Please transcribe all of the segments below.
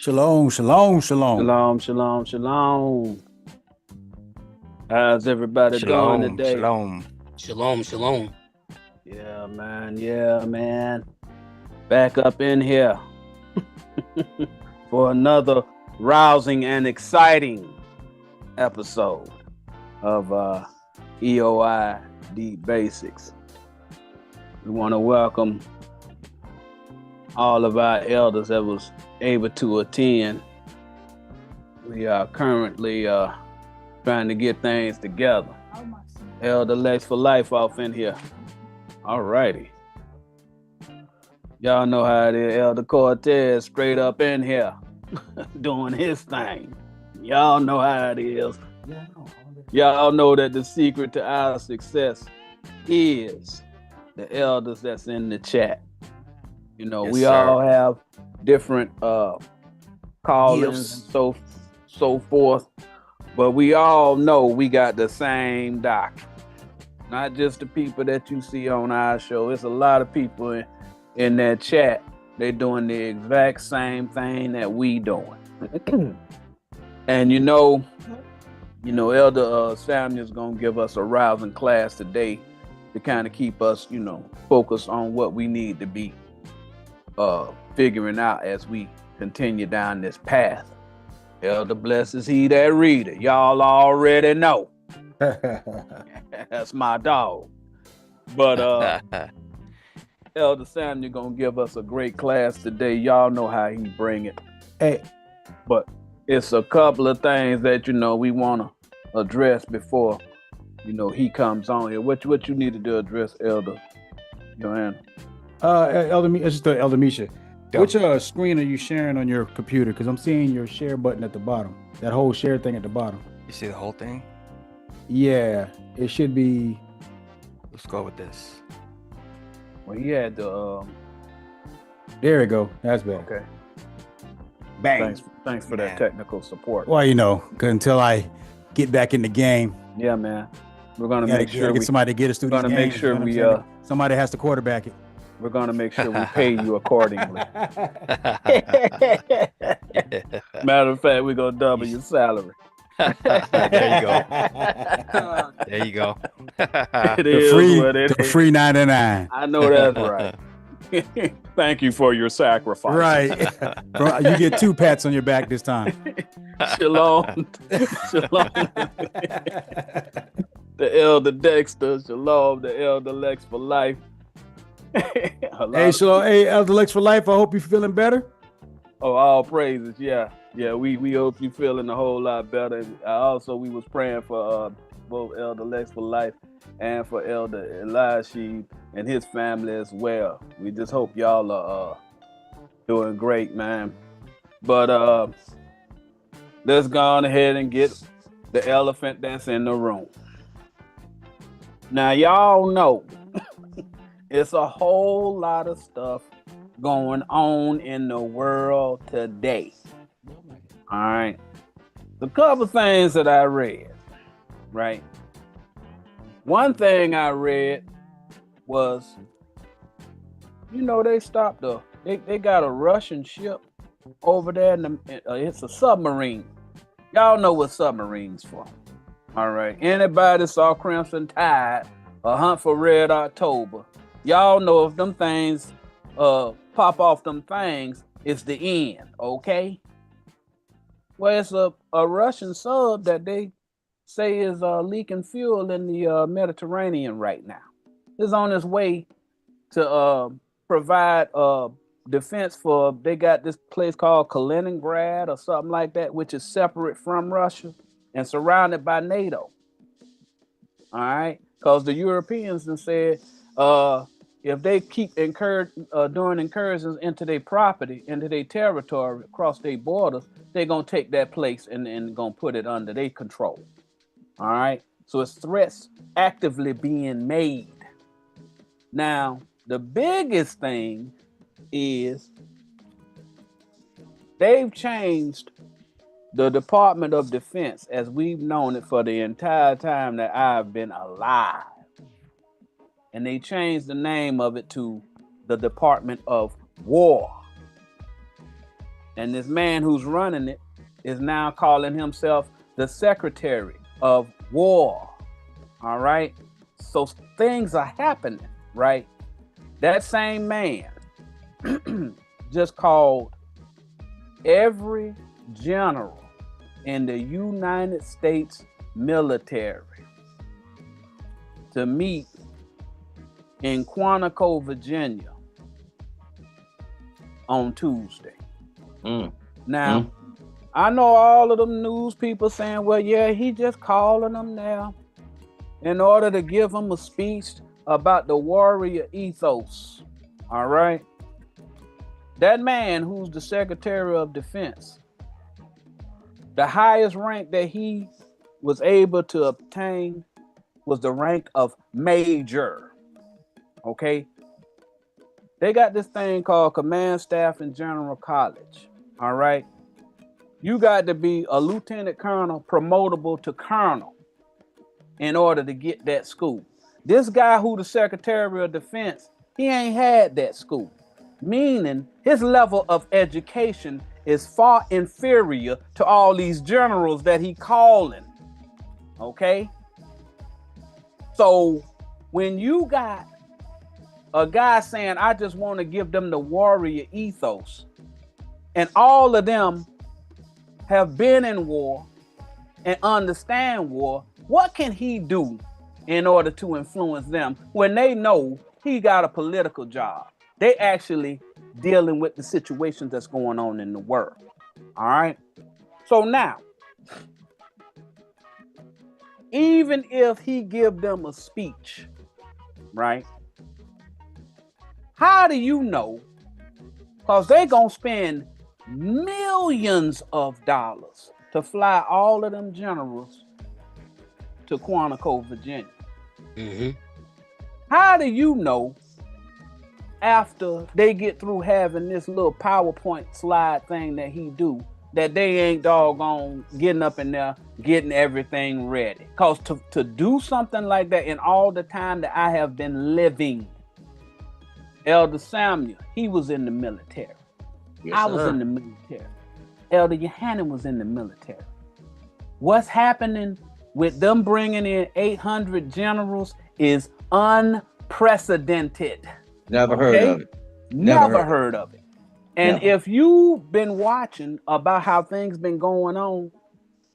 Shalom, shalom, shalom. Shalom, shalom, shalom. How's everybody doing Shalom, today? shalom. Shalom, shalom. Yeah, man. Yeah, man. Back up in here for another rousing and exciting episode of EOI Deep Basics. We want to welcome all of our elders that was able to attend. We are currently trying to get things together. Elder Lex for life off in here. All righty. Y'all know how it is. Elder Cortez straight up in here doing his thing. Y'all know how it is. Y'all know that the secret to our success is the elders that's in the chat. You know, Yes, we sir. all have different callings, Gifts. so forth, but we all know we got the same doctrine. Not just the people that you see on our show. It's a lot of people in that chat. They're doing the exact same thing that we doing. And you know, Elder Samuel's gonna give us a rousing class today to kind of keep us, focused on what we need to be figuring out as we continue down this path. Elder blesses he that reader. Y'all already know. That's my dog. But Elder Samuel gonna give us a great class today. Y'all know how he bring it. Hey, But it's a couple of things that we want to address before he comes on here. What you need to address, Elder Johanna? it's just Elder Misha. Yeah. Which screen are you sharing on your computer? Because I'm seeing your share button at the bottom. That whole share thing at the bottom. You see the whole thing? Yeah, it should be. Let's go with this. Well, he had the There we go. That's better. okay. Bang. Thanks for that Man. technical support. Well, 'cause until I get back in the game, Yeah, man. We're gonna gotta make sure get we somebody to get us through these gonna games. make sure you know we what I'm saying? Somebody has to quarterback it. we're gonna make sure we pay you accordingly. Matter of fact, we're gonna double your salary. There you go. There you go. It The is what it the is. free 99. I know that's right. Thank you for your sacrifice. Right. You get 2 pats on your back this time. Shalom. Shalom. The Elder Dexter. Shalom. The Elder Lex for life. Shalom. Hey, Elder Lex for life. I hope you're feeling better. Oh, all praises. Yeah. We hope you feeling a whole lot better. Also, we was praying for both Elder Lex for life and for Elder Eliashib and his family as well. We just hope y'all are doing great, man. But let's go on ahead and get the elephant that's in the room. Now, y'all know it's a whole lot of stuff going on in the world today. All right. A couple things that I read, right? One thing I read was, they stopped they got a Russian ship over there, it's a submarine. Y'all know what submarines for. All right. Anybody saw Crimson Tide, A Hunt for Red October, y'all know if them things pop off them things, it's the end, okay? Well, it's a Russian sub that they say is leaking fuel in the Mediterranean right now. It's on its way to provide defense for, they got this place called Kaliningrad or something like that, which is separate from Russia and surrounded by NATO. All right? Because the Europeans have said if they keep doing incursions into their property, into their territory, across their borders, they're going to take that place and going to put it under their control. All right? So it's threats actively being made. Now, the biggest thing is they've changed the Department of Defense as we've known it for the entire time that I've been alive. And they changed the name of it to the Department of War. And this man who's running it is now calling himself the Secretary of War. All right. So things are happening, right? That same man just called every general in the United States military to meet in Quantico, Virginia on Tuesday. Now, I know all of them news people saying, well, yeah, he just calling them now in order to give them a speech about the warrior ethos. All right. That man who's the Secretary of Defense, the highest rank that he was able to obtain was the rank of major. Okay. They got this thing called Command Staff and General College. All right. You got to be a lieutenant colonel promotable to colonel in order to get that school. This guy who the Secretary of Defense, he ain't had that school, meaning his level of education is far inferior to all these generals that he calling. Okay. So when you got a guy saying, I just want to give them the warrior ethos, and all of them have been in war and understand war, what can he do in order to influence them when they know he got a political job? They actually dealing with the situations that's going on in the world. All right. So now, even if he give them a speech, right? How do you know? Because they're going to spend millions of dollars to fly all of them generals to Quantico, Virginia. How do you know after they get through having this little PowerPoint slide thing that he do, that they ain't doggone getting up in there, getting everything ready? Because to do something like that in all the time that I have been living, Elder Samuel, he was in the military. Yes, I was in the military. Elder Yohanan was in the military. What's happening with them bringing in 800 generals is unprecedented. Never heard of it. Never heard of it. And if you've been watching about how things been going on,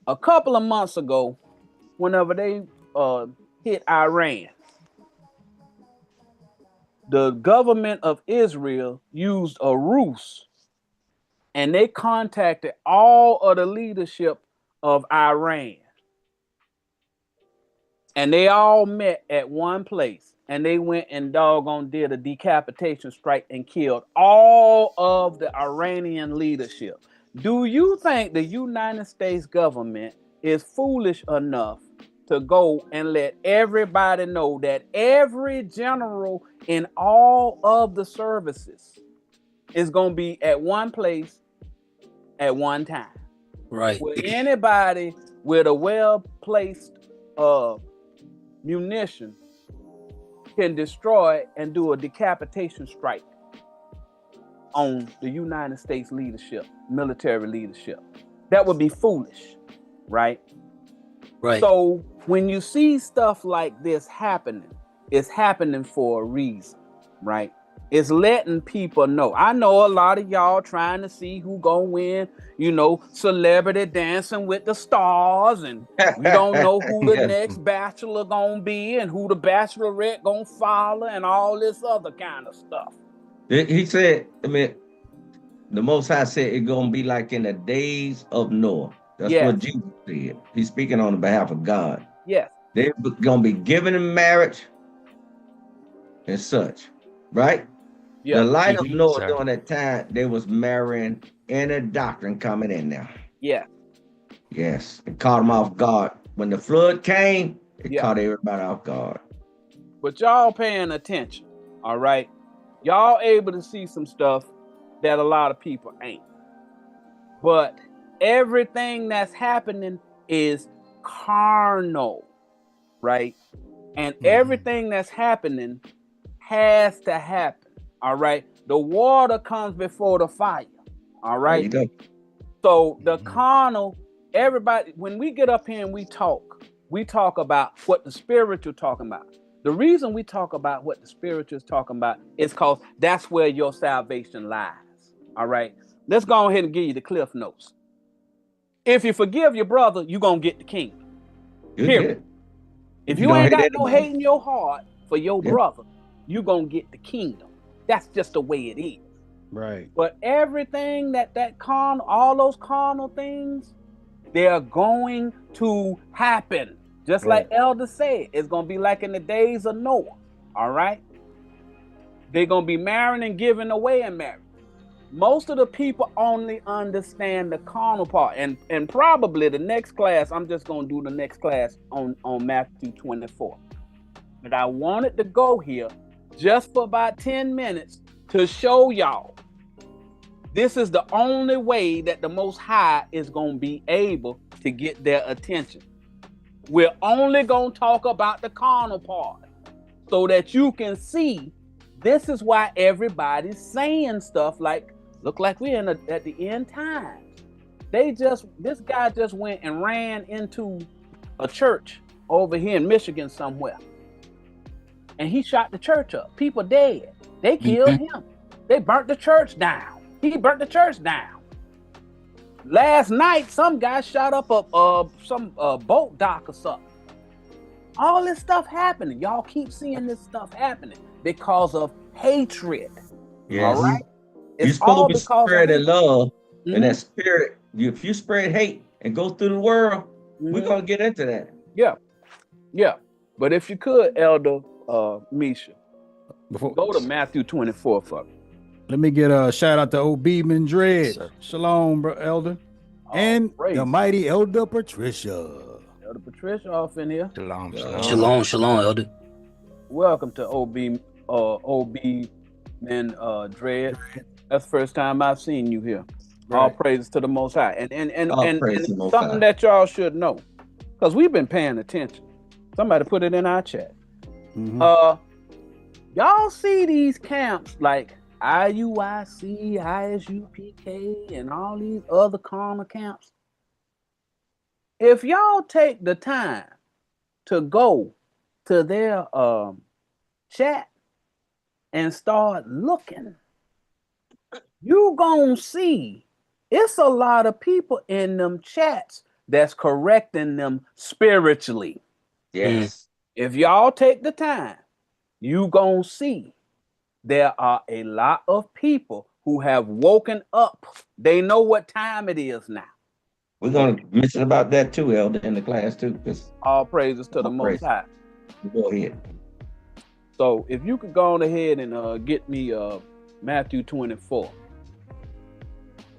a couple of months ago, whenever they hit Iran, the government of Israel used a ruse, and they contacted all of the leadership of Iran. And they all met at one place, and they went and doggone did a decapitation strike and killed all of the Iranian leadership. Do you think the United States government is foolish enough to go and let everybody know that every general in all of the services is going to be at one place at one time? Right. Where anybody with a well-placed munition can destroy and do a decapitation strike on the United States leadership, military leadership. That would be foolish, right? Right. So when you see stuff like this happening, it's happening for a reason, right? It's letting people know. I know a lot of y'all trying to see who gonna win, you know, Celebrity Dancing with the Stars, and we don't know who the next bachelor gonna be and who the bachelorette gonna follow and all this other kind of stuff. He said, I mean, the Most High said it's gonna be like in the days of Noah. That's what Jesus said. He's speaking on behalf of God. Yes. They're gonna be given in marriage and such, right? The light of Noah during that time, they was marrying any doctrine coming in there. Yeah. Yes. It caught them off guard. When the flood came, it caught everybody off guard. But y'all paying attention, all right? Y'all able to see some stuff that a lot of people ain't. But everything that's happening is carnal, right? And everything that's happening has to happen. All right. The water comes before the fire. All right. There you go. So the carnal, everybody, when we get up here and we talk about what the spiritual talking about. The reason we talk about what the spiritual is talking about is because that's where your salvation lies. All right. Let's go ahead and give you the cliff notes. If you forgive your brother, you're going to get the kingdom. Period. If you ain't got no hate in your heart for your brother, you're going to get the kingdom. That's just the way it is. Right. But everything that carnal, all those carnal things, they're going to happen. Just like Elder said, it's going to be like in the days of Noah. All right. They're going to be marrying and giving away and marrying. Most of the people only understand the carnal part. And probably the next class, I'm just going to do the next class on Matthew 24. But I wanted to go here just for about 10 minutes to show y'all this is the only way that the Most High is going to be able to get their attention. We're only going to talk about the carnal part so that you can see this is why everybody's saying stuff like, look like we're at the end times. This guy just went and ran into a church over here in Michigan somewhere. And he shot the church up. People dead. They killed him. They burnt the church down. He burnt the church down. Last night, some guy shot up some boat dock or something. All this stuff happening. Y'all keep seeing this stuff happening because of hatred. Yes. All right? You're supposed to be spreading love and that spirit. If you spread hate and go through the world, we're going to get into that. Yeah. Yeah. But if you could, Elder Misha, go to Matthew 24 for me. Let me get a shout out to OB Madrid. Shalom, bro, Elder. And the mighty Elder Patricia. Elder Patricia off in here. Shalom, shalom. Shalom, Elder. Welcome to OB Men Dread. That's the first time I've seen you here. Right. All praises to the Most High. And something that y'all should know, because we've been paying attention. Somebody put it in our chat. Y'all see these camps like IUIC, ISUPK, and all these other carnal camps. If y'all take the time to go to their chat and start looking, you gonna see it's a lot of people in them chats that's correcting them spiritually. Yes. If y'all take the time, you gonna see there are a lot of people who have woken up. They know what time it is now. We're going to mention about that too, Elder, in the class too. All praises to the Most High. Go ahead. So if you could go on ahead and get me Matthew 24.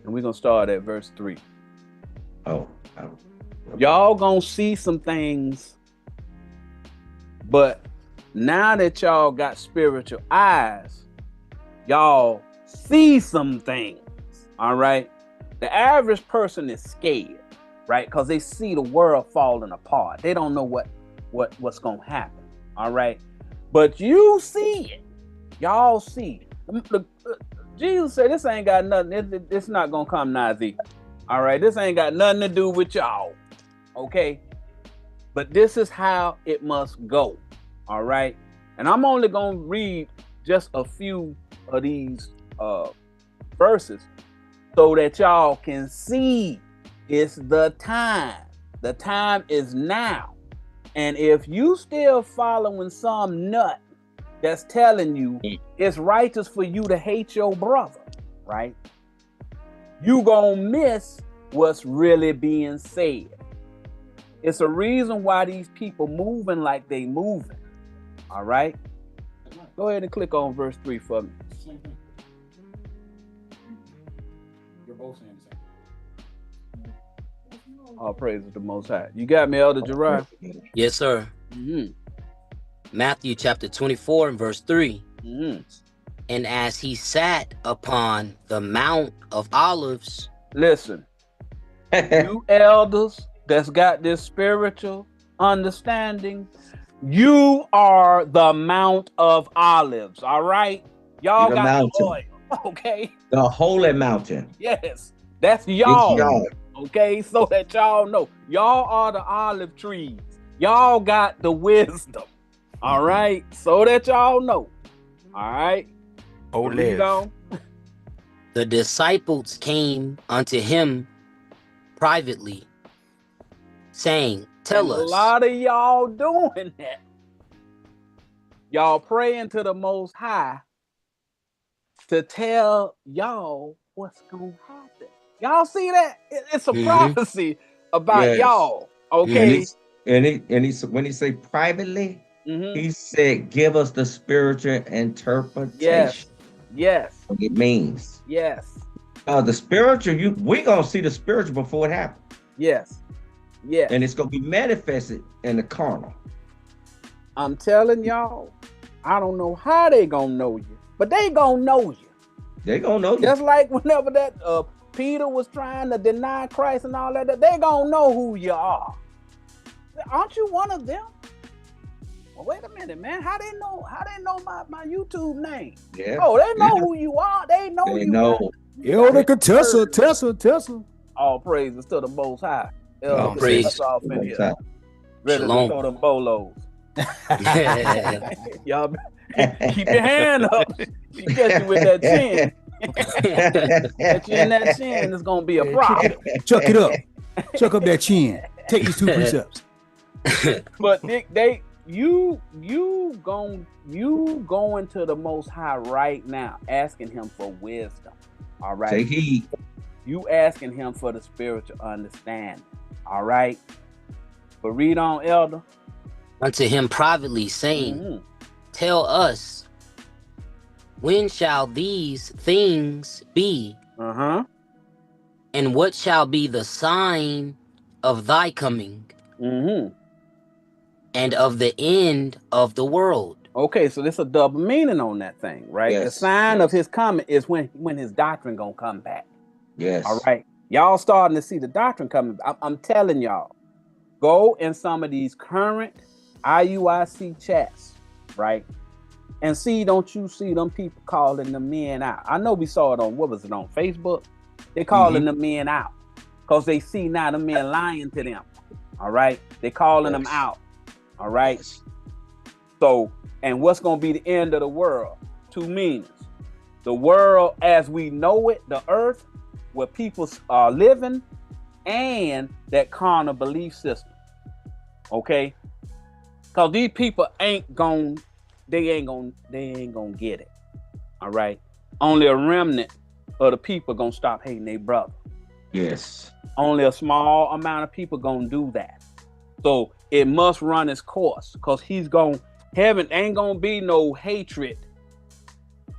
And we're going to start at verse 3. Y'all going to see some things, but now that y'all got spiritual eyes, y'all see some things, all right? The average person is scared, right? Because they see the world falling apart. They don't know what's going to happen, all right? But you see it. Y'all see it. Jesus said this ain't got nothing. It's not going to come nigh thee, all right? This ain't got nothing to do with y'all, okay? But this is how it must go, all right? And I'm only going to read just a few of these verses so that y'all can see it's the time. The time is now. And if you still following some nut that's telling you it's righteous for you to hate your brother, right? You gonna miss what's really being said. It's a reason why these people moving like they moving. All right. Go ahead and click on verse 3 for me. You're both saying the same. All praise to the Most High. You got me, Elder Gerard? Yes, sir. Matthew chapter 24 and verse 3. And as he sat upon the Mount of Olives. Listen, you elders that's got this spiritual understanding, you are the Mount of Olives, all right? Y'all got the oil. Okay. The holy mountain. Yes. That's y'all. It's y'all. Okay, so that y'all know. Y'all are the olive trees. Y'all got the wisdom. All right. So that y'all know. All right. Read on. The disciples came unto him privately, saying, Tell us. A lot of y'all doing that. Y'all praying to the Most High to tell y'all what's going to happen. Y'all see that? It's a prophecy about y'all. Okay. And he when he say privately, he said, give us the spiritual interpretation. Yes. What it means. Yes. The spiritual, we gonna see the spiritual before it happens. Yes. Yes. And it's gonna be manifested in the carnal. I'm telling y'all, I don't know how they gonna know you, but they gonna know you. They gonna know you. Just like whenever that Peter was trying to deny Christ and all that, they gonna know who you are. Aren't you one of them? Well, wait a minute, man. How they know my YouTube name? Yeah. Oh, they know who you are. They know they you. Know. Elder Tessa. All praises to the Most High. All praise. Off in here. Ready Shalom. to throw them bolos. Y'all keep your hand up. She catch you with that chin. Catch you in that chin, it's gonna be a problem. Chuck it up. Chuck up that chin. Take these 2 precepts. But you going to the Most High right now, asking him for wisdom. All right. Take heed. You asking him for the spiritual understanding. All right. But read on, Elder. Unto him privately, saying, Tell us, when shall these things be? And what shall be the sign of thy coming? And of the end of the world. Okay, so there's a double meaning on that thing, right? Yes. The sign of his coming is when his doctrine gonna come back. Yes. All right. Y'all starting to see the doctrine coming. I'm telling y'all, go in some of these current IUIC chats, right? And don't you see them people calling the men out? I know we saw it on, what was it, on Facebook? They calling the men out because they see now the men lying to them. All right. They calling them out. All right. So, and what's going to be the end of the world? 2 meanings. The world as we know it, the earth, where people are living, and that carnal belief system. Okay? Because these people ain't gonna get it. All right? Only a remnant of the people gonna stop hating their brother. Yes. Only a small amount of people gonna do that. So it must run its course, because heaven ain't gonna be no hatred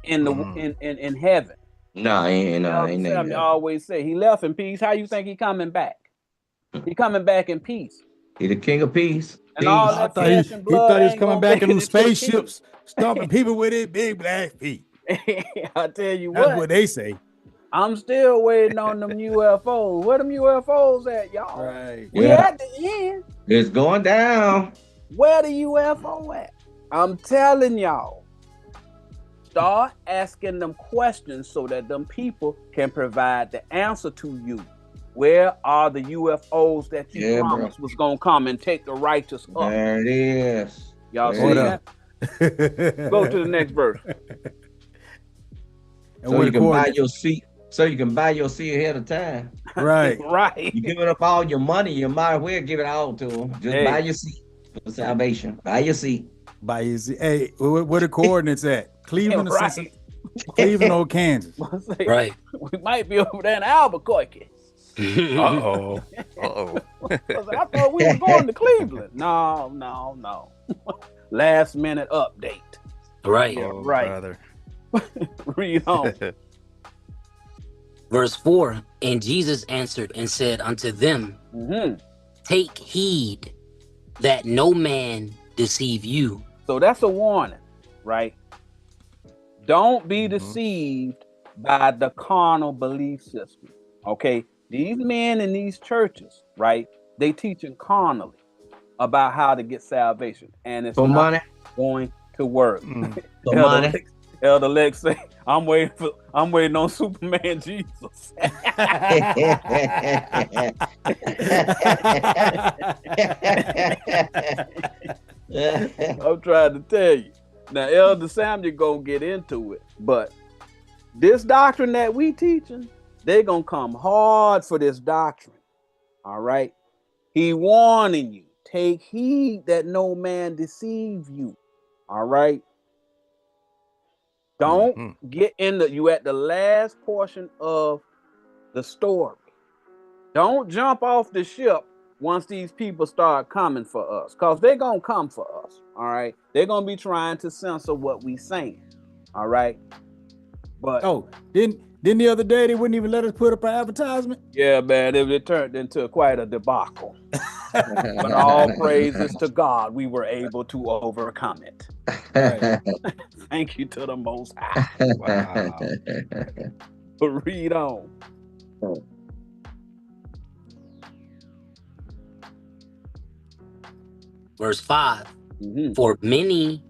in the in heaven. No, ain't I always say he left in peace. How you think he coming back? He coming back in peace. He the king of peace. And all that flesh and blood. He thought he was coming back in them spaceships, stomping people with his big black feet. I tell you That's what they say. I'm still waiting on them UFOs. Where them UFOs at, y'all? Right. We at the end. It's going down. Where the UFO at? I'm telling y'all. Start asking them questions so that them people can provide the answer to you. Where are the UFOs that you promised was gonna come and take the righteous up? There it is. Y'all see that? Go to the next verse. So you can buy your seat. So you can buy your seat ahead of time. Right. Right. You giving up all your money, you might as well give it all to them. Just buy your seat for salvation. Buy your seat. Buy your seat. Hey, where the coordinates at? Cleveland, right. Cleveland or Kansas? Right. We might be over there in Albuquerque. Uh-oh. I thought we were going to Cleveland. No. Last minute update. Right. Oh, right. Brother. Read on. Verse 4, and Jesus answered and said unto them, Take heed that no man deceive you. So that's a warning, right? Don't be deceived by the carnal belief system. Okay, these men in these churches, right? They teaching carnally about how to get salvation, and it's for not money going to work. for money. Elder Lex say, I'm waiting on Superman Jesus. I'm trying to tell you. Now, Elder Samuel gonna get into it, but this doctrine that we teaching, they're gonna come hard for this doctrine. All right. He warning you, take heed that no man deceive you. All right. Don't get you at the last portion of the story. Don't jump off the ship once these people start coming for us, because they're gonna come for us. All right. They're gonna be trying to censor what we saying. All right. But didn't the other day they wouldn't even let us put up an advertisement? Yeah, man, it turned into quite a debacle. But all praises to God, we were able to overcome it. Right. Thank you to the Most High. Wow. But read on. Verse 5. For many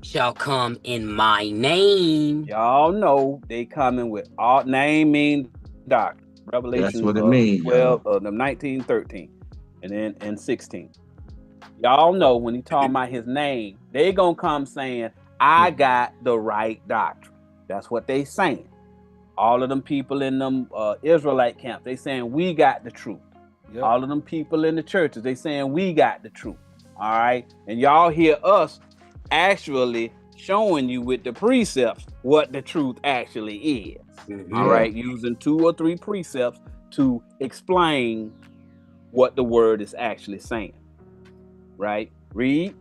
shall come in my name. Y'all know they coming with all name means doctrine. Revelation That's what it means. 12, 19, 13, and then in 16. Y'all know when he talking about his name, they gonna come saying, I got the right doctrine. That's what they saying. All of them people in them Israelite camps, they saying we got the truth. Yep. All of them people in the churches, they saying we got the truth. All right. And y'all hear us actually showing you with the precepts what the truth actually is. All right. Using 2 or 3 precepts to explain what the word is actually saying. Right. Read.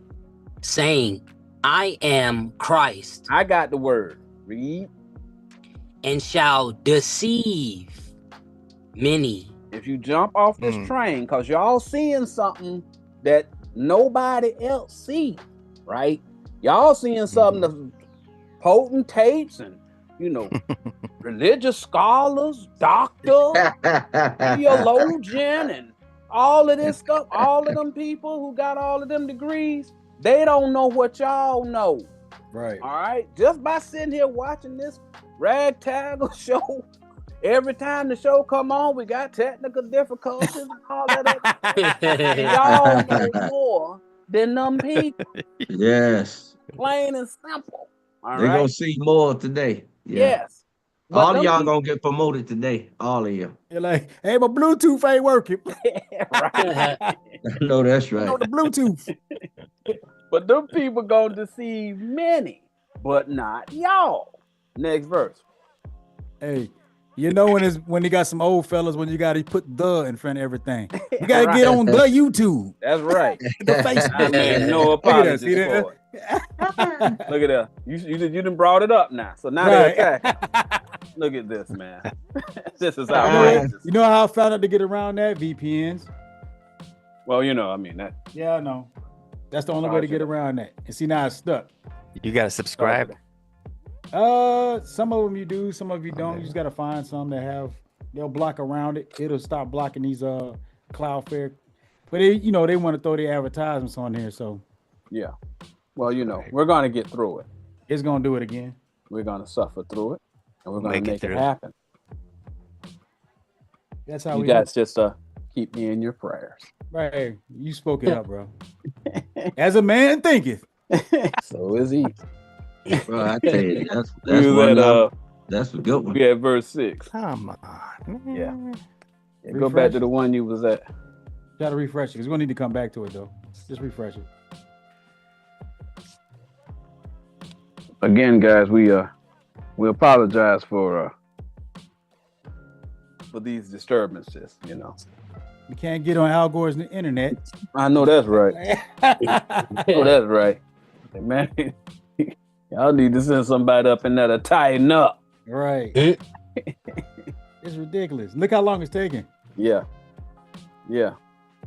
Saying, I am Christ. I got the word. Read. And shall deceive many. If you jump off this train, because y'all seeing something that nobody else see, right? Y'all seeing something that's potentates and, religious scholars, doctors, theologian, and all of this stuff. All of them people who got all of them degrees, they don't know what y'all know. Right. All right. Just by sitting here watching this ragtag show, every time the show come on, we got technical difficulties and all that. Y'all know more than them people. Yes. Plain and simple. They're gonna see more today. Yeah. Yes. But all of y'all gonna get promoted today. All of you. You're like, hey, my Bluetooth ain't working. Right. No, that's right. The Bluetooth. But them people gonna deceive many, but not y'all. Next verse. Hey, when you got some old fellas, when you got to put the in front of everything. You got to get on the YouTube. That's right. The Facebook. I mean, no apologies for it. Look at that. You done brought it up now. So now they're attacking. Look at this, man. This is outrageous. You know how I found out to get around that? VPNs. Well, I mean that. Yeah, I know. That's the only way to get around that. And see, now it's stuck. You got to subscribe. Some of them you do, some of you don't. You just got to find some that they'll block around it. It'll stop blocking these Cloudflare. But they want to throw their advertisements on here, so. Yeah. Well, we're going to get through it. It's going to do it again. We're going to suffer through it, and we're going to make it happen. That's how you guys just keep me in your prayers. Right. You spoke it up, bro. As a man thinketh. So is he. Bro, I tell you, that's a good one. We at verse 6. Come on. Yeah. Go back to the one you was at. Got to refresh it. Because we're going to need to come back to it, though. Just refresh it. Again, guys, we apologize for these disturbances, We can't get on Al Gore's internet. I know that's right. That's right. Hey, man, y'all need to send somebody up in there to tighten up. Right. It's ridiculous. Look how long it's taking. Yeah. Yeah.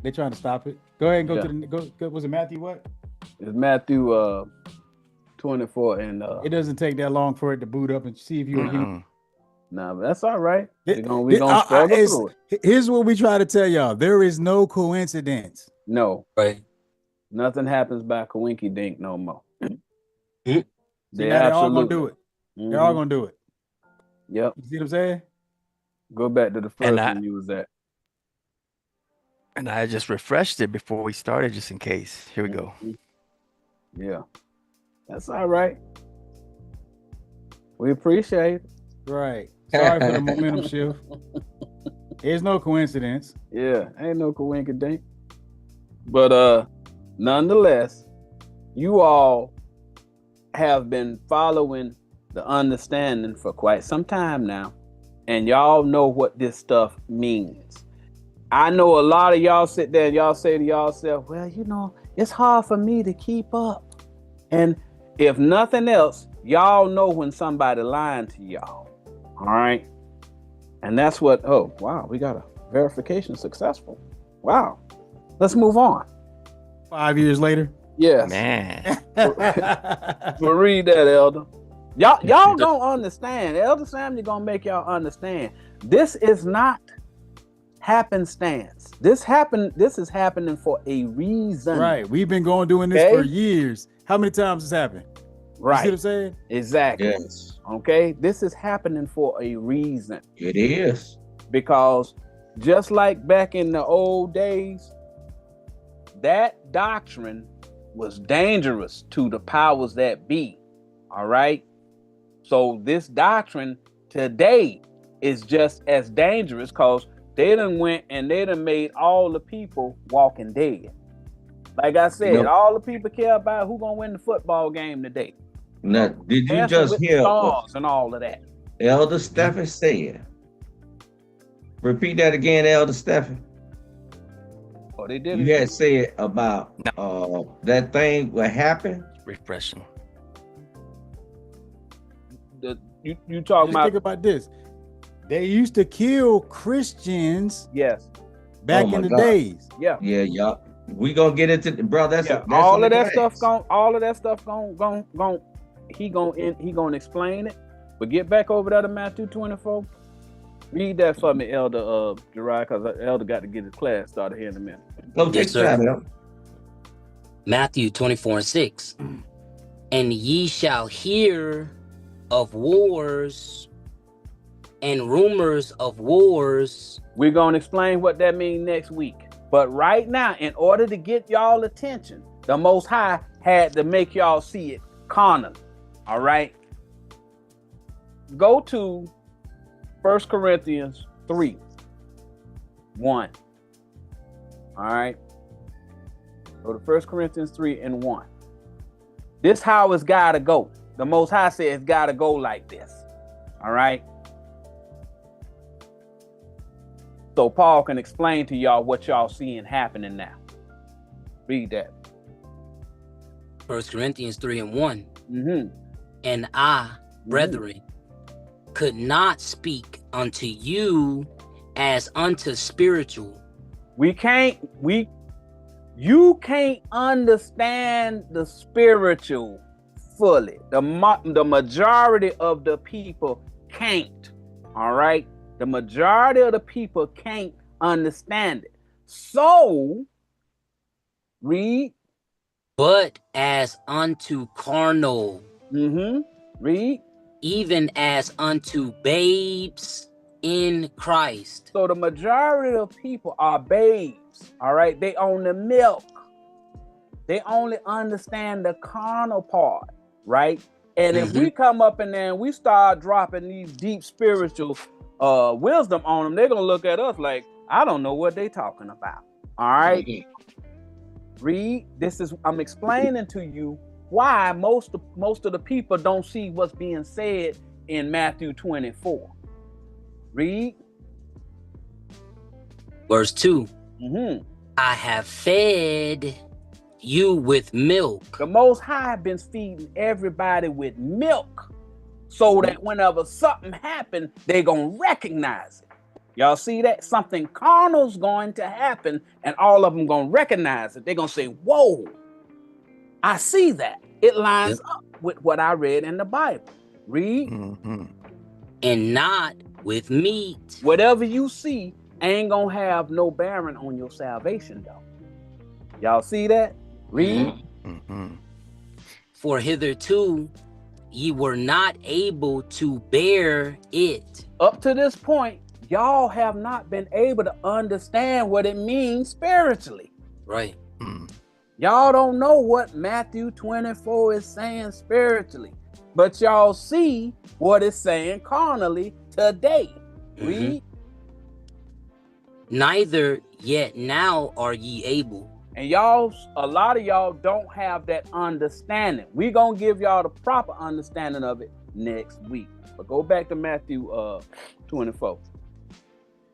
They're trying to stop it. Go ahead and go was it Matthew what? It's Matthew 24 and it doesn't take that long for it to boot up and see if you're human. Nah, but that's all right. We're gonna struggle through it. Here's what we try to tell y'all. There is no coincidence. No. Right. Nothing happens by coinky dink no more. See, now they're all gonna do it. They're all gonna do it. Yep. You see what I'm saying? Go back to the first one you was at. And I just refreshed it before we started, just in case. Here we go. Yeah. That's all right. We appreciate it. Right. Sorry for the momentum shift. There's no coincidence. Yeah, ain't no coincidence. But nonetheless, you all have been following the understanding for quite some time now, and y'all know what this stuff means. I know a lot of y'all sit there and y'all say to yourself, well, you know, it's hard for me to keep up. And if nothing else, y'all know when somebody lying to y'all. All right. And that's what, oh, wow, we got a verification successful. Wow. Let's move on. 5 years later. Yes. Man. We'll read that, Elder. Y'all don't understand. Elder Samuel gonna make y'all understand. This is not happenstance. This is happening for a reason. Right. We've been doing this for years. How many times has happened? Right. You see what I'm saying? Exactly. Yes. Okay. This is happening for a reason. It is. Because just like back in the old days, that doctrine was dangerous to the powers that be. All right. So this doctrine today is just as dangerous because they done went and they done made all the people walking dead. Like I said, all the people care about who gonna win the football game today. Now, did you just hear stars and all of that? Elder Stephen said? Repeat that again, Elder Stephen. Oh, they did. You had said about that thing what happened. Refreshing. You talking about? Think about this. They used to kill Christians. Yes. Back in the days. Yeah. Yeah, y'all. We gonna get into bro. That's all of that stuff. He gonna explain it. But get back over there to Matthew 24. Read that for me, Elder Gerard, because Elder got to get his class started here in a minute. Yes, sir. Matthew 24:6. And ye shall hear of wars and rumors of wars. We're gonna explain what that means next week. But right now, in order to get y'all attention, the Most High had to make y'all see it carnally. All right. Go to 1 Corinthians 3:1. All right. Go to 1 Corinthians 3:1. This how it's gotta go. The Most High said it's gotta go like this. All right. So Paul can explain to y'all what y'all seeing happening now. Read that. 1 Corinthians 3:1. Mm-hmm. And I, brethren, could not speak unto you as unto spiritual. You can't understand the spiritual fully. The majority of the people can't. All right. The majority of the people can't understand it. So, read. But as unto carnal. Read. Even as unto babes in Christ. So the majority of people are babes. All right. They own the milk. They only understand the carnal part. Right. And if we come up in there and we start dropping these deep spiritual wisdom on them, they're gonna look at us like, I don't know what they're talking about. All right. Read. I'm explaining to you why most of the people don't see what's being said in Matthew 24. Read. Verse 2. I have fed you with milk. The Most High been feeding everybody with milk, so that whenever something happens, they're going to recognize it. Y'all see that? Something carnal's going to happen, and all of them going to recognize it. They're going to say, whoa, I see that. It lines up with what I read in the Bible. Read. And not with meat. Whatever you see ain't going to have no bearing on your salvation, though. Y'all see that? Read. For hitherto ye were not able to bear it. Up to this point, y'all have not been able to understand what it means spiritually. Right. Y'all don't know what Matthew 24 is saying spiritually, but y'all see what it's saying carnally today. Read. Neither yet now are ye able. And y'all, a lot of y'all don't have that understanding. We're going to give y'all the proper understanding of it next week. But go back to Matthew 24.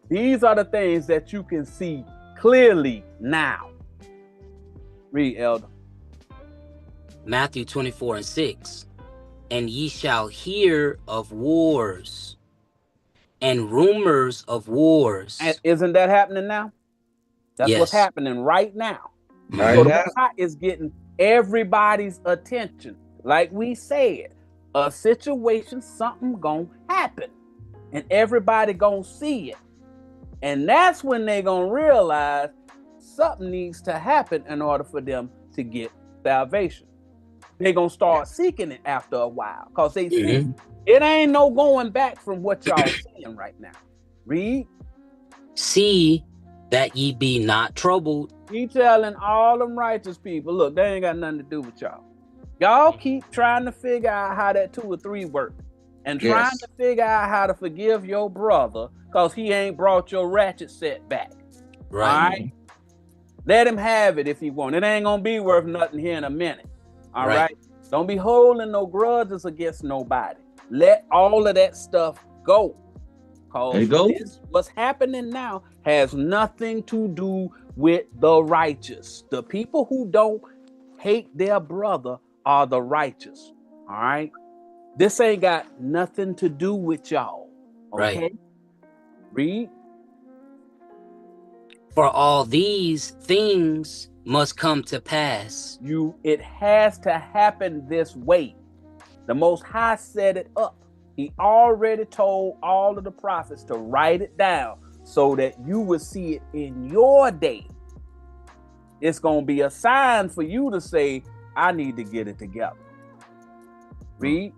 These are the things that you can see clearly now. Read, Elder. Matthew 24:6. And ye shall hear of wars and rumors of wars. And isn't that happening now? That's what's happening right now. Right So now. the Most High is getting everybody's attention. Like we said, a situation, something gonna happen. And everybody gonna see it. And that's when they gonna realize something needs to happen in order for them to get salvation. They're gonna start seeking it after a while, because they see it ain't no going back from what y'all seeing right now. Read. See that ye be not troubled. He telling all them righteous people, look, they ain't got nothing to do with y'all. Y'all keep trying to figure out how that 2 or 3 work, and trying to figure out how to forgive your brother because he ain't brought your ratchet set back. Right. All right? Let him have it if he want. It ain't gonna be worth nothing here in a minute. All right? Don't be holding no grudges against nobody. Let all of that stuff go. Because what's happening now has nothing to do with the righteous. The people who don't hate their brother are the righteous. All right? This ain't got nothing to do with y'all. Okay? Right. Read. For all these things must come to pass. It has to happen this way. The Most High set it up. He already told all of the prophets to write it down so that you will see it in your day. It's going to be a sign for you to say, I need to get it together. Read.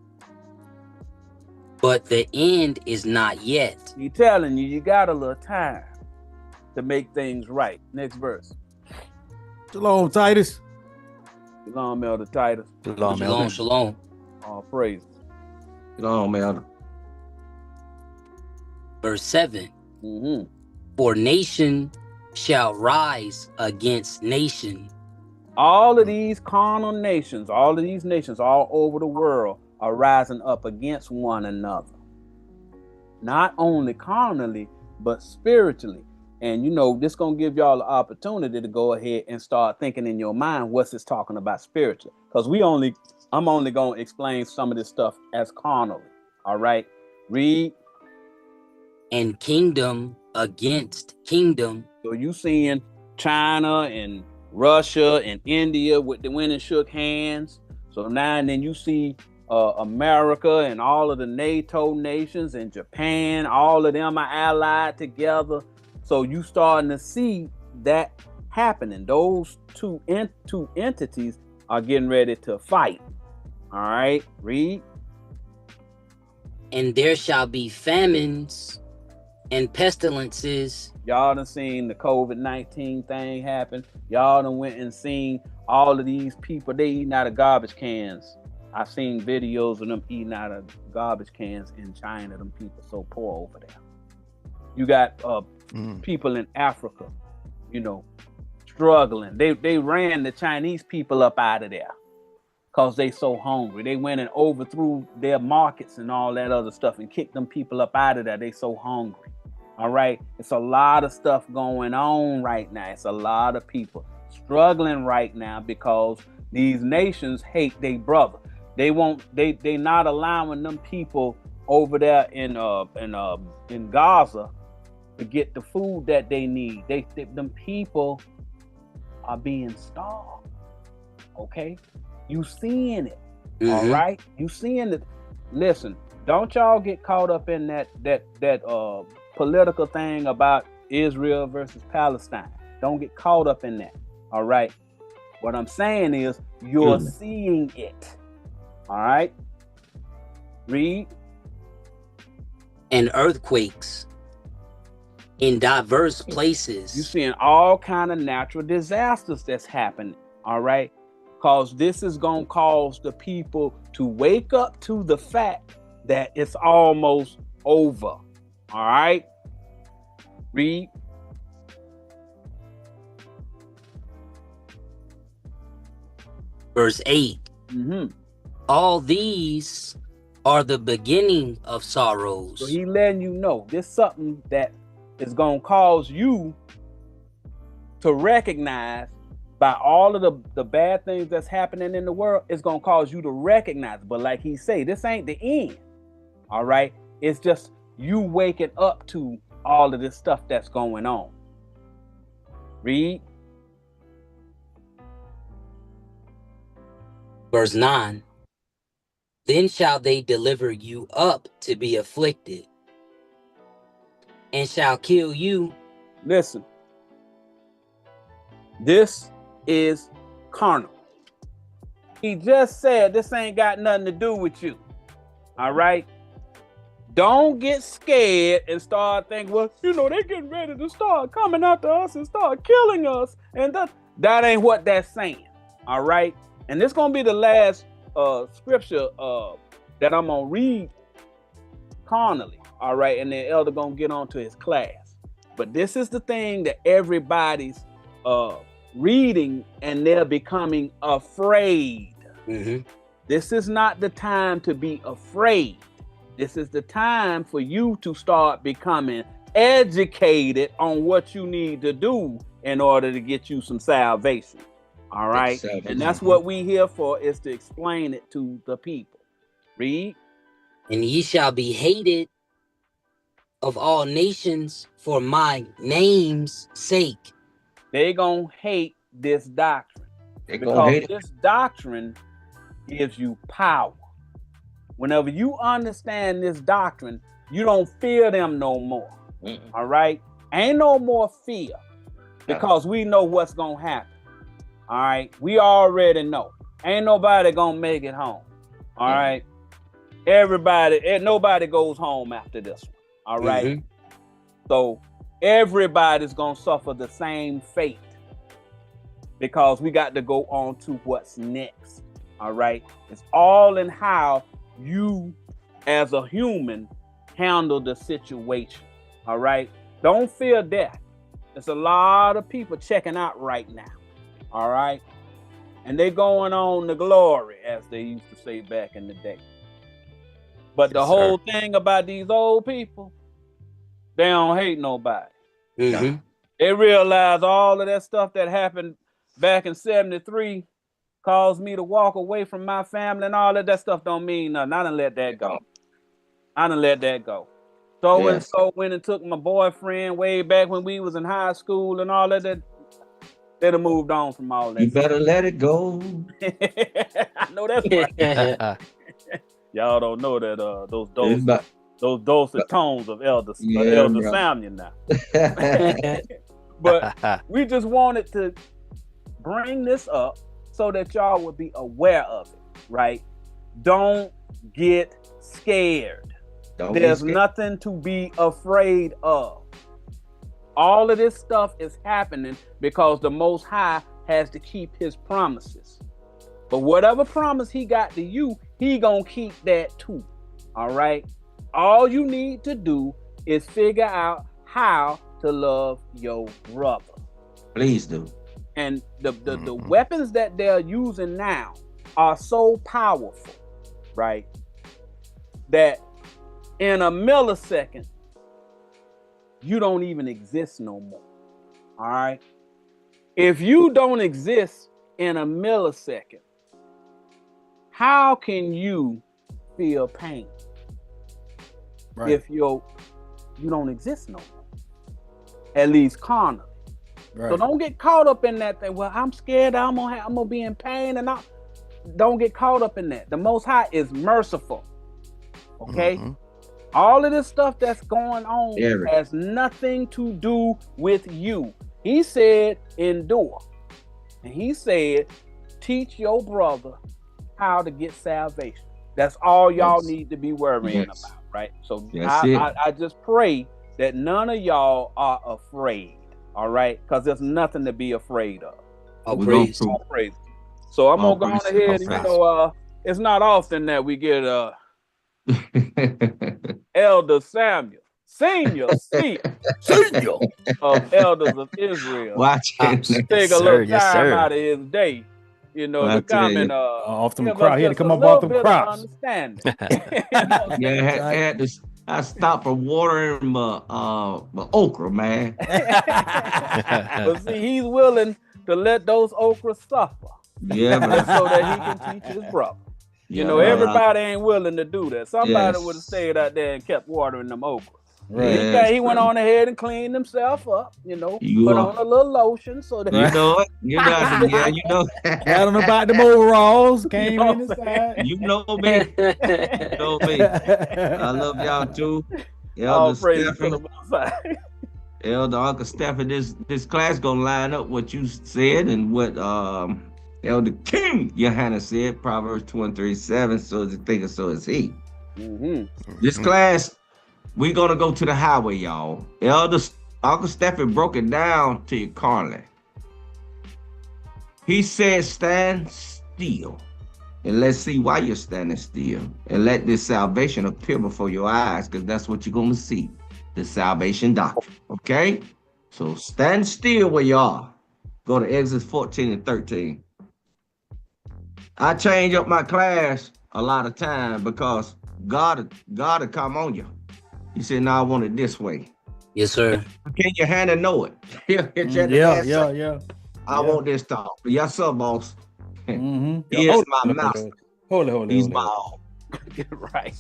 But the end is not yet. He's telling you, you got a little time to make things right. Next verse. Shalom, Titus. Shalom, Elder Titus. Shalom, shalom. All praise. Shalom, Elder. Verse 7. For nation shall rise against nation. All of these carnal nations, all of these nations all over the world are rising up against one another. Not only carnally, but spiritually. And you know, this gonna give y'all the opportunity to go ahead and start thinking in your mind what's this talking about spiritually. Because I'm only gonna explain some of this stuff as carnally. All right, read. And kingdom against kingdom. So you seeing China and Russia and India with the when and shook hands. So now and then you see America and all of the NATO nations and Japan, all of them are allied together. So you starting to see that happening. Those two entities are getting ready to fight. All right, read. And there shall be famines and pestilences. Y'all done seen the COVID-19 thing happen. Y'all done went and seen all of these people, they eating out of garbage cans. I've seen videos of them eating out of garbage cans in China. Them people so poor over there. You got people in Africa, you know, struggling. They ran the Chinese people up out of there because they so hungry. They went and overthrew their markets and all that other stuff and kicked them people up out of there. They so hungry. All right. It's a lot of stuff going on right now. It's a lot of people struggling right now because these nations hate their brother. They not allowing them people over there in Gaza to get the food that they need. Them people are being starved. Okay, you seeing it. All right, you seeing it. Listen, don't y'all get caught up in that political thing about Israel versus Palestine. Don't get caught up in that. All right, what I'm saying is you're seeing it. All right, Read. And earthquakes in diverse places. You're seeing all kind of natural disasters that's happening, all right? Because this is going to cause the people to wake up to the fact that it's almost over, all right? Read. Verse 8. All these are the beginning of sorrows. So he letting you know this is something that is going to cause you to recognize by all of the bad things that's happening in the world. It's going to cause you to recognize. But like he say, this ain't the end. All right. It's just you waking up to all of this stuff that's going on. Read. Verse 9. Then shall they deliver you up to be afflicted, and shall kill you. Listen, this is carnal. He just said this ain't got nothing to do with you. All right? Don't get scared and start thinking, well, you know, they're getting ready to start coming after us and start killing us. And that ain't what that's saying. All right? And this going to be the last scripture that I'm gonna read carnally, all right, and then Elder gonna get on to his class. But this is the thing that everybody's reading and they're becoming afraid. This is not the time to be afraid. This is the time for you to start becoming educated on what you need to do in order to get you some salvation. All right. And that's what we here for, is to explain it to the people. Read. And ye shall be hated of all nations for my name's sake. They gonna hate this doctrine. Because this doctrine gives you power. Whenever you understand this doctrine, you don't fear them no more. All right. Ain't no more fear, because we know what's gonna happen. All right, we already know. Ain't nobody gonna make it home. All right, nobody goes home after this one. All right, so everybody's gonna suffer the same fate, because we got to go on to what's next. All right, it's all in how you, as a human, handle the situation. All right, don't fear death. There's a lot of people checking out right now. All right. And they going on to glory, as they used to say back in the day. But the whole thing about these old people, they don't hate nobody. They realize all of that stuff that happened back in 73 caused me to walk away from my family, and all of that stuff don't mean nothing. I done let that go. So and so went and took my boyfriend way back when we was in high school and all of that. They'd have moved on from all that. You better let it go. I know that's right. Y'all don't know that those dulcet tones of Elder Samuel now. But we just wanted to bring this up so that y'all would be aware of it, right? Don't get scared. There's nothing to be afraid of. All of this stuff is happening because the Most High has to keep his promises. But whatever promise he got to you, he gonna keep that too. All right? All you need to do is figure out how to love your brother. Please do. And the weapons that they're using now are so powerful, right? That in a millisecond, you don't even exist no more. All right. If you don't exist in a millisecond, how can you feel pain? Right. If you don't exist no more, at least carnally. Right. So don't get caught up in that thing. Well, I'm scared I'm gonna be in pain, and don't get caught up in that. The Most High is merciful. Okay. All of this stuff that's going on has nothing to do with you. He said, endure. And he said, teach your brother how to get salvation. That's all y'all need to be worrying about, right? So I just pray that none of y'all are afraid, all right? Because there's nothing to be afraid of. All praise. All praise. So I'm gonna go on ahead and it's not often that we get Elder Samuel, senior of Elders of Israel. Watch it. Take a little time out of his day, to come and off them crops. He had to come up off them crops. Understanding. I stopped for watering my okra, man. But see, he's willing to let those okras suffer. Yeah, man. So that he can teach his brother. Everybody ain't willing to do that. Somebody would have stayed out there and kept watering them okras. Right. He went on ahead and cleaned himself up, put on a little lotion so that Got on about them overalls, came in the side. You know me. I love y'all too. Elder Stephen. Elder Uncle Stephen, this class gonna line up what you said and what Elder King Johanna said, Proverbs 23:7. So is thinking, so is he. This class, we're gonna go to the highway, y'all. Uncle Stephen broke it down to you carnally. He said, stand still. And let's see why you're standing still. And let this salvation appear before your eyes, because that's what you're gonna see. The salvation doctrine. Okay? So stand still where you are. Go to Exodus 14 and 13. I change up my class a lot of time because God will come on you. He said, no, I want it this way. Yes, sir. Can your hand and know it? Yeah. I want this talk. Yes, sir, boss. He is my master. He's my all. Right.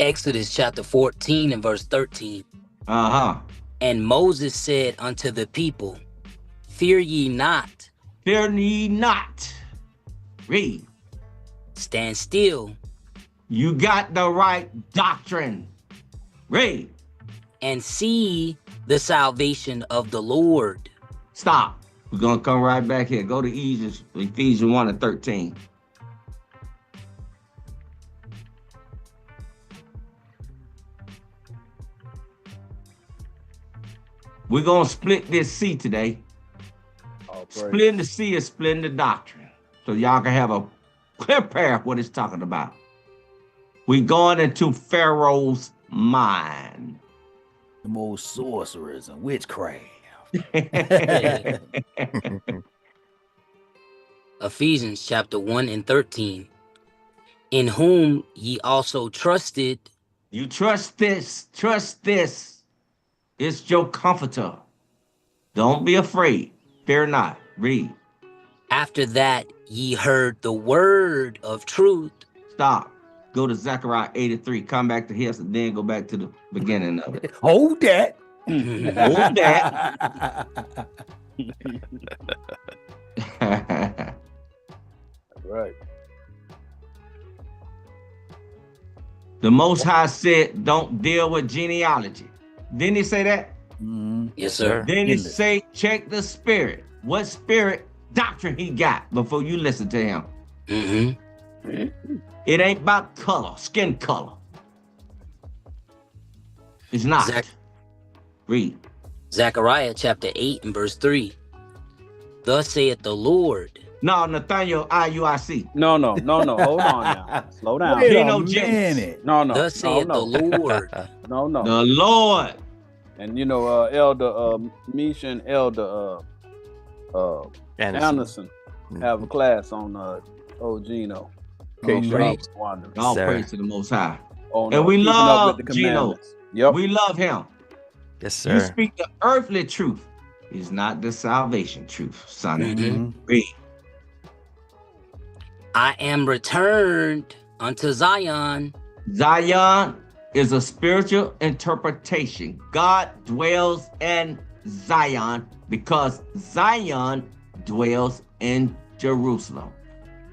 Exodus chapter 14 and verse 13. And Moses said unto the people, fear ye not. Fear ye not. Read. Stand still. You got the right doctrine. Read. And see the salvation of the Lord. Stop. We're going to come right back here. Go to Ephesians 1 and 13. We're going to split this C today. Splitting the C is splitting the doctrine. So y'all can have a clear pair of what it's talking about. We're going into Pharaoh's mind. The most sorcerers and witchcraft. Ephesians chapter 1 and 13. In whom ye also trusted. You trust this. Trust this. It's your comforter. Don't be afraid. Fear not. Read. After that ye heard the word of truth. Stop. Go to Zechariah 83. Come back to here and then go back to the beginning of it. Hold that. Hold that. Right. The Most High said, don't deal with genealogy. Didn't he say that? Yes, sir. Then he say, check the spirit. What spirit doctrine he got before you listen to him. It ain't about color, skin color. It's not. Read. Zechariah chapter 8 and verse 3. Thus saith the Lord. No, Nathaniel IUIC. No. Hold on now. Slow down. Wait a minute. No. Thus saith the Lord. No. The Lord. And Elder Misha and Elder Anderson have a class on Gino. In case y'all wondering. All praise to the Most High. And we love Gino. Yep. We love him. Yes, sir. You speak the earthly truth. Is not the salvation truth, son. Read. I am returned unto Zion. Zion is a spiritual interpretation. God dwells in Zion because Zion dwells in Jerusalem.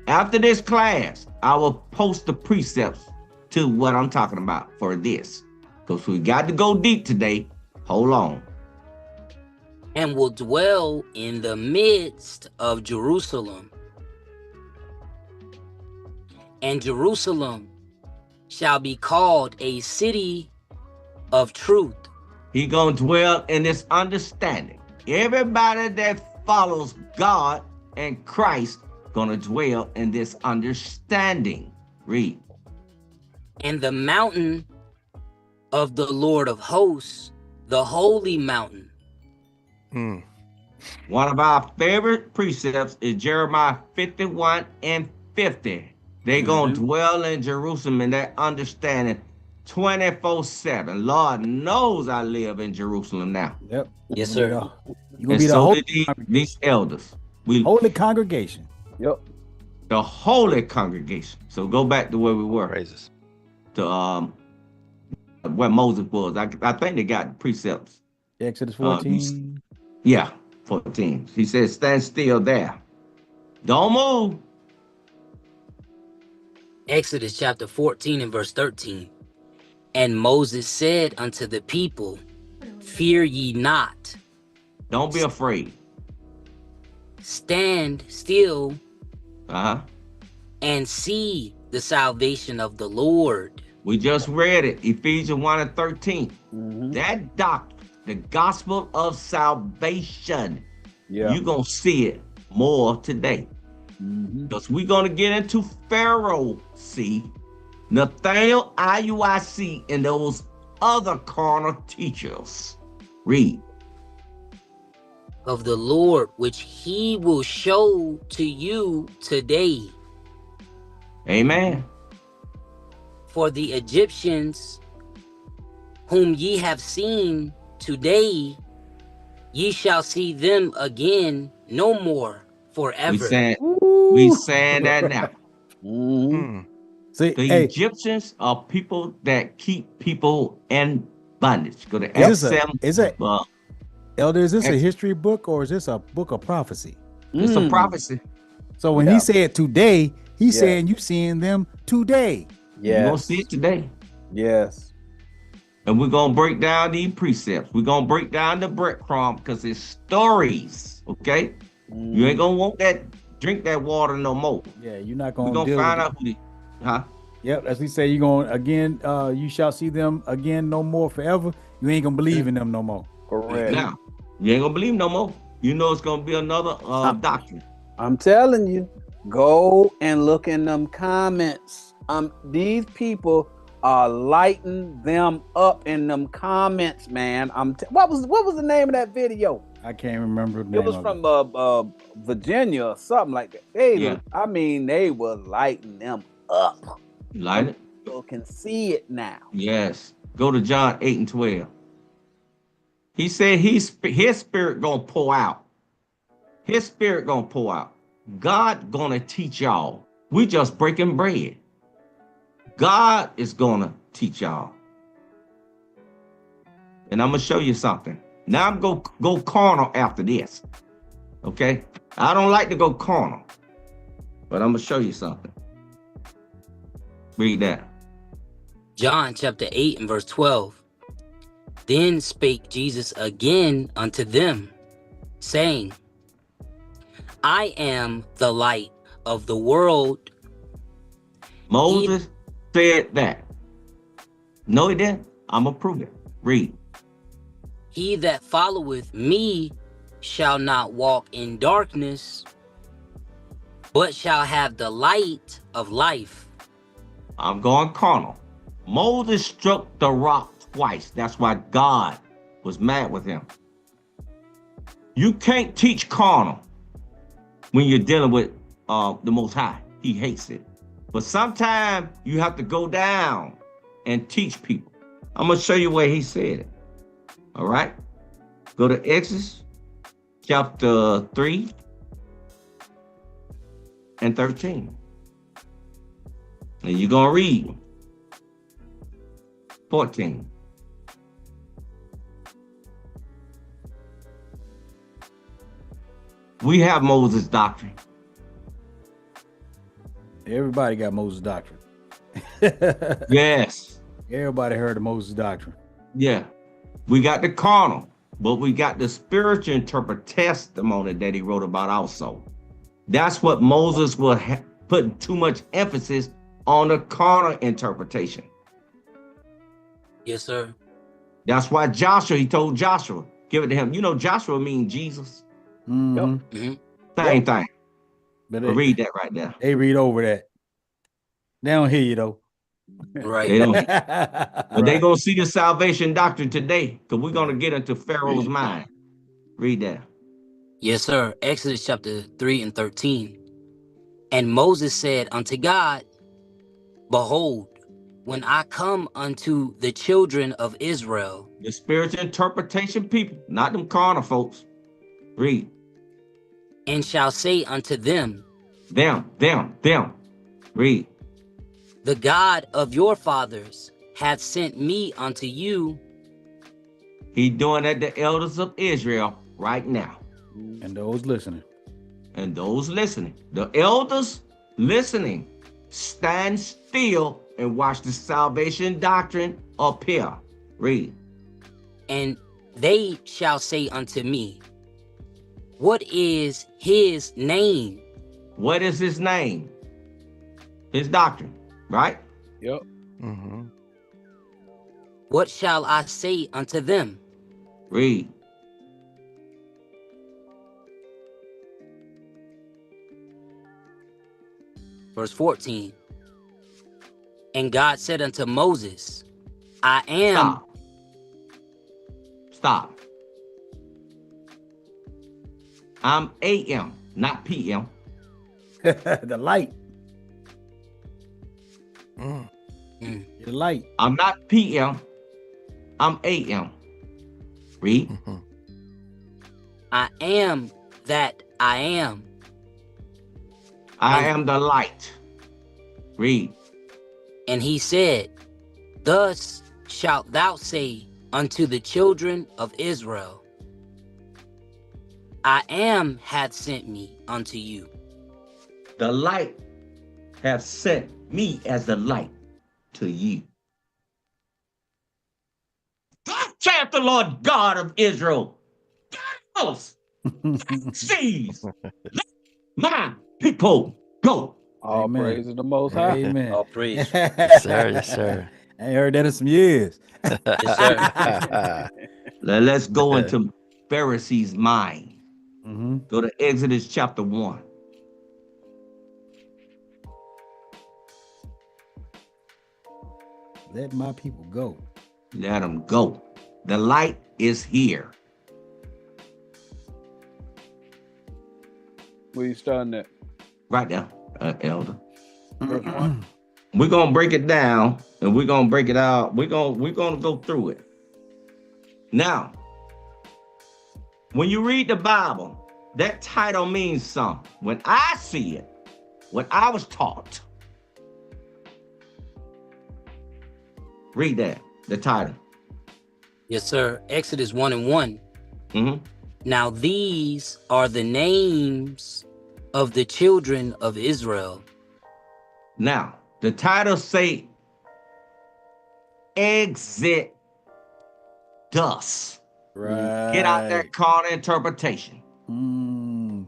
After this class, I will post the precepts to what I'm talking about for this. Because we got to go deep today. Hold on. And will dwell in the midst of Jerusalem. And Jerusalem shall be called a city of truth. He gonna dwell in this understanding. Everybody that follows God and Christ gonna dwell in this understanding. Read. And the mountain of the Lord of hosts, the holy mountain. One of our favorite precepts is Jeremiah 51 and 50. They gonna dwell in Jerusalem in that understanding 24/7. Lord knows I live in Jerusalem now. Yep. Yes, sir. You're gonna And be the so holy, did these elders. We holy congregation. Yep. the holy congregation. So go back to where we were. Praises. To where Moses was. I think they got precepts. Exodus 14. Yeah, 14. He says, stand still there. Don't move. Exodus chapter 14 and verse 13. And Moses said unto the people, fear ye not. Don't be afraid. Stand still Uh-huh. and see the salvation of the Lord. We just read it, Ephesians 1 and 13. That doctrine, the gospel of salvation, you're going to see it more today. Because we're going to get into Pharaoh, Nathaniel, IUIC, and those other carnal teachers. Read. Of the Lord, which he will show to you today. Amen. For the Egyptians, whom ye have seen today, ye shall see them again no more forever. We saying that now. See, The hey, Egyptians are people that keep people in bondage. Go to Is Acts this 7. Elder, is this a history book or is this a book of prophecy? It's a prophecy. So when he said today, he's saying you seeing them today. You're going to see it today. Yes. And we're going to break down these precepts. We're going to break down the breadcrumb because it's stories, okay? You ain't going to want that, drink that water no more. Yeah, you're not We're going going to to find out who they, Yep, as we say, you're going to, again, you shall see them again no more forever. You ain't going to believe in them no more. Correct. Now, you ain't going to believe no more. You know it's going to be another doctrine. I'm telling you, go and look in them comments. These people are lighting them up in them comments, man. What was the name of that video? I can't remember the name. It was from Virginia or something like that. They were lighting them up. Light it? People can see it now. Yes. Go to John 8 and 12. He said his spirit gonna pour out. His spirit gonna pour out. God gonna teach y'all. We just breaking bread. God is gonna teach y'all. And I'm gonna show you something. Now I'm gonna go carnal after this. Okay? I don't like to go carnal. But I'm gonna show you something. Read that. John chapter 8 and verse 12. Then spake Jesus again unto them, saying, I am the light of the world. Moses said that. No, he didn't. I'm going to prove it. Read. He that followeth me shall not walk in darkness, but shall have the light of life. I'm going carnal. Moses struck the rock twice. That's why God was mad with him. You can't teach carnal when you're dealing with the Most High. He hates it. But sometimes you have to go down and teach people. I'm going to show you where he said it. All right? Go to Exodus chapter 3 and 13. And you're going to read 14. We have Moses' doctrine. Everybody got Moses' doctrine. Yes. Everybody heard of Moses' doctrine. Yeah. We got the carnal, but we got the spiritual interpret testimony that he wrote about also. That's what Moses was putting too much emphasis on the carnal interpretation. Yes, sir. That's why Joshua, he told Joshua, give it to him. You know, Joshua means Jesus. Mhm. hmm Same thing. But But read that right there. they read over that. They don't hear you though. Right. They don't. But they Right. gonna see the salvation doctrine today, because we're gonna get into Pharaoh's mind. Read that. Yes, sir. Exodus chapter 3 and 13. And Moses said unto God, Behold, when I come unto the children of Israel, The spiritual interpretation people, not them carnal folks. Read. and shall say unto them, Them. Read. The God of your fathers hath sent me unto you. He doing that to the elders of Israel right now. And those listening. And those listening, the elders listening, stand still and watch the salvation doctrine appear. Read. And they shall say unto me, What is his name? What is his name? His doctrine, right? Yep. Mm-hmm. What shall I say unto them? Read. Verse 14. And God said unto Moses, I am. Stop. I'm AM, not PM. The light. Mm. The light. I'm not PM. I'm AM. Read. Mm-hmm. I am that I am. I am the light. Read. And he said, Thus shalt thou say unto the children of Israel, I am hath sent me unto you. The light have sent me as the light to you. Thus saith the Lord God of Israel. God sees. Let my people go. All Amen. praise to the Most High. Amen. All praise. Yes, sir. Yes, sir. I ain't heard that in some years. Yes, sir. Let's go into Pharisees' mind. Mm-hmm. Go to Exodus chapter 1. Let my people go. Let them go. The light is here. Where you starting at? Right there, elder. Verse 1. We're gonna break it down and we're gonna break it out. We're gonna go through it. Now, when you read the Bible, that title means something. When I see it, when I was taught, read that, the title. Yes, sir. Exodus 1 and 1. Mm-hmm. Now these are the names of the children of Israel. Now, the title say, exit dust. Right. Get out that carnal interpretation. Mm.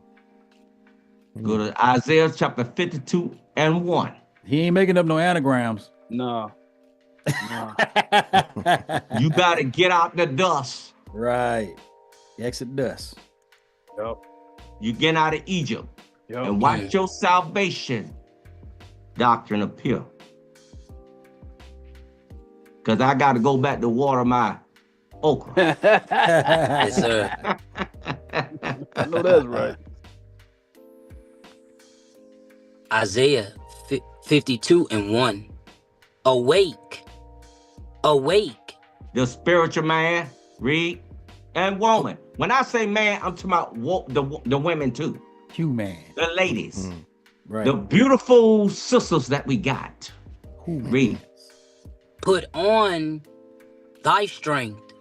Go to Isaiah chapter 52 and 1. He ain't making up no anagrams. No. No. You got to get out the dust. Right. Exit dust. Yep. You get out of Egypt Yep. and watch your salvation doctrine appear. Because I got to go back to water my okra. Yes, sir. I know that's right. Isaiah 52 and 1. Awake, awake. The spiritual man, read, and woman. When I say man, I'm talking about the women too. Human. The ladies. Mhm. Right. The beautiful sisters that we got. Human. Read. Put on thy strength.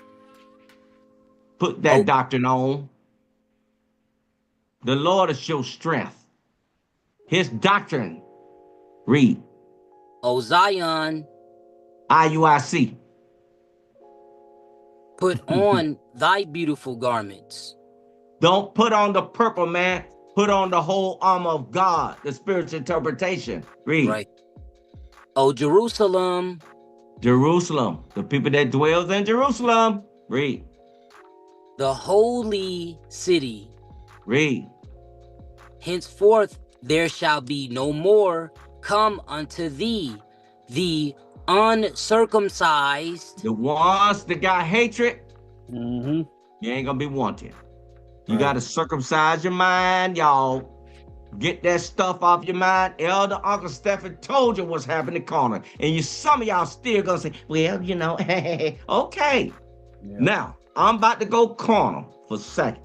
Put that Oh. doctrine on. The Lord is your strength. His doctrine. Read. O Zion, IUIC. put on thy beautiful garments. Don't put on the purple, man. Put on the whole armor of God, the spiritual interpretation. Read. Right. O Jerusalem, Jerusalem, the people that dwells in Jerusalem. Read. the holy city. Read. Henceforth there shall be no more come unto thee the uncircumcised. The ones that got hatred, Mm-hmm. you ain't gonna be wanted. You Right. gotta circumcise your mind, y'all. Get that stuff off your mind. Elder Uncle Stephen told you what's happening, corner. And some of y'all still gonna say, well, you know, okay. Yeah. Now, I'm about to go corner for a second.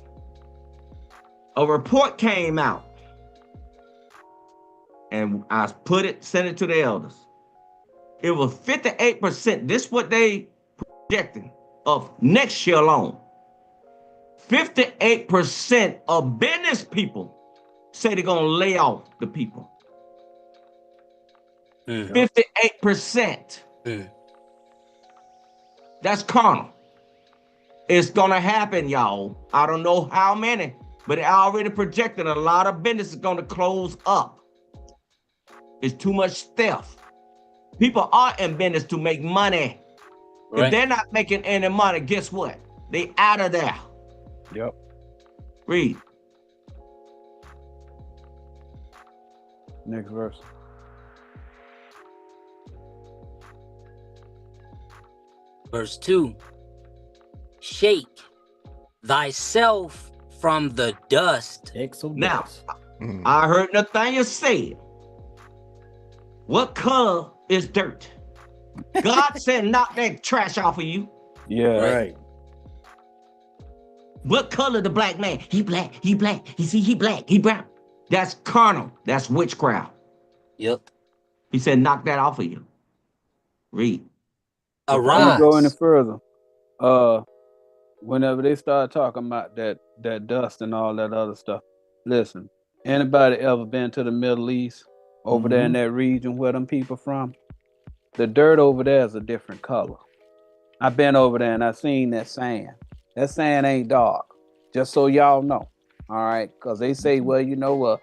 A report came out. And I sent it to the elders. It was 58%. This is what they projecting of next year alone. 58% of business people say they're gonna lay off the people. 58%. That's carnal. It's gonna happen, y'all. I don't know how many, but it already projected a lot of business is gonna close up. It's too much theft. People are in business to make money. Right. If they're not making any money, guess what? They out of there. Yep. Read. Next verse. Verse 2. Shake thyself from the dust. Exodus. Now, I heard Nathaniel say, what color is dirt? God said, knock that trash off of you. Yeah. Right. What color the black man? He black, he black. He black, he brown. That's carnal. That's witchcraft. Yep. He said, knock that off of you. Read. Before we Arise. go any further, whenever they start talking about that dust and all that other stuff, listen, anybody ever been to the Middle East, over there in that region where them people from? The dirt over there is a different color. I've been over there and I seen that sand. That sand ain't dark, just so y'all know. All right, because they say, well, you know,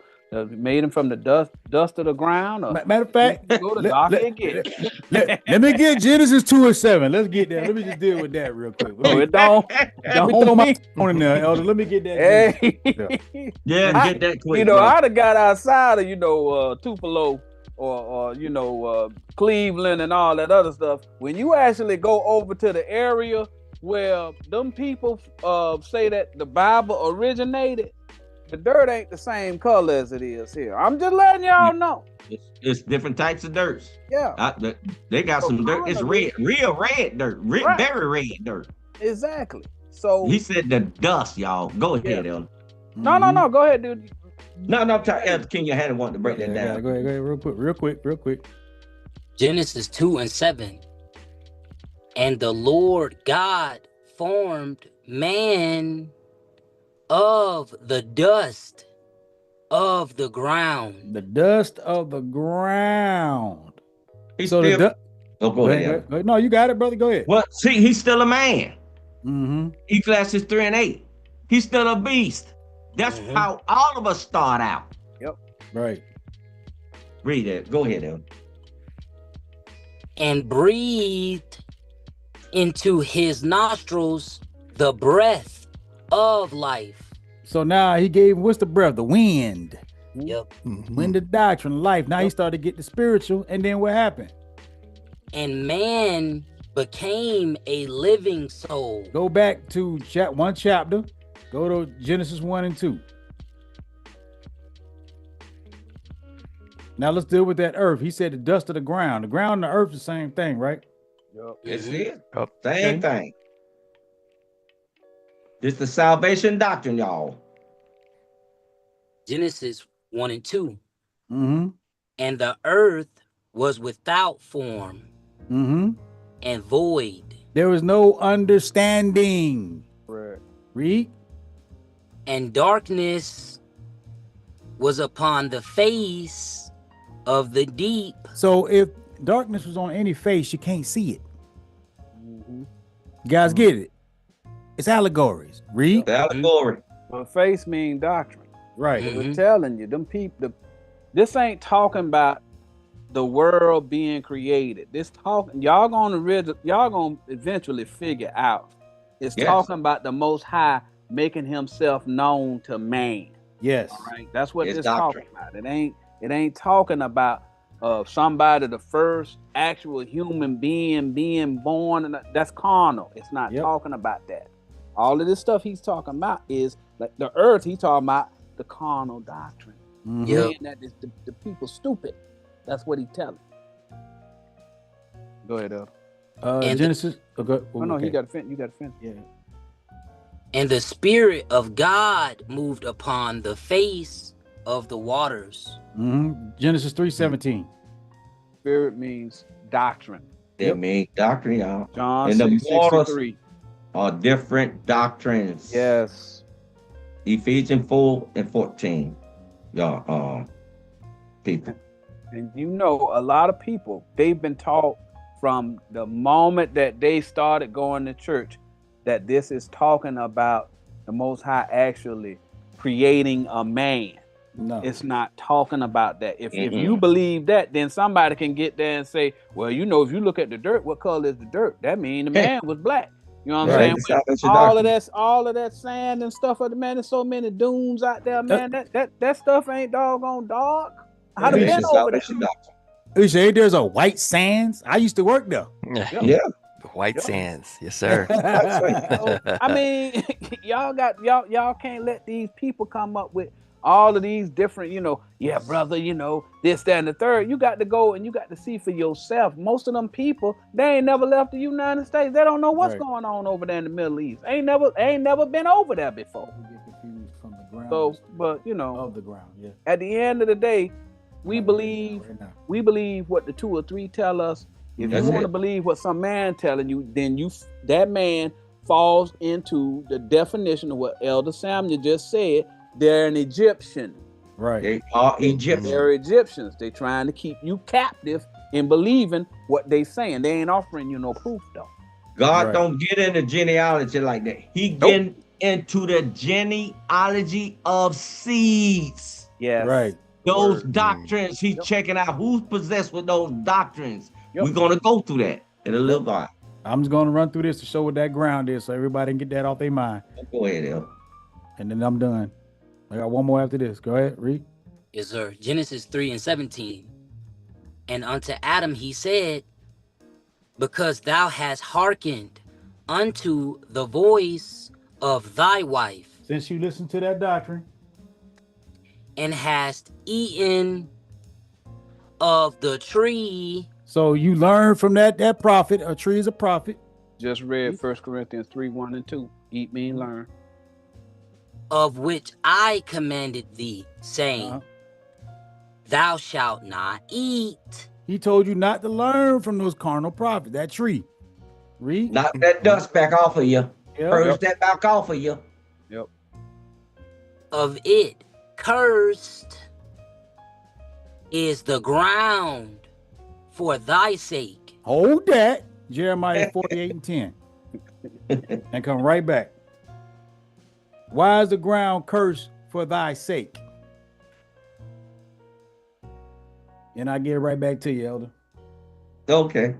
made them from the dust of the ground. Or Matter of fact, go to dark it gets. let me get Genesis 2:7. Let's get that. Let me just deal with that real quick. Oh, it don't. Let me throw my phone in there, Elder. Let me get that. Hey. Yeah, get that quick. You know, bro. I'd have got outside of, Tupelo or Cleveland and all that other stuff. When you actually go over to the area where them people say that the Bible originated, the dirt ain't the same color as it is here. I'm just letting y'all know. It's different types of dirt. Yeah, They got some dirt. It's red, real red dirt, Right. very red dirt. exactly. So He said the dust, y'all. Go ahead, Elder. no, go ahead, dude. No, I'm talking. Elder King, you had wanted to break that Yeah, down. go ahead, real quick. Genesis 2:7. And the Lord God formed man of the dust of the ground. The dust of the ground. He's So still. the Oh, go ahead, Elder. go ahead. No, you got it, brother. Go ahead. Well, see, he's still a man. Mm-hmm. Ecclesiastes 3 and 8. He's still a beast. That's how all of us start out. Right. Read it. Go ahead, Elder. And breathed into his nostrils the breath of life. So now he gave, what's the breath? The wind. Yep. Wind of doctrine, life. Now he started to get the spiritual. And then what happened? And man became a living soul. Go back to one chapter. Go to Genesis 1 and 2. Now let's deal with that earth. He said the dust of the ground. The ground and the earth is the same thing, right? It's it. Yep. Same thing. This the salvation doctrine, y'all. Genesis 1 and 2. Mm-hmm. And the earth was without form Mm-hmm. and void, There was no understanding. Right. Read. and darkness was upon the face of the deep. So if darkness was on any face, you can't see it. You guys get it? It's allegories. Read. The allegory. Well, face mean doctrine. Right. We're telling you, them people, this ain't talking about the world being created. This talking, y'all gonna eventually figure out. It's Yes. talking about the Most High making himself known to man. Yes. All right, that's what It's this doctrine. talking about. It ain't talking about somebody, the first actual human being born, and that's carnal. It's not talking about that. All of this stuff he's talking about is like the earth. He's talking about the carnal doctrine. Saying that the people stupid. That's what he's telling. Go ahead, Elder. Genesis. Okay. Oh no, you got to finish. You got to finish. Yeah. And the Spirit of God moved upon the face of the waters. Genesis 3:17. Spirit means doctrine. That means doctrine, y'all. John And the 6:63 are different doctrines. Yes. Ephesians 4:14. Y'all, people. And you know, a lot of people, they've been taught from the moment that they started going to church that this is talking about the Most High actually creating a man. No. It's not talking about that. If you believe that, then somebody can get there and say, well, you know, if you look at the dirt, what color is the dirt? That means the man was black. You know what I'm saying? All of that sand and stuff of the man, there's so many dunes out there, man. That stuff ain't doggone dark. How the man over there? You say there's a white sands? I used to work there. Yeah. White sands, yes, sir. I mean, y'all can't let these people come up with all of these different, you know, yeah, brother, you know, this, that, and the third. You got to go and you got to see for yourself. Most of them people, they ain't never left the United States. They don't know what's going on over there in the Middle East. Ain't never been over there before. We get confused from the ground. So, but you know, of the ground, at the end of the day, we believe what the 2 or 3 tell us. If you want to believe what some man telling you, then that man falls into the definition of what Elder Samuel just said. They're an Egyptian. Right. They are Egyptians. They're Egyptians. They trying to keep you captive in believing what they saying. They ain't offering you no proof though. God don't get into genealogy like that. He get into the genealogy of seeds. Yes. Right. Those doctrines, he's checking out who's possessed with those doctrines. We're going to go through that in a little while. I'm just going to run through this to show what that ground is so everybody can get that off their mind. Go ahead, El. And then I'm done. I got one more after this. Go ahead, read. Yes, sir. Genesis 3:17. And unto Adam he said, because thou hast hearkened unto the voice of thy wife. Since you listen to that doctrine. And hast eaten of the tree. So you learn from that prophet. A tree is a prophet. Just read 1 Corinthians 3:1-2. Eat, mean, learn. Of which I commanded thee, saying, thou shalt not eat. He told you not to learn from those carnal prophets. That tree. Read. Knock that dust back off of you. Purge that back off of you. Yep. Of it cursed is the ground for thy sake. Hold that. Jeremiah 48:10. And come right back. Why is the ground cursed for thy sake? And I get right back to you, Elder. Okay.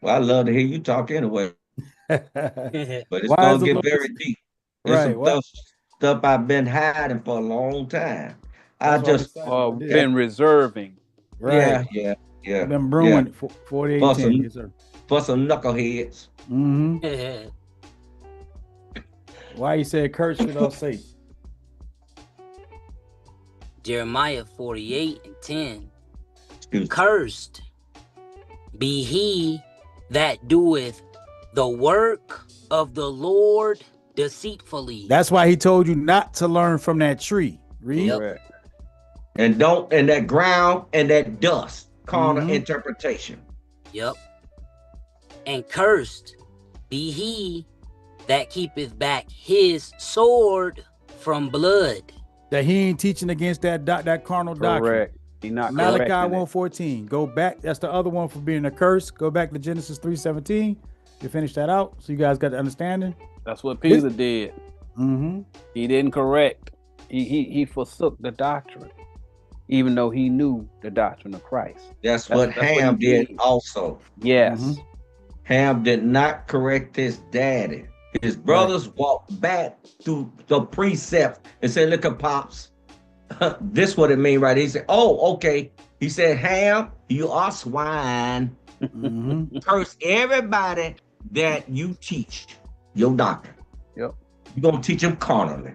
Well, I love to hear you talk anyway. But it's Why going is to the get Lord- very deep. There's some stuff I've been hiding for a long time. I just been reserving. Right. Yeah. I've been brewing for 48:10. Yes, sir. For some knuckleheads. Mm-hmm. Why you said curse for those sake? Jeremiah 48:10. Cursed be he that doeth the work of the Lord deceitfully. That's why he told you not to learn from that tree. Read. Yep. And that ground and that dust. Carnal interpretation. Yep. And cursed be he that keepeth back his sword from blood. That he ain't teaching against that carnal doctrine. Correct. He not Malachi correcting it. 1:14. Go back. That's the other one for being a curse. Go back to Genesis 3:17 to finish that out. So you guys got the understanding. That's what Peter did. Mm-hmm. He didn't correct. He forsook the doctrine. even though he knew the doctrine of Christ. That's what Ham he did also. Yes. Ham did not correct his daddy. His brothers walked back through the precepts and said, look at Pops. This what it mean, right? He said, oh, okay. He said, Ham, you are swine. Curse everybody that you teach your doctrine. Yep. You're going to teach them carnally.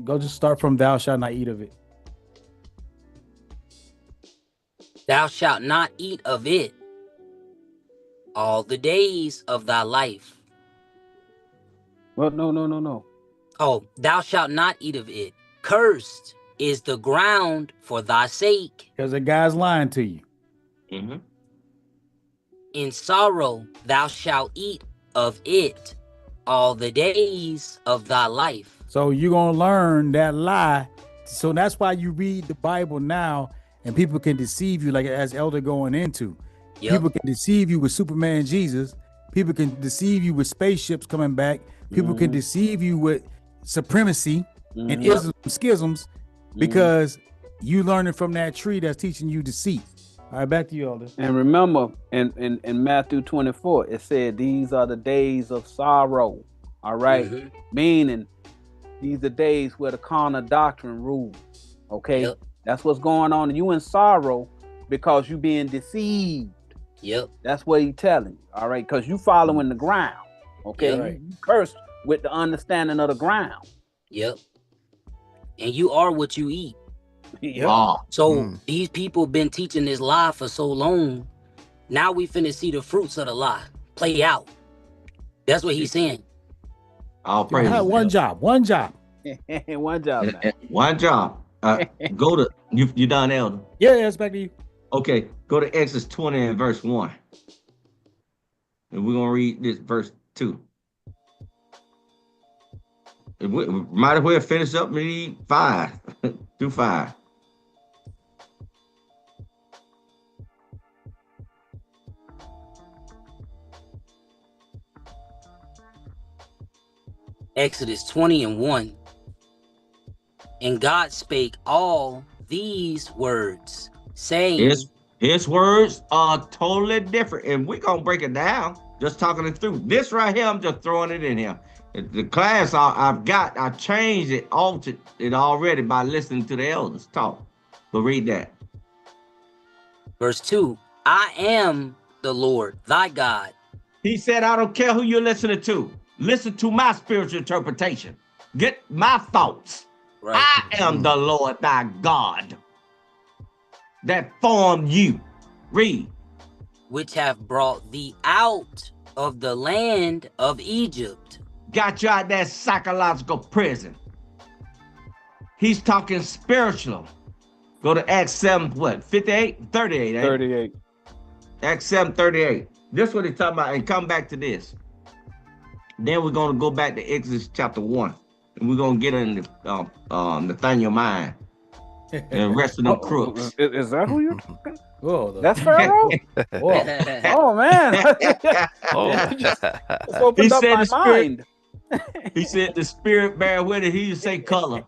Go just start from thou shalt not eat of it. Thou shalt not eat of it all the days of thy life. Well, no. Oh, thou shalt not eat of it. Cursed is the ground for thy sake. Because the guy's lying to you. In sorrow thou shalt eat of it all the days of thy life. So you're going to learn that lie. So that's why you read the Bible now and people can deceive you, like as Elder going into. Yep. People can deceive you with Superman Jesus. People can deceive you with spaceships coming back. People can deceive you with supremacy and isms, schisms, because you learning from that tree that's teaching you deceit. All right, back to you, Elder. And remember, in Matthew 24, it said, these are the days of sorrow. All right? Meaning, these are days where the carnal doctrine rules. Okay? Yep. That's what's going on. You in sorrow because you being deceived. Yep. That's what he's telling you. All right? Because you following the ground. Okay? Yep. You cursed with the understanding of the ground. Yep. And you are what you eat. Yep. So these people been teaching this lie for so long. Now we finna see the fruits of the lie play out. That's what he's saying. All praise. One job. One job. One job. Man. One job. Go to you done, Elder? Yeah, it's back to you. Okay, go to Exodus 20 and verse 1. And we're gonna read this verse 2. We might as well finish up and read 5 through 5. Exodus 20 and 1. And God spake all these words, saying, His words are totally different, and we're gonna break it down, just talking it through. This right here, I'm just throwing it in here. The class I changed it, altered it already by listening to the elders talk. But read that. Verse 2, I am the Lord, thy God. He said, I don't care who you're listening to. Listen to my spiritual interpretation. Get my thoughts. Right. I am the Lord thy God that formed you. Read. Which have brought thee out of the land of Egypt. Got you out that psychological prison. He's talking spiritual. Go to Acts 7, what? 58? 38. 38. Acts 7, 38. This is what he's talking about, and come back to this. Then we're going to go back to Exodus chapter 1, and we're going to get in the thing your mind. And the rest of them crooks. Is that who you're? Whoa, That's Pharaoh? Oh, man. It's opened up my mind. He said the spirit bear witness. He didn't say color.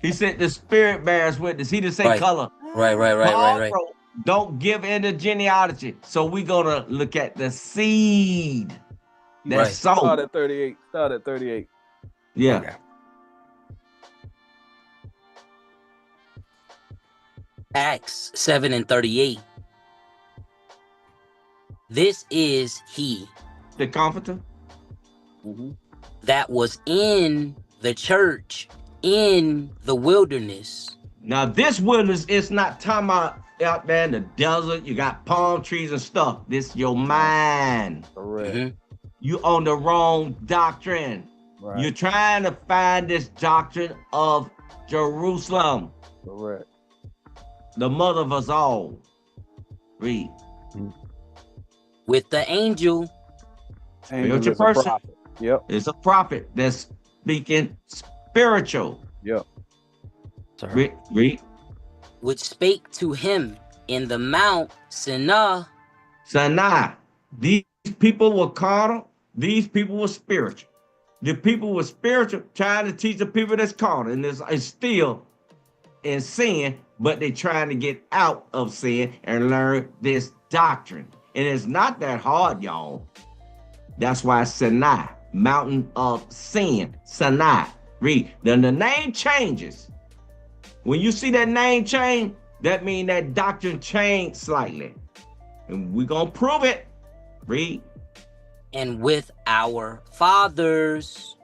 He said the spirit bears witness. He didn't say color. Right. Don't give in to genealogy. So we're going to look at the seed that's sown. Start at 38. Start at 38. Yeah. Okay. Acts 7 and 38. This is he The comforter. that was in the church in the wilderness. Now this wilderness is not talking about out there in the desert. You got palm trees and stuff. This your mind. Correct. You on the wrong doctrine. Right. You're trying to find this doctrine of Jerusalem, Correct. the mother of us all. Read. With the angel. Angel Spiritual is a person. prophet. Yep. It's a prophet that's speaking spiritual. Yep. Read. Which spake to him in the Mount Sinai. Sinai. These people were carnal. These people were spiritual. The people were spiritual, trying to teach the people that's carnal, and it's still in sin, but they're trying to get out of sin and learn this doctrine. And it's not that hard, y'all. That's why Sinai, mountain of sin, Sinai. Read. Then the name changes. When you see that name change, that means that doctrine changed slightly. And we're going to prove it. Read. And with our fathers.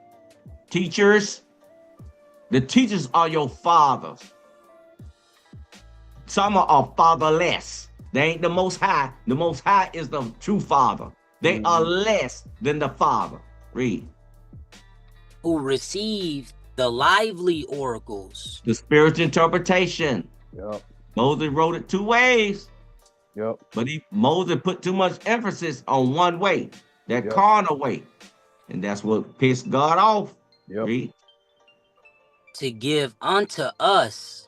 Teachers. The teachers are your fathers. Some are fatherless. They ain't the Most High. The Most High is the true Father. They are less than the Father. Read. Who received the lively oracles. The spiritual interpretation. Yep. Moses wrote it 2 ways. Yep. But Moses put too much emphasis on one way, that carnal way. And that's what pissed God off. Yep. Read. To give unto us.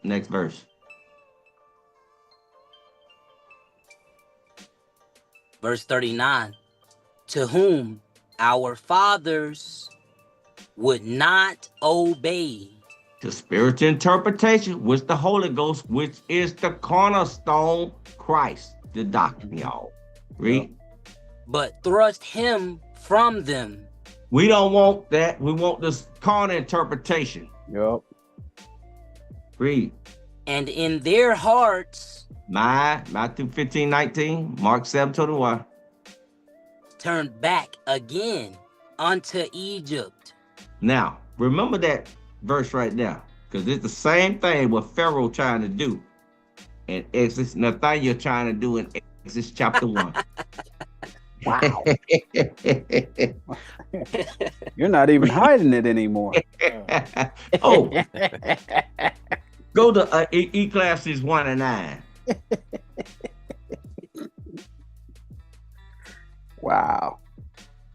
Next verse. Verse 39. To whom our fathers would not obey. The spiritual interpretation, which the Holy Ghost, which is the cornerstone, Christ, the doctrine, y'all. Read. But thrust him from them. We don't want that. We want this carnal interpretation. Yep. Read. And in their hearts. Matthew 15:19, Mark 7:21. Turned back again unto Egypt. Now, remember that verse right now, because it's the same thing what Pharaoh trying to do in Exodus. Nathaniel trying to do in Exodus chapter 1. Wow. You're not even hiding it anymore. Oh, go to Ecclesiastes 1:9. Wow.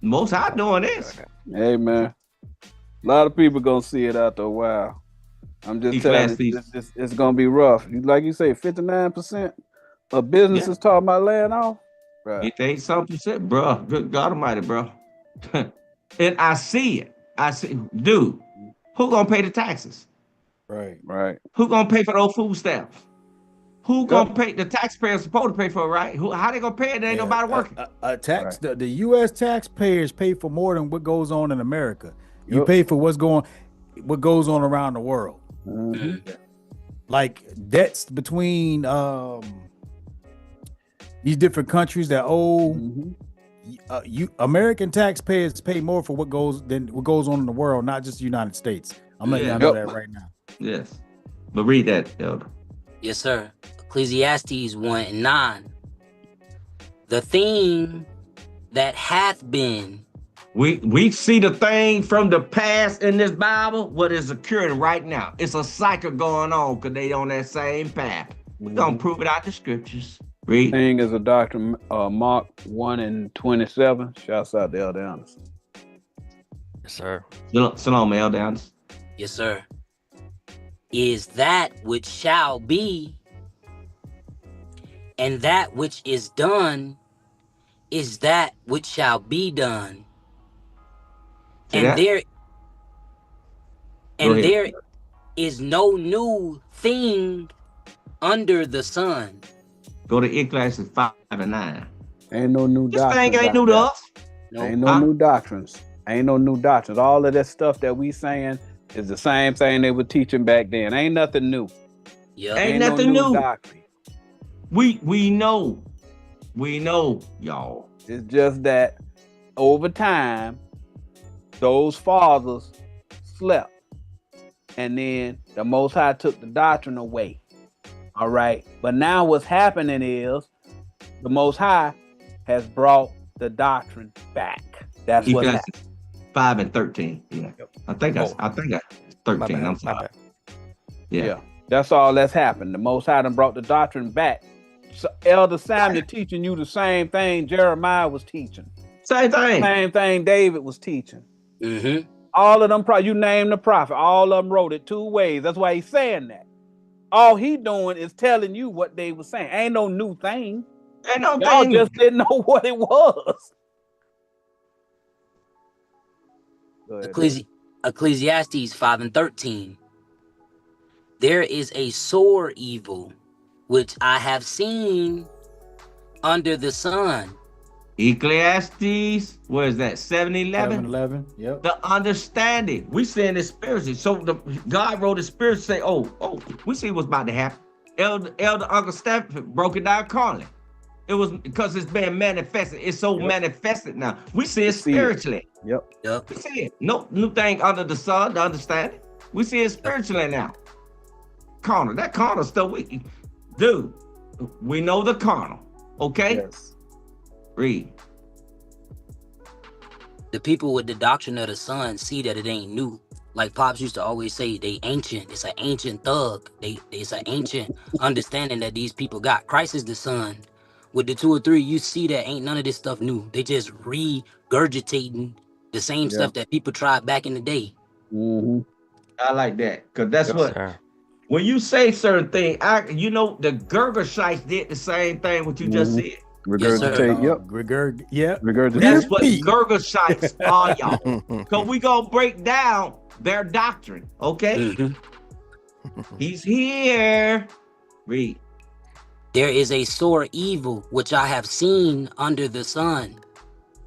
Most High doing this. Hey, man. A lot of people gonna see it after a while. I'm just telling you, it's gonna be rough. Like you say, 59% of businesses talking about laying off. Right. It ain't something, bro. Good God Almighty, bro. And I see it. I see, dude. Who gonna pay the taxes? Right. Right. Who gonna pay for those food stamps? Who gonna pay? The taxpayers supposed to pay for it, right? How they gonna pay it? There ain't nobody working. The U.S. taxpayers pay for more than what goes on in America. You pay for what goes on around the world. Mm-hmm. Like debts between these different countries that owe. American taxpayers pay more for what goes on in the world, not just the United States. I'm letting y'all know that right now. Yes, but read that, Elder. Yes, sir. Ecclesiastes 1:9. The thing that hath been. We see the thing from the past in this Bible, what is occurring right now. It's a cycle going on because they on that same path. We're gonna prove it out the scriptures. Read. Thing is a doctrine, Mark 1:27. Shouts out to Elder Anderson. Yes, sir. Shalom, Elder Anderson. Yes, sir. Is that which shall be, and that which is done is that which shall be done. And there is no new thing under the sun. Go to Ecclesiastes 5:9. Ain't no new This doctrines. thing ain't new to us. Ain't no new doctrines. Ain't no new doctrines. All of that stuff that we saying is the same thing they were teaching back then. Ain't nothing new. Yep. Ain't nothing no new. Doctrine. We know, y'all. It's just that over time, those fathers slept, and then the Most High took the doctrine away. All right, but now what's happening is the Most High has brought the doctrine back. That's what happened. 5:13. Yeah, I think I 13. I'm sorry. Yeah, that's all that's happened. The Most High done brought the doctrine back. So Elder Samuel teaching you the same thing Jeremiah was teaching. Same thing David was teaching. Mm-hmm. All of them, you name the prophet, all of them wrote it 2 ways. That's why he's saying that. All he doing is telling you what they were saying. Ain't no new thing. Ain't no Y'all thing. just didn't know what it was. Ecclesiastes 5 and 13. There is a sore evil which I have seen under the sun. Ecclesiastes, what is that? 7:11. 7-11. Yep. The understanding. We saying it spiritually. So God wrote the spirit say, oh, we see what's about to happen. Elder Uncle Steph broke it down carnally. It was because it's been manifested. It's so manifested now. We see it spiritually. Yep. We see it. No new thing under the sun, the understanding. We see it spiritually now. Carnal. That carnal stuff. We know the carnal. Okay? Yes. Read. The people with the doctrine of the sun see that it ain't new. Like Pops used to always say, they ancient. It's an ancient thug. It's an ancient understanding that these people got. Christ is the sun. With the 2 or 3, you see that ain't none of this stuff new. They just regurgitating the same stuff that people tried back in the day. Mm-hmm. I like that. Because that's what, sir. when you say certain things, the Gergershites did the same thing what you just said. Regurgitate. Yep. Regurgitate. That's what Gergershites are, y'all. Because we going to break down their doctrine. Okay? He's here. Read. There is a sore evil which I have seen under the sun.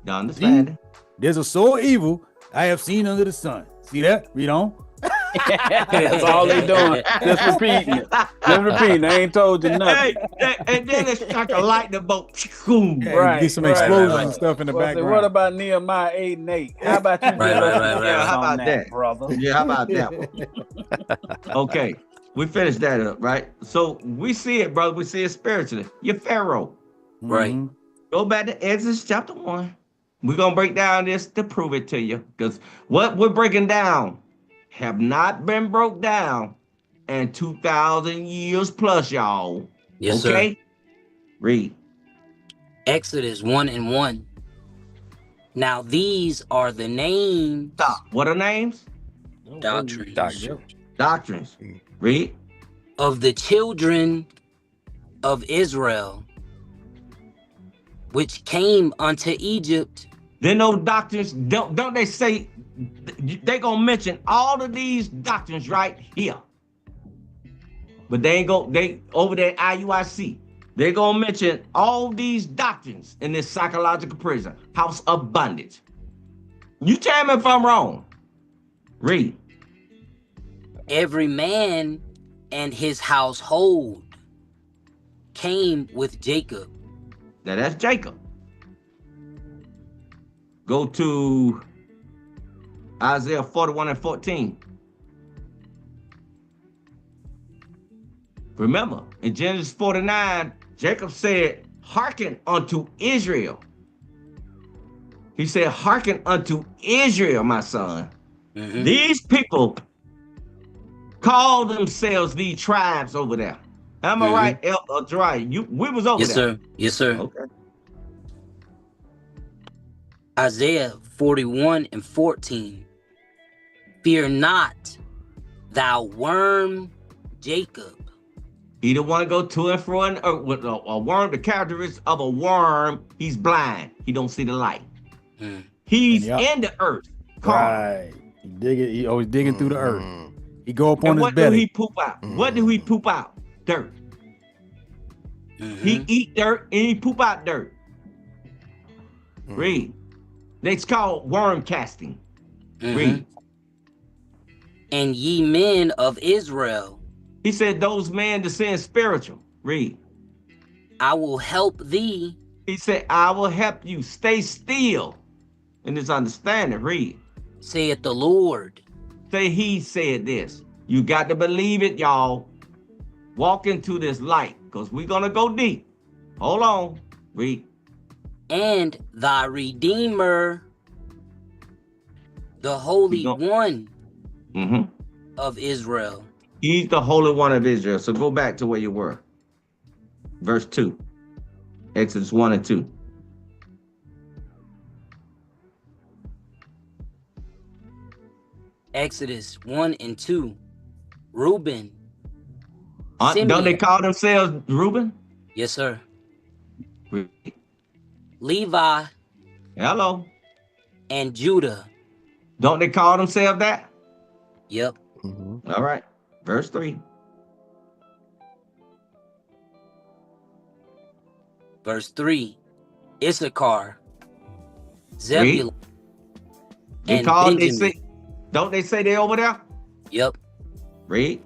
The understanding. There's a sore evil I have seen under the sun. See that? Read on. That's all they doing. Just repeating it. Just repeating. I ain't told you nothing. And then it's like a lightning bolt. Right. Get some explosions and stuff in the Well, background. what about Nehemiah 8 and 8? How about you give us How about that, brother? Yeah, how about that one? Okay, we finished that up, right? So we see it, brother. We see it spiritually. You're Pharaoh. Right. Mhm. Go back to Exodus chapter 1. We're going to break down this to prove it to you. Because what we're breaking down have not been broke down in 2,000 years plus, y'all. Yes, okay? sir. Read. Exodus 1 and 1. Now these are the names. Stop. What are names? Doctrines. Doctrines. Read. Of the children of Israel, which came unto Egypt. Then those doctrines, don't they say, they gonna mention all of these doctrines right here. But they over there at IUIC, they're gonna mention all these doctrines in this psychological prison, house of bondage. You tell me if I'm wrong. Read. Every man and his household came with Jacob. Now that's Jacob. Go to Isaiah 41 and 14. Remember, in Genesis 49, Jacob said, hearken unto Israel. He said, hearken unto Israel, my son. Mhm. These people call themselves the tribes over there. Am I right, Jariah? We was over Yes, there. sir. Yes, sir. Okay. Isaiah 41 and 14. Fear not, thou worm Jacob. He don't want to go to and fro with a worm. The characteristics of a worm, he's blind. He don't see the light. He's in the earth. Right. He always digging through the earth. He go up on And his what do belly. he poop out? What do he poop out? Dirt. He eat dirt and he poop out dirt. Read. It's called worm casting. Read. And ye men of Israel, He said those men descend spiritual. Read. I will help thee. He said, I will help you. Stay still in this understanding. Read. Saith the Lord. Say he said this. You got to believe it, y'all. Walk into this light, because we're going to go deep. Hold on. Read. And thy Redeemer, the Holy One of Israel. He's the Holy One of Israel. So go back to where you were. Verse 2. Exodus 1 and 2. Exodus 1 and 2. Reuben. Don't they call themselves Reuben? Yes, sir. Read. Levi. Hello. And Judah. Don't they call themselves that? Yep. Mhm. All right. Verse 3. Verse 3. Issachar, Read. Zebulun, and Because they Benjamin. say, don't they say they over there? Yep. Read.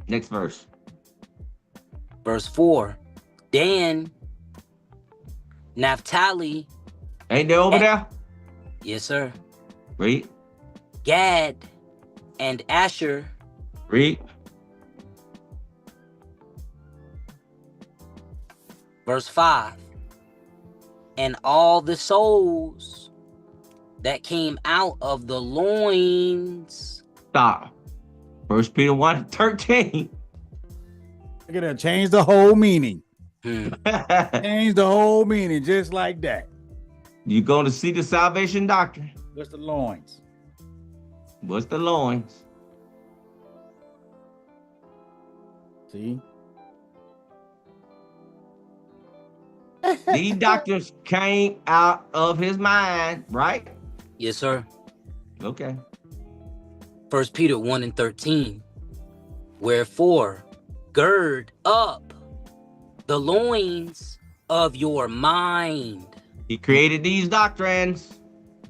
Next verse. Verse 4. Dan, Naphtali. Ain't they over and- there? Yes, sir. Read. Gad and Asher. Read. Verse 5. And all the souls that came out of the loins. Stop. 1 Peter 1:13. Look at that. Change the whole meaning. Hmm. Change the whole meaning just like that. You're going to see the salvation doctrine. What's the loins? What's the loins? See? These doctrines came out of his mind, right? Yes, sir. Okay. 1 Peter 1 and 13. Wherefore, gird up the loins of your mind. He created these doctrines.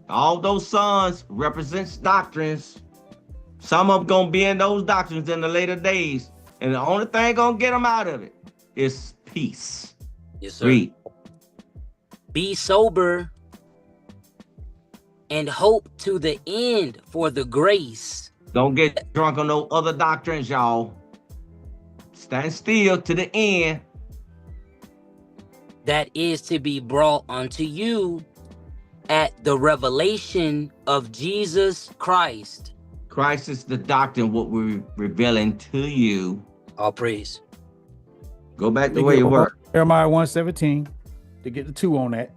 All those sons represents doctrines. Some of them gonna be in those doctrines in the later days. And the only thing gonna get them out of it is peace. Yes, sir. Read. Be sober and hope to the end for the grace. Don't get drunk on no other doctrines, y'all. Stand still to the end. That is to be brought unto you at the revelation of Jesus Christ. Christ is the doctrine, what we're revealing to you. All praise. Go back the way you were. Jeremiah 1:17 to get the 2 on that.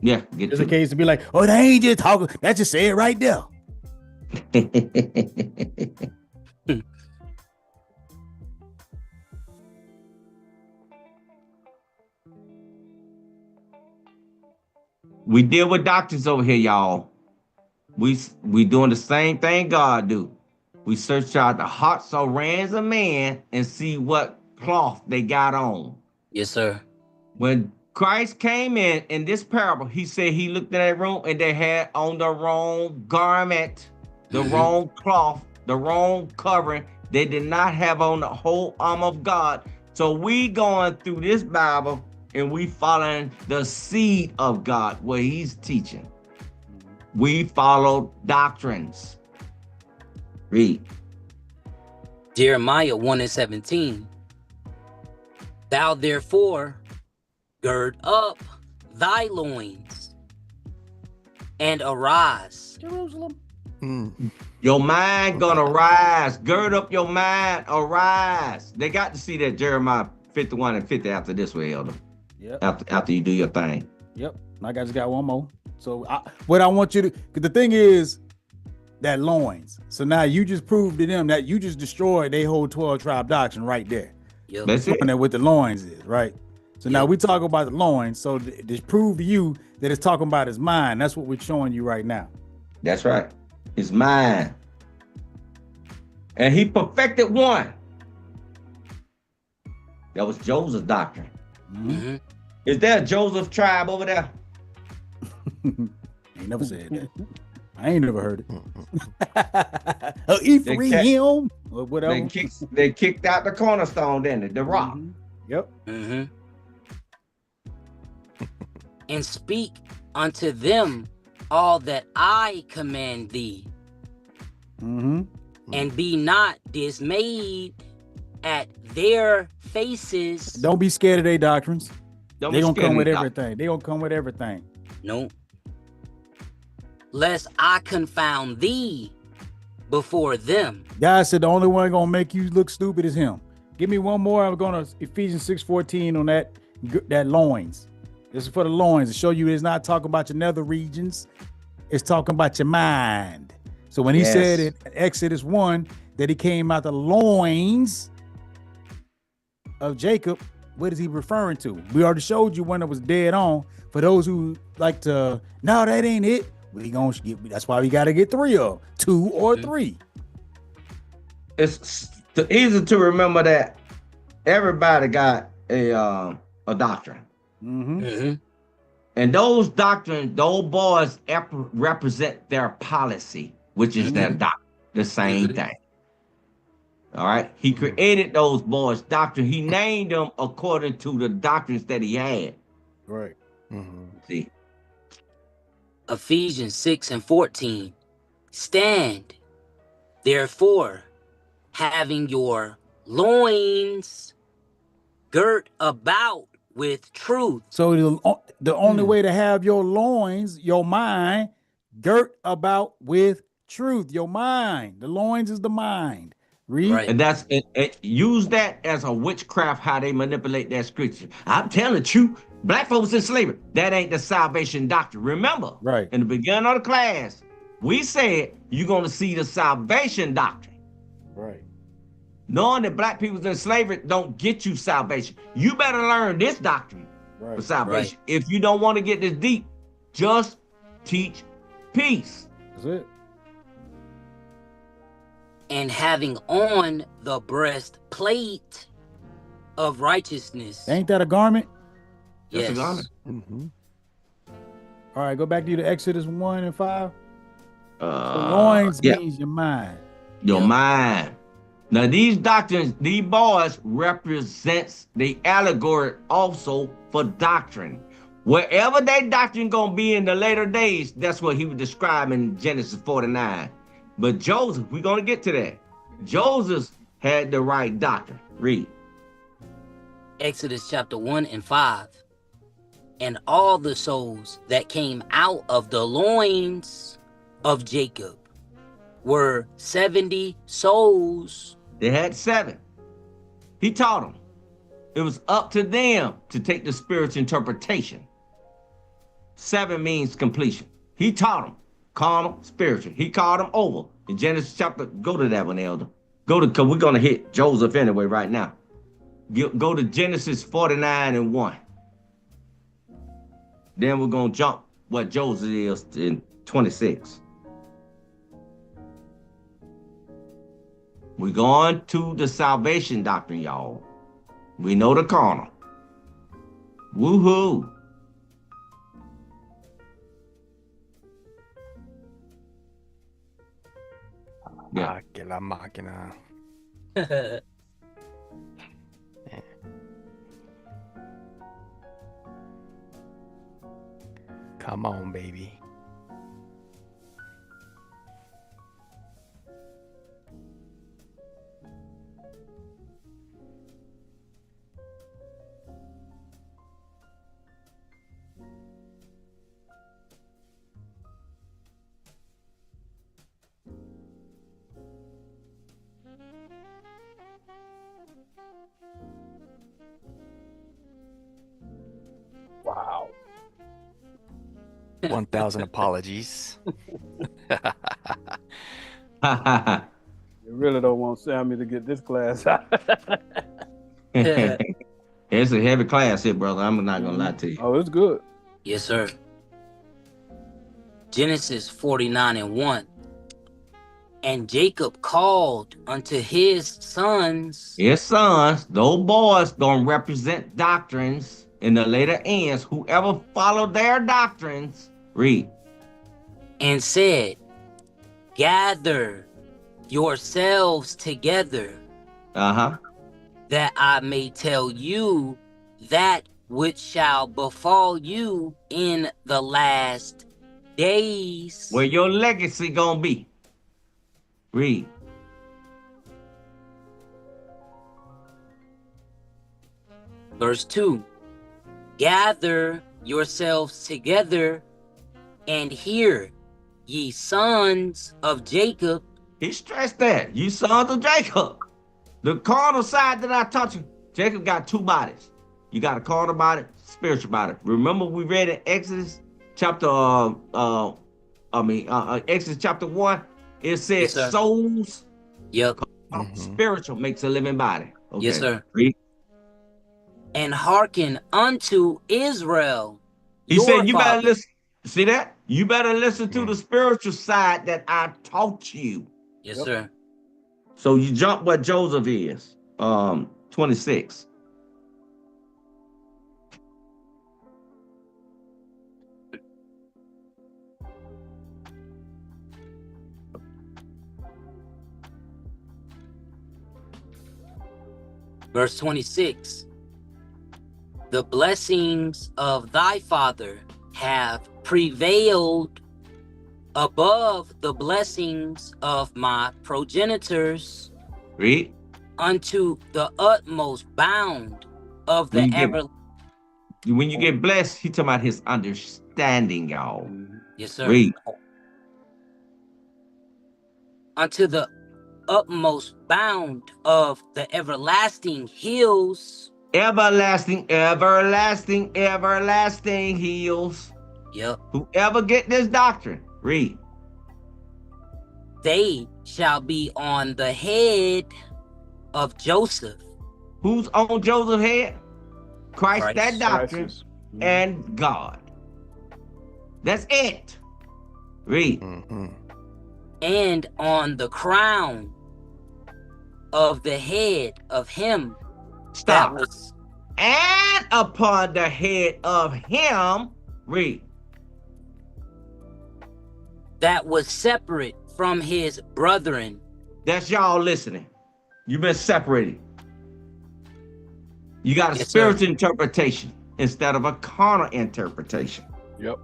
Yeah, get Just in to case to be like, oh, they ain't just talking. That just say it right there. it. We deal with doctors over here, y'all. We doing the same thing God do. We search out the hearts or reins of man and see what cloth they got on. Yes, sir. When Christ came in this parable, he said he looked in that room and they had on the wrong garment, the wrong cloth, the wrong covering. They did not have on the whole armor of God. So we going through this Bible and we following the seed of God, what he's teaching. We follow doctrines. Read. Jeremiah 1 and 17. Thou therefore gird up thy loins and arise. Jerusalem. Mm. Your mind gonna rise. Gird up your mind, arise. They got to see that Jeremiah 51 and 50 after this way, Elder. Yep. After you do your thing. Yep. I just got one more. So what I want you to, because the thing is that loins. So now you just proved to them that you just destroyed their whole 12 tribe doctrine right there. Yep. That's it. And that what the loins is, right? So now we talk about the loins. So just prove to you that it's talking about his mind. That's what we're showing you right now. That's right. It's mine. And he perfected one. That was Joseph's doctrine. Mm-hmm. Is there a Joseph tribe over there? Ain't never said that. I ain't never heard it. Ephraim or whatever. They kicked out the cornerstone, didn't they? The rock. Yep. Mm-hmm. And speak unto them all that I command thee, Mm-hmm. and be not dismayed at their faces. Don't be scared of their doctrines. Don't They be gonna scared come of with the everything. They gonna come with everything. No. Lest I confound thee before them. God said the only one gonna make you look stupid is him. Give me one more. I'm gonna Ephesians 6:14 on that loins. This is for the loins to show you it's not talking about your nether regions. It's talking about your mind. So when he Yes. said in Exodus 1 that he came out the loins of Jacob, what is he referring to? We already showed you one that was dead on. For those who like to, no, that ain't it. We gonna get. That's why we got to get 3 of 2 or 3. It's easy to remember that everybody got a doctrine. And those doctrines, those boys represent their policy, which is their doctrine, the same thing. All right. He created those boys' doctrine. He named them according to the doctrines that he had. Right. See. Ephesians 6:14. Stand, therefore, having your loins girt about with truth. So the only way to have your loins, your mind, girt about with truth. Your mind. The loins is the mind. Read. Right. And that's it, use that as a witchcraft, how they manipulate that scripture. I'm telling you, black folks in slavery, that ain't the salvation doctrine. Remember, Right. in the beginning of the class, we said you're going to see the salvation doctrine. Right. Knowing that black people's in slavery don't get you salvation. You better learn this doctrine for salvation. Right. If you don't want to get this deep, just teach peace. That's it. And having on the breastplate of righteousness. Ain't that a garment? Yes. That's a garment. All right, go back to the Exodus 1 and 5. So loins means your mind. Your mind. Now these doctrines, these boys represents the allegory also for doctrine. Wherever that doctrine gonna be in the later days, that's what he was describing in Genesis 49. But Joseph, we're gonna get to that. Joseph had the right doctrine. Read. Exodus chapter 1 and 5. And all the souls that came out of the loins of Jacob were 70 souls. They had 7. He taught them. It was up to them to take the spiritual interpretation. 7 means completion. He taught them carnal, spiritual. He called them over. In Genesis chapter, go to that one, Elder. Because we're going to hit Joseph anyway right now. Go to Genesis 49 and 1. Then we're going to jump what Joseph is in 26. We're going to the salvation doctrine, y'all. We know the carnal. Woohoo. Yeah. Que la máquina. Come on, baby. Wow. 1,000 apologies. You really don't want Sammy to get this class out. It's a heavy class here, brother. I'm not going to lie to you. Oh, it's good. Yes, sir. Genesis 49 and 1. And Jacob called unto his sons. His sons, those boys gonna represent doctrines in the later ends. Whoever followed their doctrines, read. And said, gather yourselves together, that I may tell you that which shall befall you in the last days. Where your legacy gonna be. Read. Verse 2. Gather yourselves together and hear, ye sons of Jacob. He stressed that. You sons of Jacob. The carnal side that I taught you, Jacob got 2 bodies. You got a carnal body, spiritual body. Remember we read in Exodus chapter Exodus chapter 1. It says Yes, souls. Yep. Spiritual makes a living body. Okay. Yes, sir. Read. and hearken unto Israel, He your said, you better father. listen. See that? You better listen to the spiritual side that I taught you. Yes, Yep. sir. So you jump what Joseph is. 26. Verse 26. The blessings of thy father have prevailed above the blessings of my progenitors Read. unto the utmost bound of When the you get ever. when you get blessed, he talking about his understanding, y'all. Yes, sir. Read. Unto the utmost bound of the everlasting hills. Everlasting, everlasting, everlasting heals. Yep. Whoever get this doctrine, read. They shall be on the head of Joseph. Who's on Joseph's head? Christ, that doctrine, Crisis. and God. That's it. Read. And on the crown of the head of him Stop. that was And upon the head of him, read. that was separate from his brethren. That's y'all listening. You've been separated. You got a Yes, spiritual sir. interpretation instead of a carnal interpretation. Yep.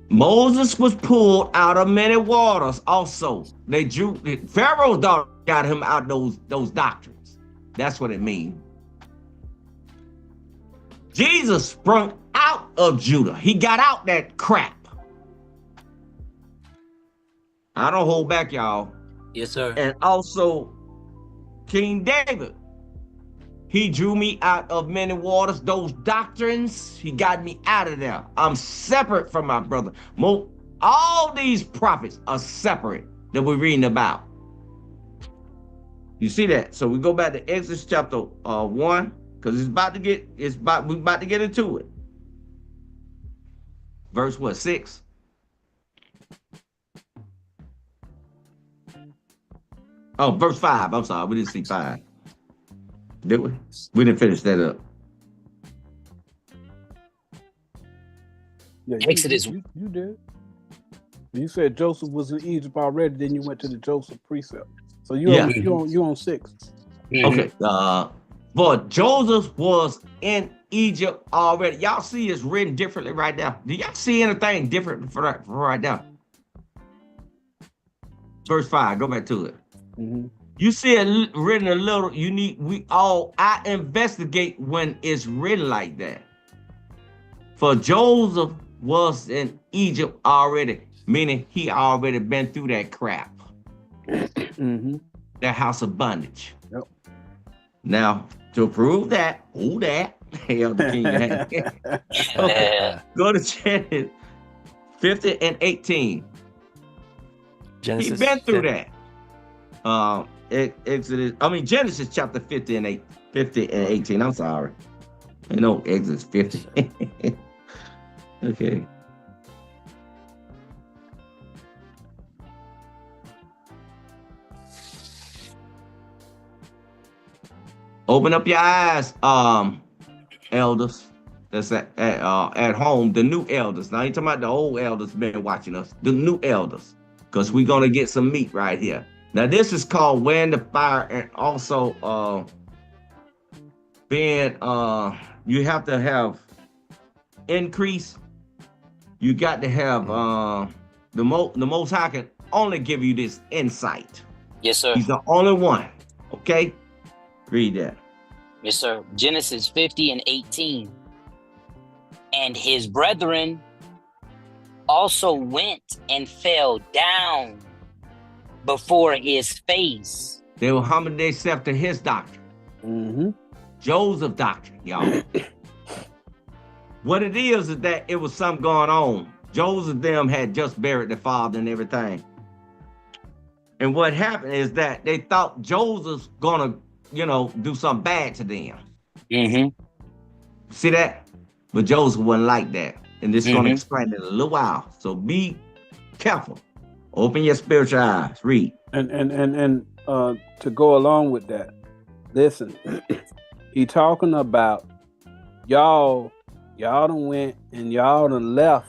Moses was pulled out of many waters also. Pharaoh's daughter got him out those doctrines. That's what it means. Jesus sprung out of Judah. He got out that crap. I don't hold back, y'all. Yes, sir. And also, King David, he drew me out of many waters. Those doctrines, he got me out of there. I'm separate from my brother. All these prophets are separate that we're reading about. You see that? So we go back to Exodus chapter 1, because we're about to get into it. Verse what, 6? Oh, verse 5. I'm sorry, we didn't see 5. Did we? We didn't finish that up. Yeah, Exodus. You did. You said Joseph was in Egypt already, then you went to the Joseph precept. So you on 6. Okay. But Joseph was in Egypt already. Y'all see it's written differently right now. Do y'all see anything different for right now? Verse 5, go back to it. You see it written a little unique. I investigate when it's written like that. For Joseph was in Egypt already, meaning he already been through that crap. That house of bondage. Yep. Now, to prove that, Elder King, okay, go to Genesis 50 and 18. Genesis. He been through that. Genesis chapter 50 and 18. I'm sorry. I know Exodus 50. Okay. Open up your eyes, elders. That's at home. The new elders. Now, I ain't talking about the old elders been watching us. The new elders, because we're gonna get some meat right here. Now, this is called weighing the fire, and also you have to have increase. You got to have the Most High can only give you this insight. Yes, sir. He's the only one. Okay, read that. Yes, sir. Genesis 50 and 18. And his brethren also went and fell down before his face. They will humble themselves to his doctrine. Joseph doctrine, y'all. What it is that it was something going on. Joseph them had just buried their father and everything. And what happened is that they thought Joseph's gonna, do something bad to them. Mm-hmm. See that? But Joseph wasn't like that. And this is going to Mhm. explain it in a little while. So be careful. Open your spiritual eyes. Read. And to go along with that, listen, he talking about y'all done went and y'all done left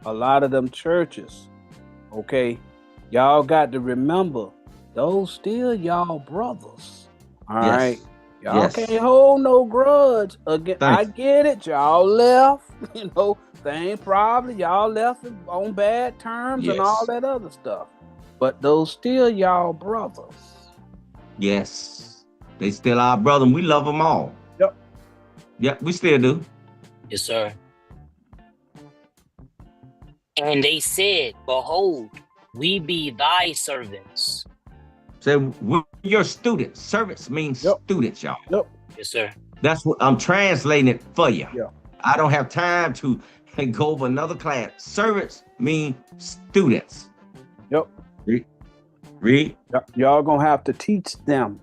a lot of them churches. Okay, y'all got to remember those still y'all brothers. All Yes. right, y'all Yes. can't hold no grudge again. I Thanks. get it, y'all left. You know, thing probably y'all left on bad terms and all Yes. that other stuff. But those still y'all brothers. Yes. They still our brother, and we love them all. Yep. Yep, we still do. Yes, sir. And they said, behold, we be thy servants. So we're your students. Servants means Yep. students, y'all. Yep. Yes, sir. That's what I'm translating it for you. Yeah. I don't have time to go over another class. Servants mean students. Yep. Read. Y'all gonna have to teach them.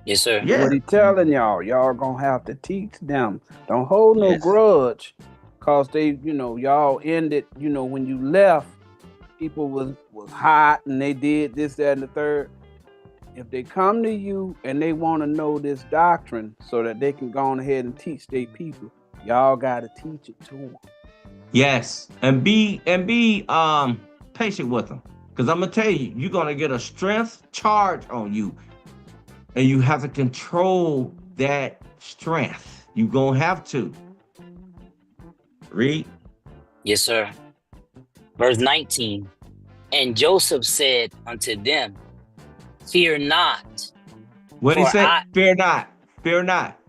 Yes, sir. Yeah. What he telling y'all gonna have to teach them. Don't hold no Yes. grudge, cause they, y'all ended, when you left, people was hot and they did this, that, and the third. If they come to you and they want to know this doctrine so that they can go on ahead and teach their people, y'all gotta teach it to them. Yes. And be patient with them. Because I'm gonna tell you, you're gonna get a strength charge on you. And you have to control that strength. You're gonna have to. Read. Yes, sir. Verse 19. And Joseph said unto them, fear not. What he For said? I- Fear not. Fear not.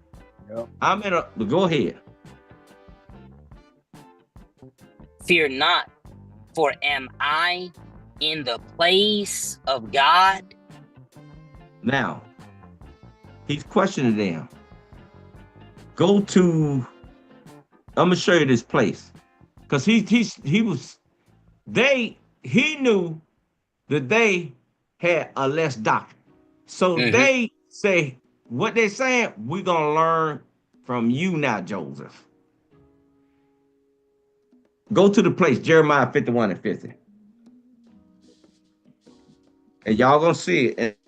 Yep. I'm in a go ahead. Fear not, for am I in the place of God? Now, he's questioning them. Go to, I'm gonna show you this place. Because he knew that they had a less doctrine. So Mhm. they say, what they're saying, we're gonna learn from you now, Joseph. Go to the place, Jeremiah 51 and 50. And y'all gonna see it.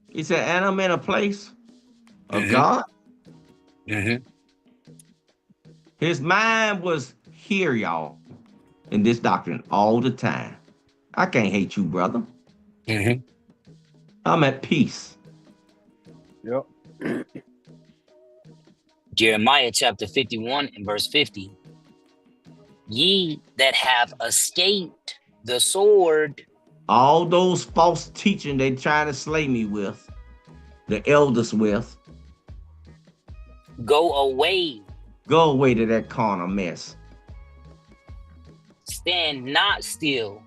He said, and I'm in a place of Mhm. God. Mm-hmm. His mind was here, y'all, in this doctrine all the time. I can't hate you, brother. Mm-hmm. I'm at peace. Yep. Jeremiah chapter 51 and verse 50. Ye that have escaped the sword, All those false teaching they trying to slay me with, the elders with, go away, go away to that carnal mess. stand not still.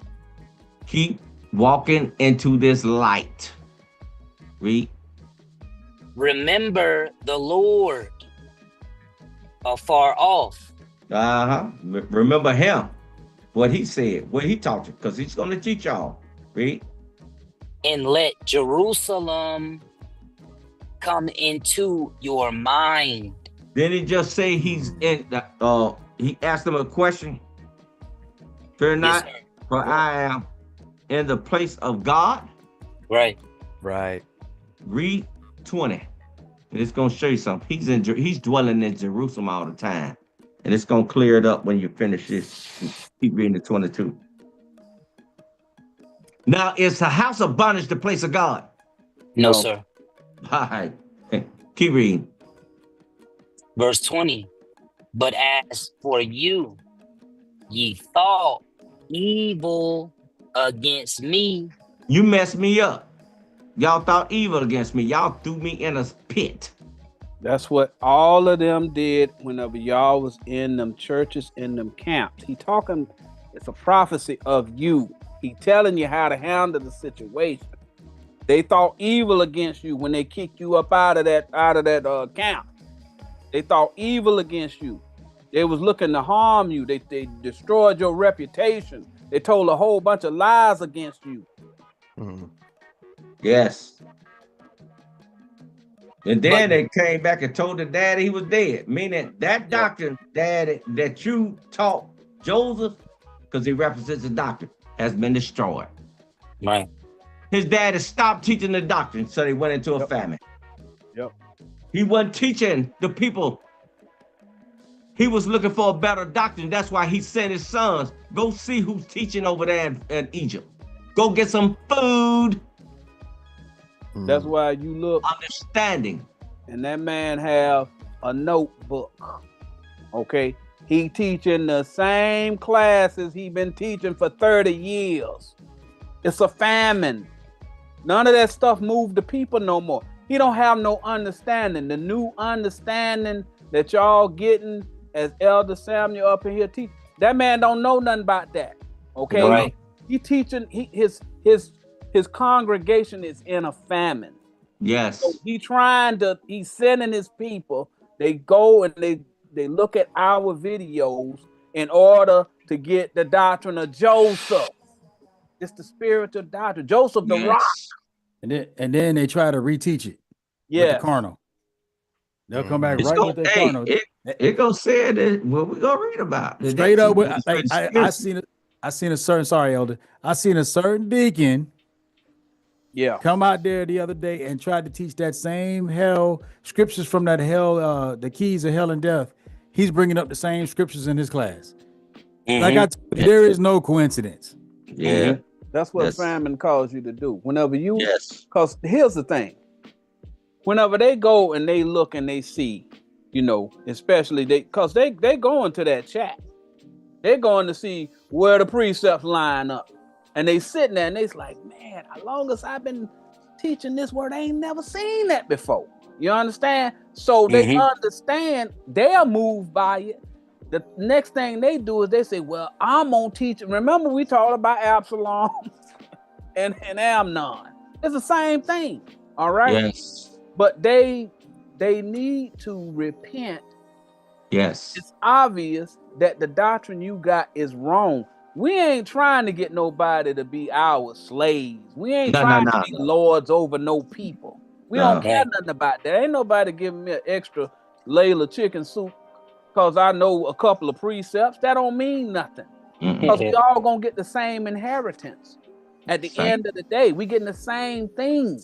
Keep walking into this light. Read. Remember the Lord afar off. Remember him, what he said, what he taught you, because he's going to teach y'all. Read. And let Jerusalem come into your mind. Then he just say he's in the, he asked them a question. Fear not, Yes, sir. for I am in the place of God. Right. Right. Read 20. And it's going to show you something. He's dwelling in Jerusalem all the time. And it's going to clear it up when you finish this. Keep reading the 22. Now, is the house of bondage the place of God? No, No. sir. All right. Keep reading. Verse 20. But as for you, ye thought evil against me. You messed me up. Y'all thought evil against me. Y'all threw me in a pit. That's what all of them did whenever y'all was in them churches, in them camps. He talking, it's a prophecy of you. He telling you how to handle the situation. They thought evil against you when they kicked you up out of that camp. They thought evil against you. They was looking to harm you. They destroyed your reputation. They told a whole bunch of lies against you. Mhm. Yes. And then But- they came back and told the daddy he was dead. Meaning that doctrine that you taught Joseph, because he represents the doctrine, has been destroyed. Right. His daddy stopped teaching the doctrine, so they went into a famine. Yep. He wasn't teaching the people. He was looking for a better doctrine. That's why he sent his sons. Go see who's teaching over there in Egypt. Go get some food, That's why you look, understanding. and that man have a notebook. Okay, he teaching the same classes he been teaching for 30 years. It's a famine. None of that stuff moved the people no more. He don't have no understanding. The new understanding that y'all getting as Elder Samuel up in here teach, that man don't know nothing about that. Okay, Right. he teaching. His congregation is in a famine. Yes. So he's sending his people. They go and they look at our videos in order to get the doctrine of Joseph. It's the spiritual doctrine. Joseph the rock. And then they try to reteach it with Yeah. the carnal. They'll come back It's right gonna, with their hey, carnal. it gonna say that what we gonna read about. The Straight next up with one. I seen a certain, sorry, Elder. I seen a certain deacon Yeah. come out there the other day and tried to teach that same hell scriptures from that hell, the keys of hell and death. He's bringing up the same scriptures in his class. Like I told you, there is no coincidence. Yeah. That's what Yes. famine calls you to do. Whenever you, Yes. because here's the thing. Whenever they go and they look and they see, you know, especially because they go into that chat. They're going to see where the precepts line up. And they sitting there and they's like, man, as long as I've been teaching this word, I ain't never seen that before. You understand? So they understand, they're moved by it. The next thing they do is they say, well, I'm gonna teach it. Remember, we talked about Absalom and Amnon. It's the same thing. All right. Yes. But they need to repent. Yes. It's obvious that the doctrine you got is wrong. We ain't trying to get nobody to be our slaves. We ain't trying to be lords over no people. We don't care nothing about that. Ain't nobody giving me an extra Layla chicken soup because I know a couple of precepts. That don't mean nothing. Because we all gonna get the same inheritance. At the end of the day, we getting the same thing.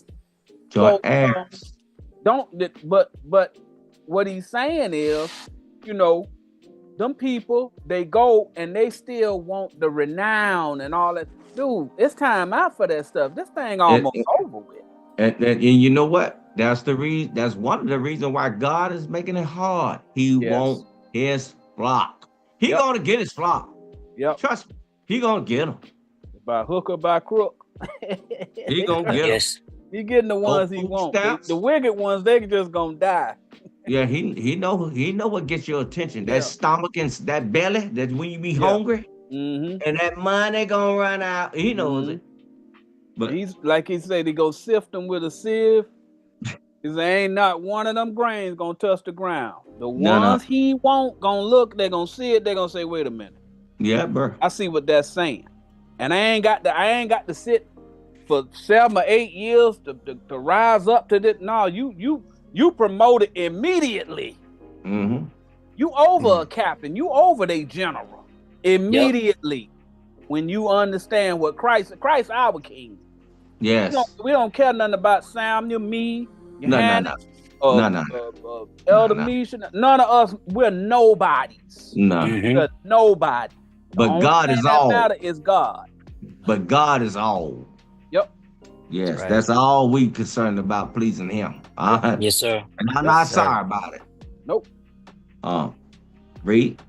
So but what he's saying is, you know, them people, they go and they still want the renown and all that. Dude, it's time out for that stuff. This thing almost over with. And you know what? That's the reason. That's one of the reasons why God is making it hard. He wants his flock. He gonna get his flock. Yep. Trust me. He gonna get them. By hook or by crook. He gonna get them. He getting the ones he wants. The wicked ones, they just gonna die. Yeah, he know what gets your attention. That stomach and that belly, that when you be hungry, and that money gonna run out. He knows it. But he's like he said, he go sift them with a sieve. Cause there ain't not one of them grains gonna touch the ground. The ones he won't gonna look, they're gonna see it, they're gonna say, wait a minute. Yeah, bro. I see what that's saying. And I ain't got to sit for 7 or 8 years to rise up to this. No, you promote it immediately. You over a captain, you over the general immediately when you understand what Christ our king. Yes. We don't care nothing about Samuel, me, Elder Misha. None of us, we're nobodies. We're nobody. But God is all. That matter is God. But God is all. Yep. Yes, that's all we concerned about, pleasing Him. Yes, sir. And I'm not sorry about it. Nope. Read.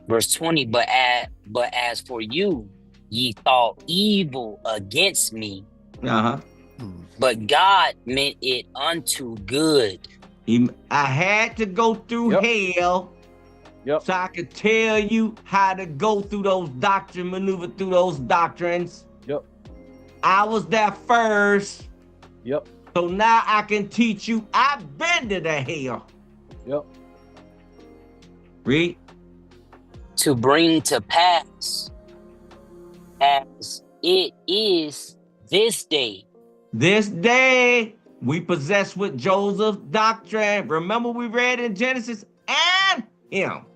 Verse 20. But as for you, ye thought evil against me. But God meant it unto good. I had to go through hell. So I could tell you how to go through those doctrines, maneuver through those doctrines. I was there first. So now I can teach you. I've been to the hell. Read. To bring to pass, as it is this day. This day we possess with Joseph's doctrine. Remember we read in Genesis and him.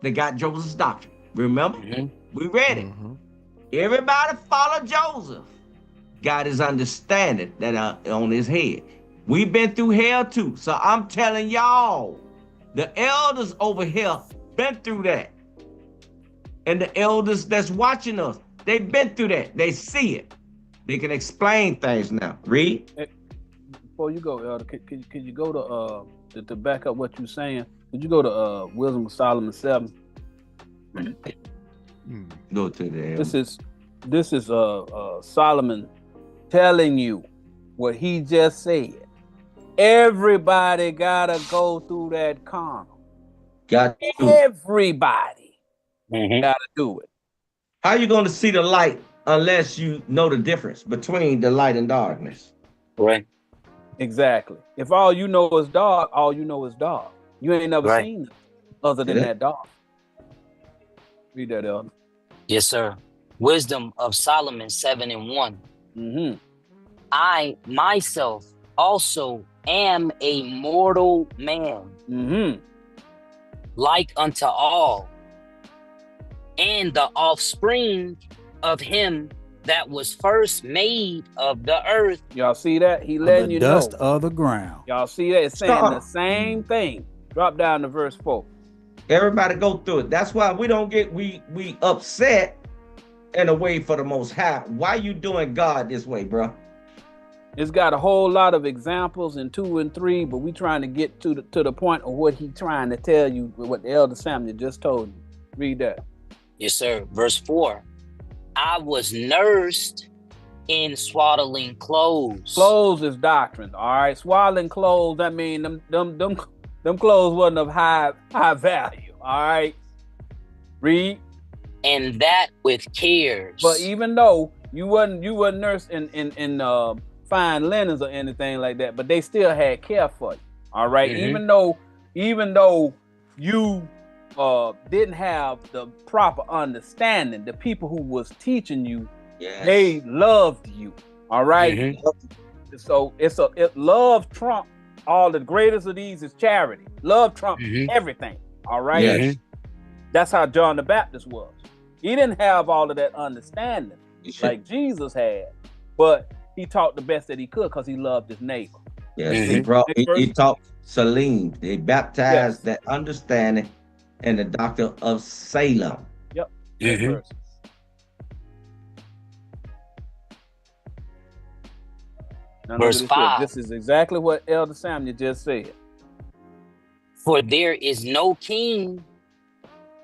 They got Joseph's doctrine. Remember? We read it. Everybody follow Joseph. Got his understanding that on his head. We've been through hell too. So I'm telling y'all, the elders over here been through that. And the elders that's watching us, they've been through that. They see it. They can explain things now. Read. Before you go, Elder, could you go to back up what you're saying? Could you go to Wisdom of Solomon 7? Go to the This is Solomon telling you what he just said. Everybody gotta go through that carnal. Everybody gotta do it. How you going to see the light unless you know the difference between the light and darkness? Right. Exactly. If all you know is dark, all you know is dark. You ain't never Right. seen it other than that dark. Read that, Elder. Yes, sir. Wisdom of Solomon 7:1. I myself also am a mortal man, like unto all, and the offspring of him that was first made of the earth. Y'all see that? He Of letting the you dust know. of the ground. Y'all see that? It's saying the same thing. Drop down to verse 4. Everybody go through it. That's why we don't get we upset in a way for the Most High. Why you doing God this way, bro? It's got a whole lot of examples in 2 and 3, but we trying to get to the point of what he trying to tell you, what the Elder Samuel just told you. Read that. Yes, sir. Verse 4. I was nursed in swaddling clothes. Clothes is doctrine. All right. Swaddling clothes, that mean them clothes wasn't of high value. All right. Read. And that with cares. But even though you wasn't nursed in fine linens or anything like that, but they still had care for you. All right. Even though you didn't have the proper understanding, the people who was teaching you, they loved you. All right. So love trump all. The greatest of these is charity. Love trump everything. All right. That's how John the Baptist was. He didn't have all of that understanding like Jesus had, but he taught the best that he could because he loved his neighbor. Yes, he taught Salim. They baptized that understanding and the doctor of Salem. Yep. Now Verse 5. This is exactly what Elder Samuel just said. For there is no king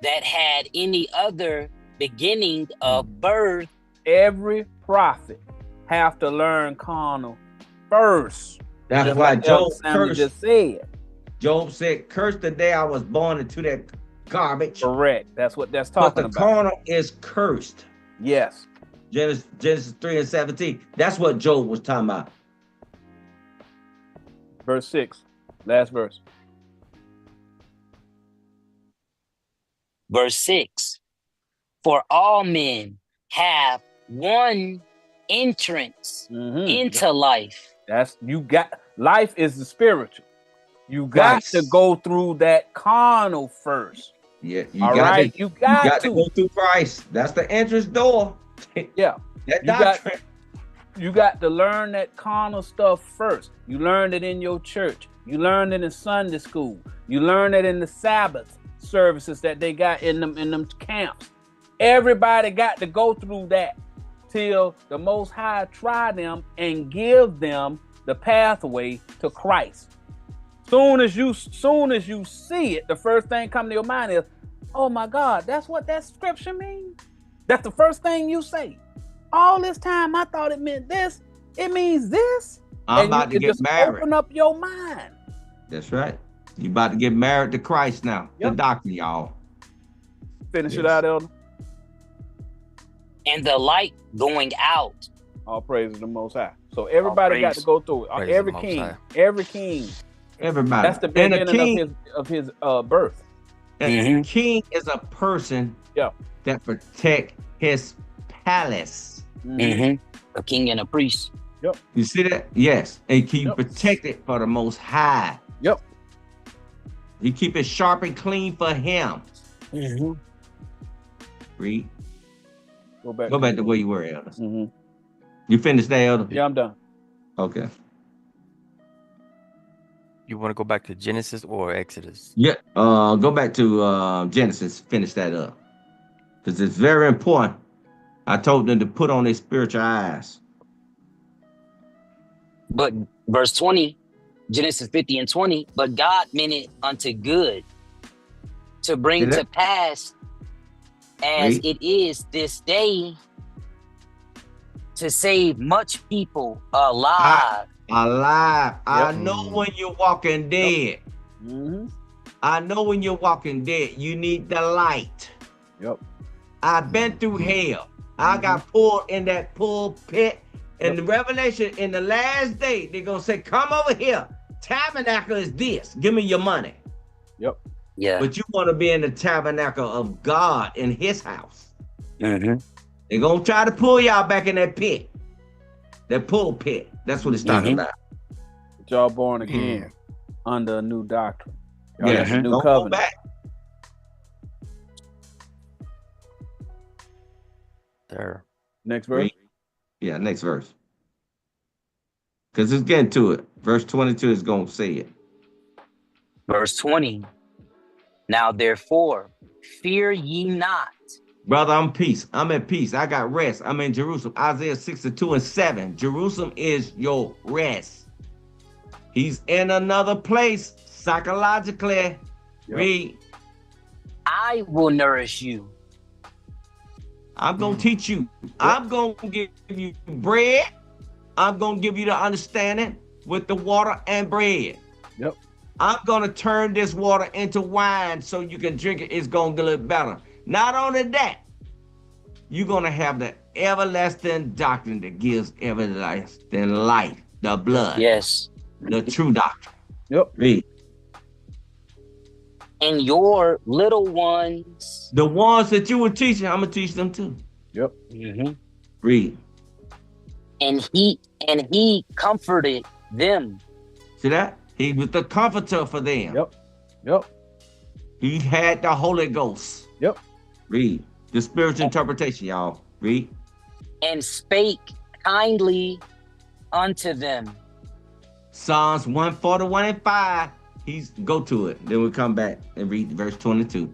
that had any other beginning of birth. Every prophet have to learn carnal first. That's why Job just said. Job said, "Curse the day I was born into that garbage." Correct. That's what that's talking about. But the carnal is cursed. Yes. Genesis 3:17. That's what Job was talking about. Verse 6. Last verse. Verse 6. For all men have one entrance into life. That's life is the spiritual. You got to go through that carnal first. Yeah, you got to go through Christ. That's the entrance door. Yeah. That doctrine. You got to learn that carnal stuff first. You learned it in your church. You learned it in Sunday school. You learned it in the Sabbath services that they got in them camps. Everybody got to go through that till the Most High try them and give them the pathway to Christ. Soon as you see it, the first thing coming to your mind is, oh my God, that's what that scripture means? That's the first thing you say. All this time I thought it meant this. It means this. I'm about to get married. Open up your mind. That's right. You about to get married to Christ now. The doctor, y'all. Finish it out, Elder. And the light going out. All praise to the Most High. So everybody got to go through it. Every king. Everybody. That's the beginning of his birth. And king is a person Yeah. That protect his palace. A king and a priest. You see that? Yes. And keep Yep. protected for the Most High. Yep. He keep it sharp and clean for him. Read. Go back. Go back to where you were, Elder. Mm-hmm. You finished there, Elder? Yeah, I'm done. Okay. You want to go back to Genesis or Exodus? Yeah. Go back to Genesis. Finish that up. Because it's very important. I told them to put on their spiritual eyes. But verse 20, Genesis 50 and 20, but God meant it unto good to bring Did to it? pass as Read. it is this day to save much people alive. Alive. I Yep. know when you're walking dead. Mm-hmm. I know when you're walking dead, you need the light. Yep. I've been through hell. I got pulled in that pulpit. And the revelation in the last day, they're going to say, come over here. Tabernacle is this. Give me your money. Yep. Yeah. But you want to be in the tabernacle of God in his house. They're going to try to pull y'all back in that pit. That pulpit. That's what it's talking about. But y'all born again under a new doctrine. Y'all Yes. got a new Don't go covenant. back. There. Next verse. Yeah, next verse. Because it's getting to it. Verse 22 is going to say it. Verse 20, now therefore, fear ye not. Brother, I'm peace. I'm at peace. I got rest. I'm in Jerusalem. Isaiah 62 and 7. Jerusalem is your rest. He's in another place psychologically. Yep. Read. I will nourish you. I'm going to teach you. I'm going to give you bread. I'm going to give you the understanding with the water and bread. Yep. I'm going to turn this water into wine so you can drink it. It's going to get better. Not only that, you're going to have the everlasting doctrine that gives everlasting life, the blood, Yes. the true doctrine. Yep. Read. And your little ones. The ones that you were teaching, I'm going to teach them too. Yep. Read. And he comforted them. See that? He was the comforter for them. Yep. Yep. He had the Holy Ghost. Yep. Read. The spiritual interpretation, y'all. Read. And spake kindly unto them. Psalms 141 and 5. Go to it. Then we'll come back and read verse 22.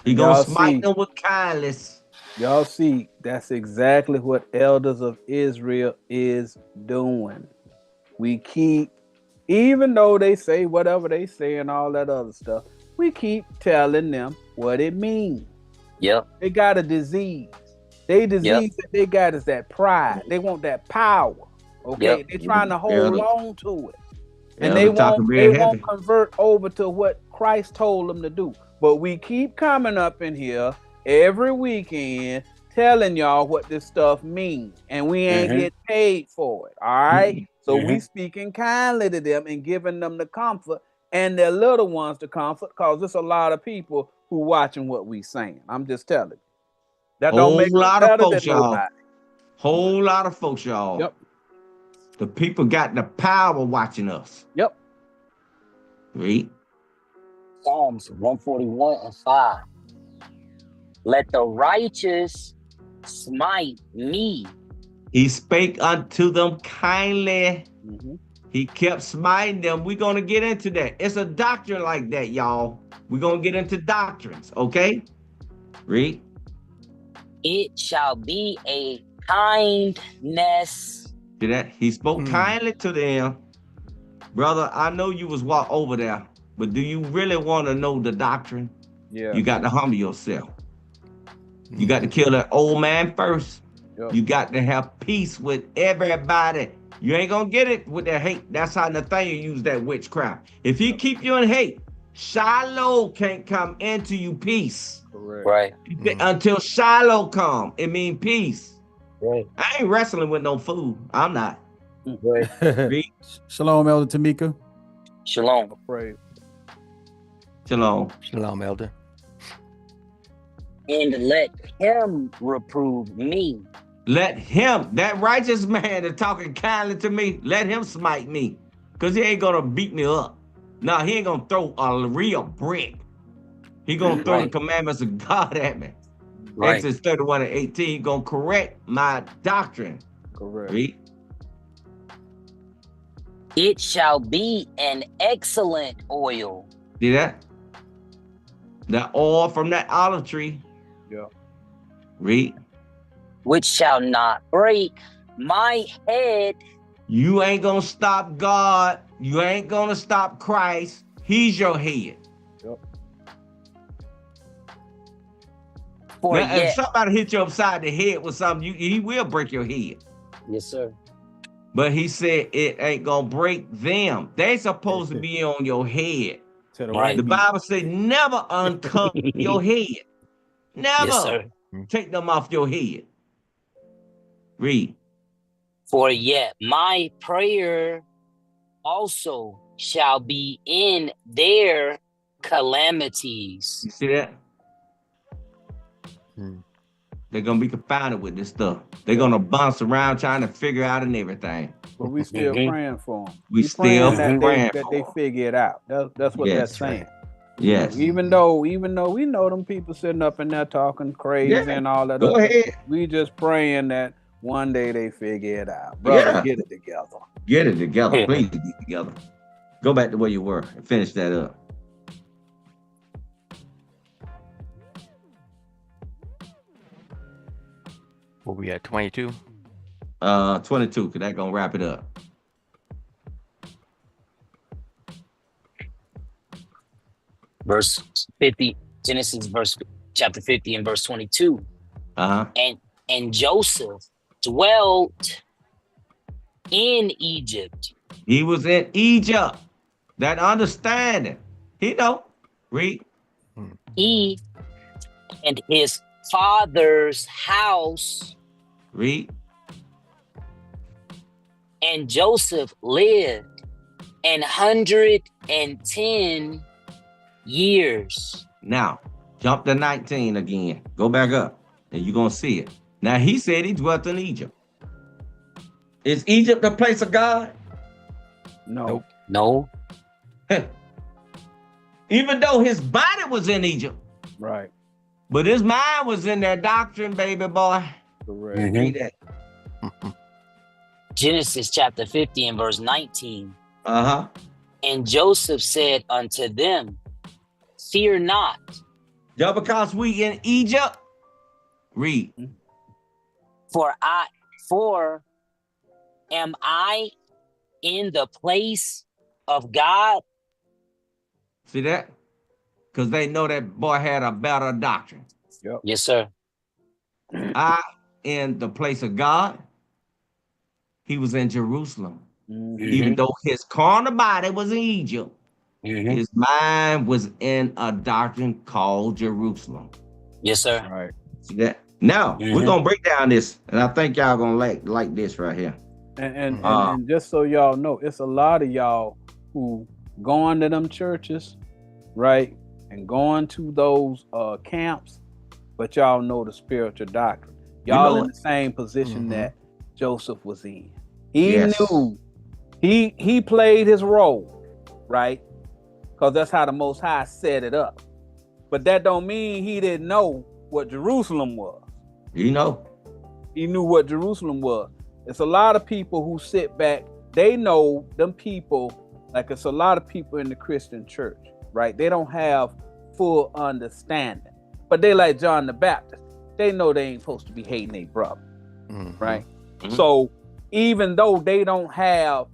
He gonna Y'all smite see. them with kindness. Y'all see, that's exactly what elders of Israel is doing. We keep, even though they say whatever they say and all that other stuff, we keep telling them what it means. Yep. They got a disease. They disease that they got is that pride. They want that power. Okay, they're trying to hold on to it. And they won't convert over to what Christ told them to do. But we keep coming up in here every weekend telling y'all what this stuff means. And we ain't get paid for it. All right. So we speaking kindly to them and giving them the comfort and their little ones the comfort, because there's a lot of people who watching what we saying. I'm just telling you. That don't make us better than nobody. Whole lot of folks, y'all. Yep. The people got the power watching us. Yep. Read. Psalms 141 and 5. Let the righteous smite me. He spake unto them kindly. He kept smiting them. We're going to get into that. It's a doctrine like that, y'all. We're going to get into doctrines, okay? Read. It shall be a kindness. See that? He spoke kindly to them. Brother, I know you was walk over there, but do you really want to know the doctrine? Yeah. You got to humble yourself. You got to kill that old man first. Yep. You got to have peace with everybody. You ain't going to get it with that hate. That's how Nathaniel used that witchcraft. If he keep you in hate, Shiloh can't come into you peace. Correct. Right. Until Shiloh come, it mean peace. Right. I ain't wrestling with no fool. I'm not. Right. Read. Shalom, Elder Tamika. Shalom. Pray. Shalom. Shalom, Elder. And let him reprove me. Let him, that righteous man that's talking kindly to me, let him smite me. Because he ain't going to beat me up. No, he ain't going to throw a real brick. He going to throw the commandments of God at me. Right. Exodus 31:18, he going to correct my doctrine. Correct. Read. It shall be an excellent oil. See that? The oil from that olive tree. Yeah. Read. Which shall not break my head. You ain't gonna stop God. You ain't gonna stop Christ. He's your head. Yep. For Now, if yet. somebody hit you upside the head with something, he will break your head. Yes, sir. But he said it ain't gonna break them. They supposed to be on your head. To the Right. right. The Bible says never uncover your head. Never Yes, sir. take them off your head. Read. For yet my prayer also shall be in their calamities. You see that? Hmm. They're gonna be confounded with this stuff. They're gonna bounce around trying to figure out and everything. But we still praying for them. We still that praying they figure it out. That's what Yes, that's saying. Yes. Even though we know them people sitting up in there talking crazy Yeah. and all that. Go other ahead. stuff, we just praying that one day they figure it out. Brother, Yeah. get it together. Get it together. Please get it together. Go back to where you were and finish that up. What we at, 22? 22, because that's gonna wrap it up. Verse 50, Genesis chapter 50 and verse 22. Uh-huh. And Joseph dwelt in Egypt. He was in Egypt. That understanding. He know. Read. He and his father's house. Read. And Joseph lived 110 years. Now, jump to 19 again. Go back up, and you're gonna see it. Now he said he dwelt in Egypt. Is Egypt the place of God? No. No. Even though his body was in Egypt, Right. but his mind was in that doctrine, baby boy. Correct. Mhm. Read that. Genesis chapter 50 and verse 19. Uh-huh. And Joseph said unto them, fear not. Just because we in Egypt, read. For am I in the place of God? See that? Because they know that boy had a better doctrine. Yep. Yes, sir. I in the place of God. He was in Jerusalem. Mhm. Even though his carnal body was in Egypt, Mhm. his mind was in a doctrine called Jerusalem. Yes, sir. Right. See that? Now, we're Mhm. going to break down this, and I think y'all going to like this right here. And just so y'all know, it's a lot of y'all who going to them churches, right? And going to those camps, but y'all know the spiritual doctrine. Y'all know in it. the same position Mhm. that Joseph was in. He Yes. knew he played his role, right? Because that's how the Most High set it up. But that don't mean he didn't know what Jerusalem was. You know. He knew what Jerusalem was. It's a lot of people who sit back. They know them people, like it's a lot of people in the Christian church, right? They don't have full understanding. But they like John the Baptist. They know they ain't supposed to be hating their brother, Mhm. right? Mhm. So even though they don't have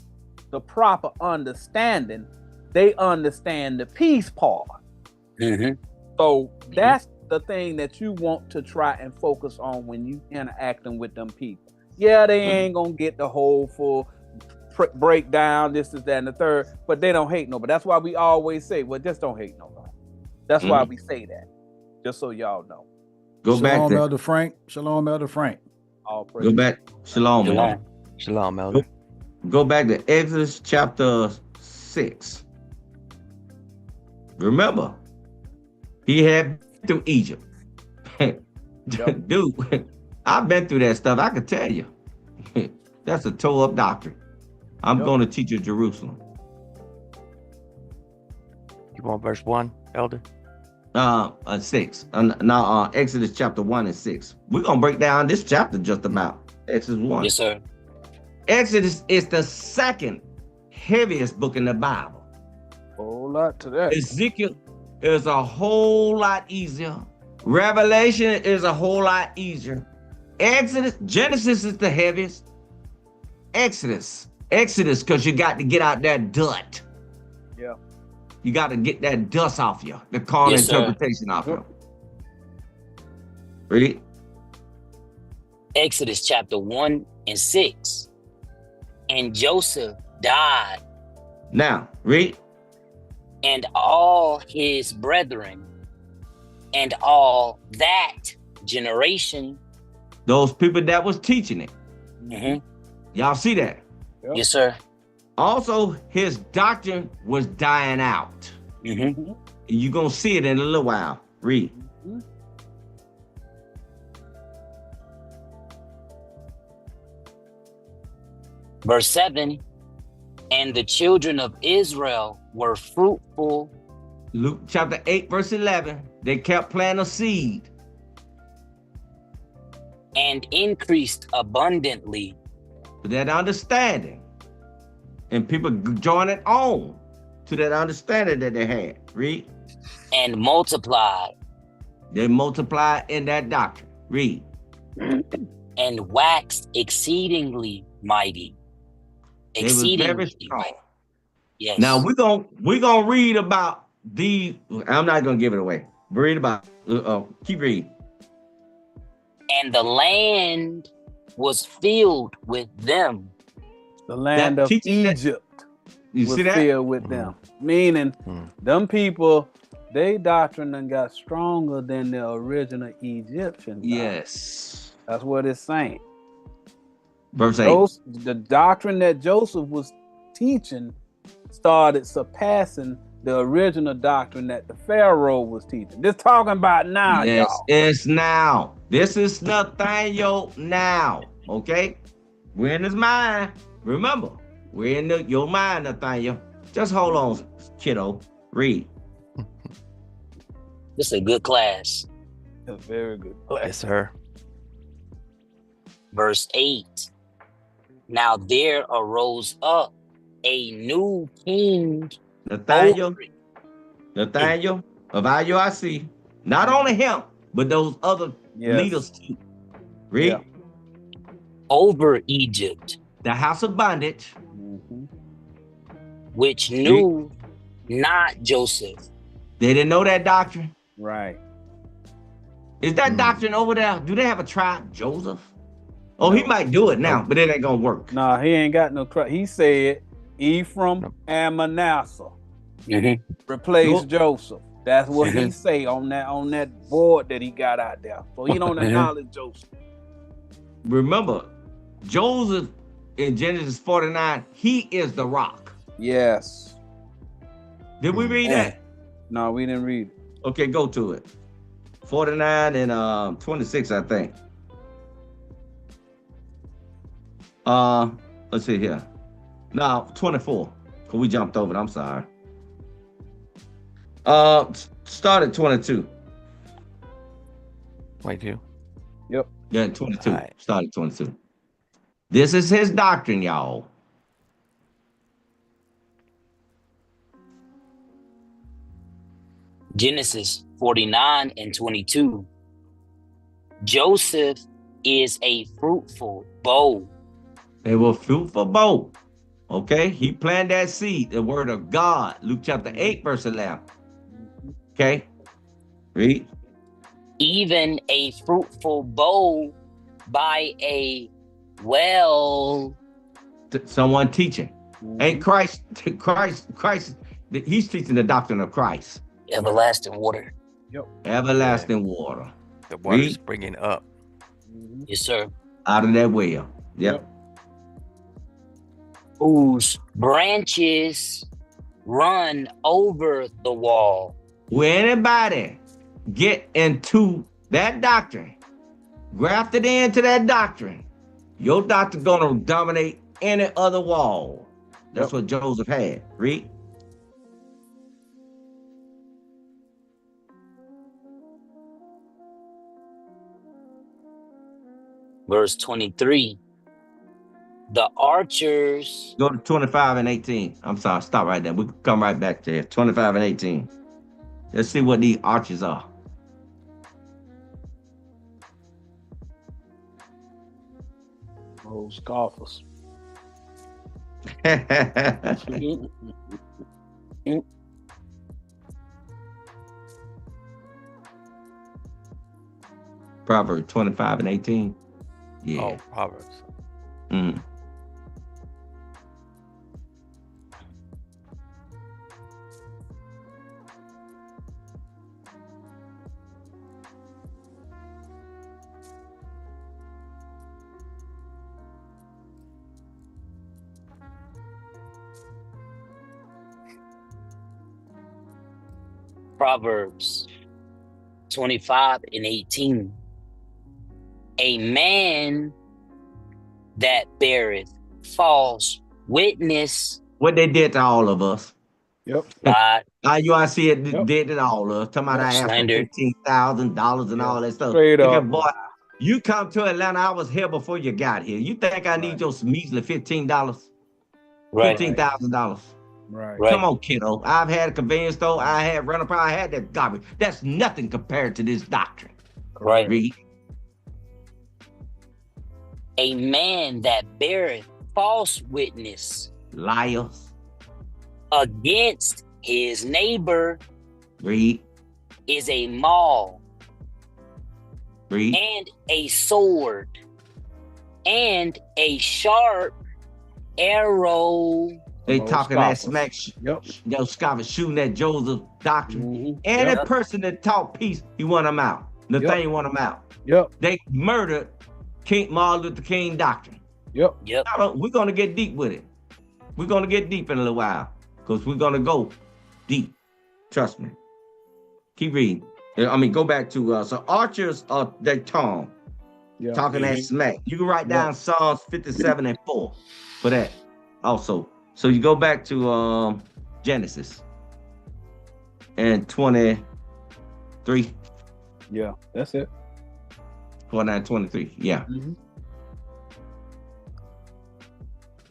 the proper understanding, they understand the peace part. Mhm. So that's the thing that you want to try and focus on when you interacting with them people. Yeah, they ain't gonna get the whole full breakdown, this is that and the third, but they don't hate nobody. That's why we always say, well, just don't hate nobody. That's why we say that, just so y'all know. Go back Shalom, to Elder Frank. Shalom, Elder Frank. All praise. go back. Shalom. Shalom. Shalom, Elder. Go back to Exodus chapter 6. Remember, he had been through Egypt. Dude, I've been through that stuff. I can tell you. That's a toe up doctrine. I'm going to teach at Jerusalem. You want verse 1, Elder? 6. Now, Exodus chapter 1 and 6. We're going to break down this chapter just about. Exodus 1. Yes, sir. Exodus is the second heaviest book in the Bible. Whole lot to that. Ezekiel is a whole lot easier. Revelation is a whole lot easier. Genesis is the heaviest. Exodus, because you got to get out that dirt. Yeah. You got to get that dust off you, the carnal Yes, sir. interpretation off you. Read. Exodus chapter 1 and 6. And Joseph died, Now, read. and all his brethren, and all that generation. Those people that was teaching it. Mm-hmm. Y'all see that? Yes, sir. Also, his doctrine was dying out. Mm-hmm. You're going to see it in a little while. Read. Verse 7. And the children of Israel were fruitful. Luke chapter 8, verse 11. They kept planting a seed. And increased abundantly. To that understanding. And people join it on to that understanding that they had. Read. And multiplied. They multiplied in that doctrine. Read. And waxed exceedingly mighty. They was very Exceedingly strong. mighty. Yes. Now we're gonna read about the. I'm not gonna give it away. Read about. Keep reading. And the land was filled with them. The land That of teaching that- Egypt You was see that? filled with them. Meaning, them people, they doctrine done got stronger than the original Egyptian doctrine. Yes. That's what it's saying. Verse 8. The doctrine that Joseph was teaching started surpassing the original doctrine that the Pharaoh was teaching. This talking about now, Yes, y'all. it's now. This is Nathaniel now. Okay? We're in his mind. Remember, we're in your mind, Nathaniel. Just hold on, kiddo. Read. This is a good class. That's very good. Yes, sir. Verse 8. Now there arose up a new king Nathaniel over of IUIC. Not only him, but those other Yes. leaders too. Read. Yeah. over Egypt, The house of bondage. Mhm. which knew not Joseph. They didn't know that doctrine. Right. Is that doctrine over there? Do they have a tribe, Joseph? Oh, he might do it now, but it ain't gonna work. Nah, he ain't got no. He said Ephraim and Manasseh replace Joseph. That's what he say on that board that he got out there. So he don't acknowledge Joseph. Remember, Joseph in Genesis 49, he is the rock. Yes. Did we read that? No, we didn't read it. Okay, go to it. 49 and 26, I think. Let's see here. Now 24. Cause we jumped over it. I'm sorry. Start at 22. 22. Yep. Yeah, 22. All right. Start at 22. This is his doctrine, y'all. Genesis 49 and 22. Joseph is a fruitful bow. They were fruitful both. Okay, he planted that seed, the word of God. Luke chapter 8, verse 11. Okay, read. Even a fruitful bow by a well. Someone teaching. Ain't Christ, he's teaching the doctrine of Christ. Everlasting water. Everlasting water. The water's Read. springing up. Yes, sir. Out of that well. Yep. Whose branches run over the wall. Will anybody get into that doctrine grafted into that doctrine, your doctrine gonna dominate any other wall. That's what Joseph had. Read. Verse 23. The archers. Go to 25 and 18. I'm sorry, stop right there. We can come right back there. 25 and 18. Let's see what these archers are. Oh, scoffers. Proverbs 25 and 18. Yeah. Oh, Proverbs. Mm. Proverbs 25 and 18. A man that beareth false witness. What they did to all of us. Yep. You I see it Yep. did it all of us. Talking about I asked for Slander. $15,000 and all that stuff. Straight Look up. at, boy, you come to Atlanta, I was here before you got here. You think I need your measly $15? Right. $15,000. Right. Right. Come on, kiddo. I've had a convenience store. I had rental car. I had that garbage. That's nothing compared to this doctrine. Right. Read. A man that beareth false witness Liars. against his neighbor Read. is a maul Read. and a sword and a sharp arrow. They Those talking that scoffers. smack. Yep. Those scoffers shooting at Joseph doctrine. Mhm. And Yep. that person that taught peace, he want them out. Nathaniel want them out. Yep. They murdered King Martin Luther King doctrine. Yep. Yep. We're gonna get deep with it. We're gonna get deep in a little while because we're gonna go deep. Trust me. Keep reading. I mean, go back to so archers are they tongue Yep. talking that smack. You can write down Psalms 57 and 4 for that. Also, so you go back to Genesis and 23, Yeah, that's it. 29, 23. Yeah.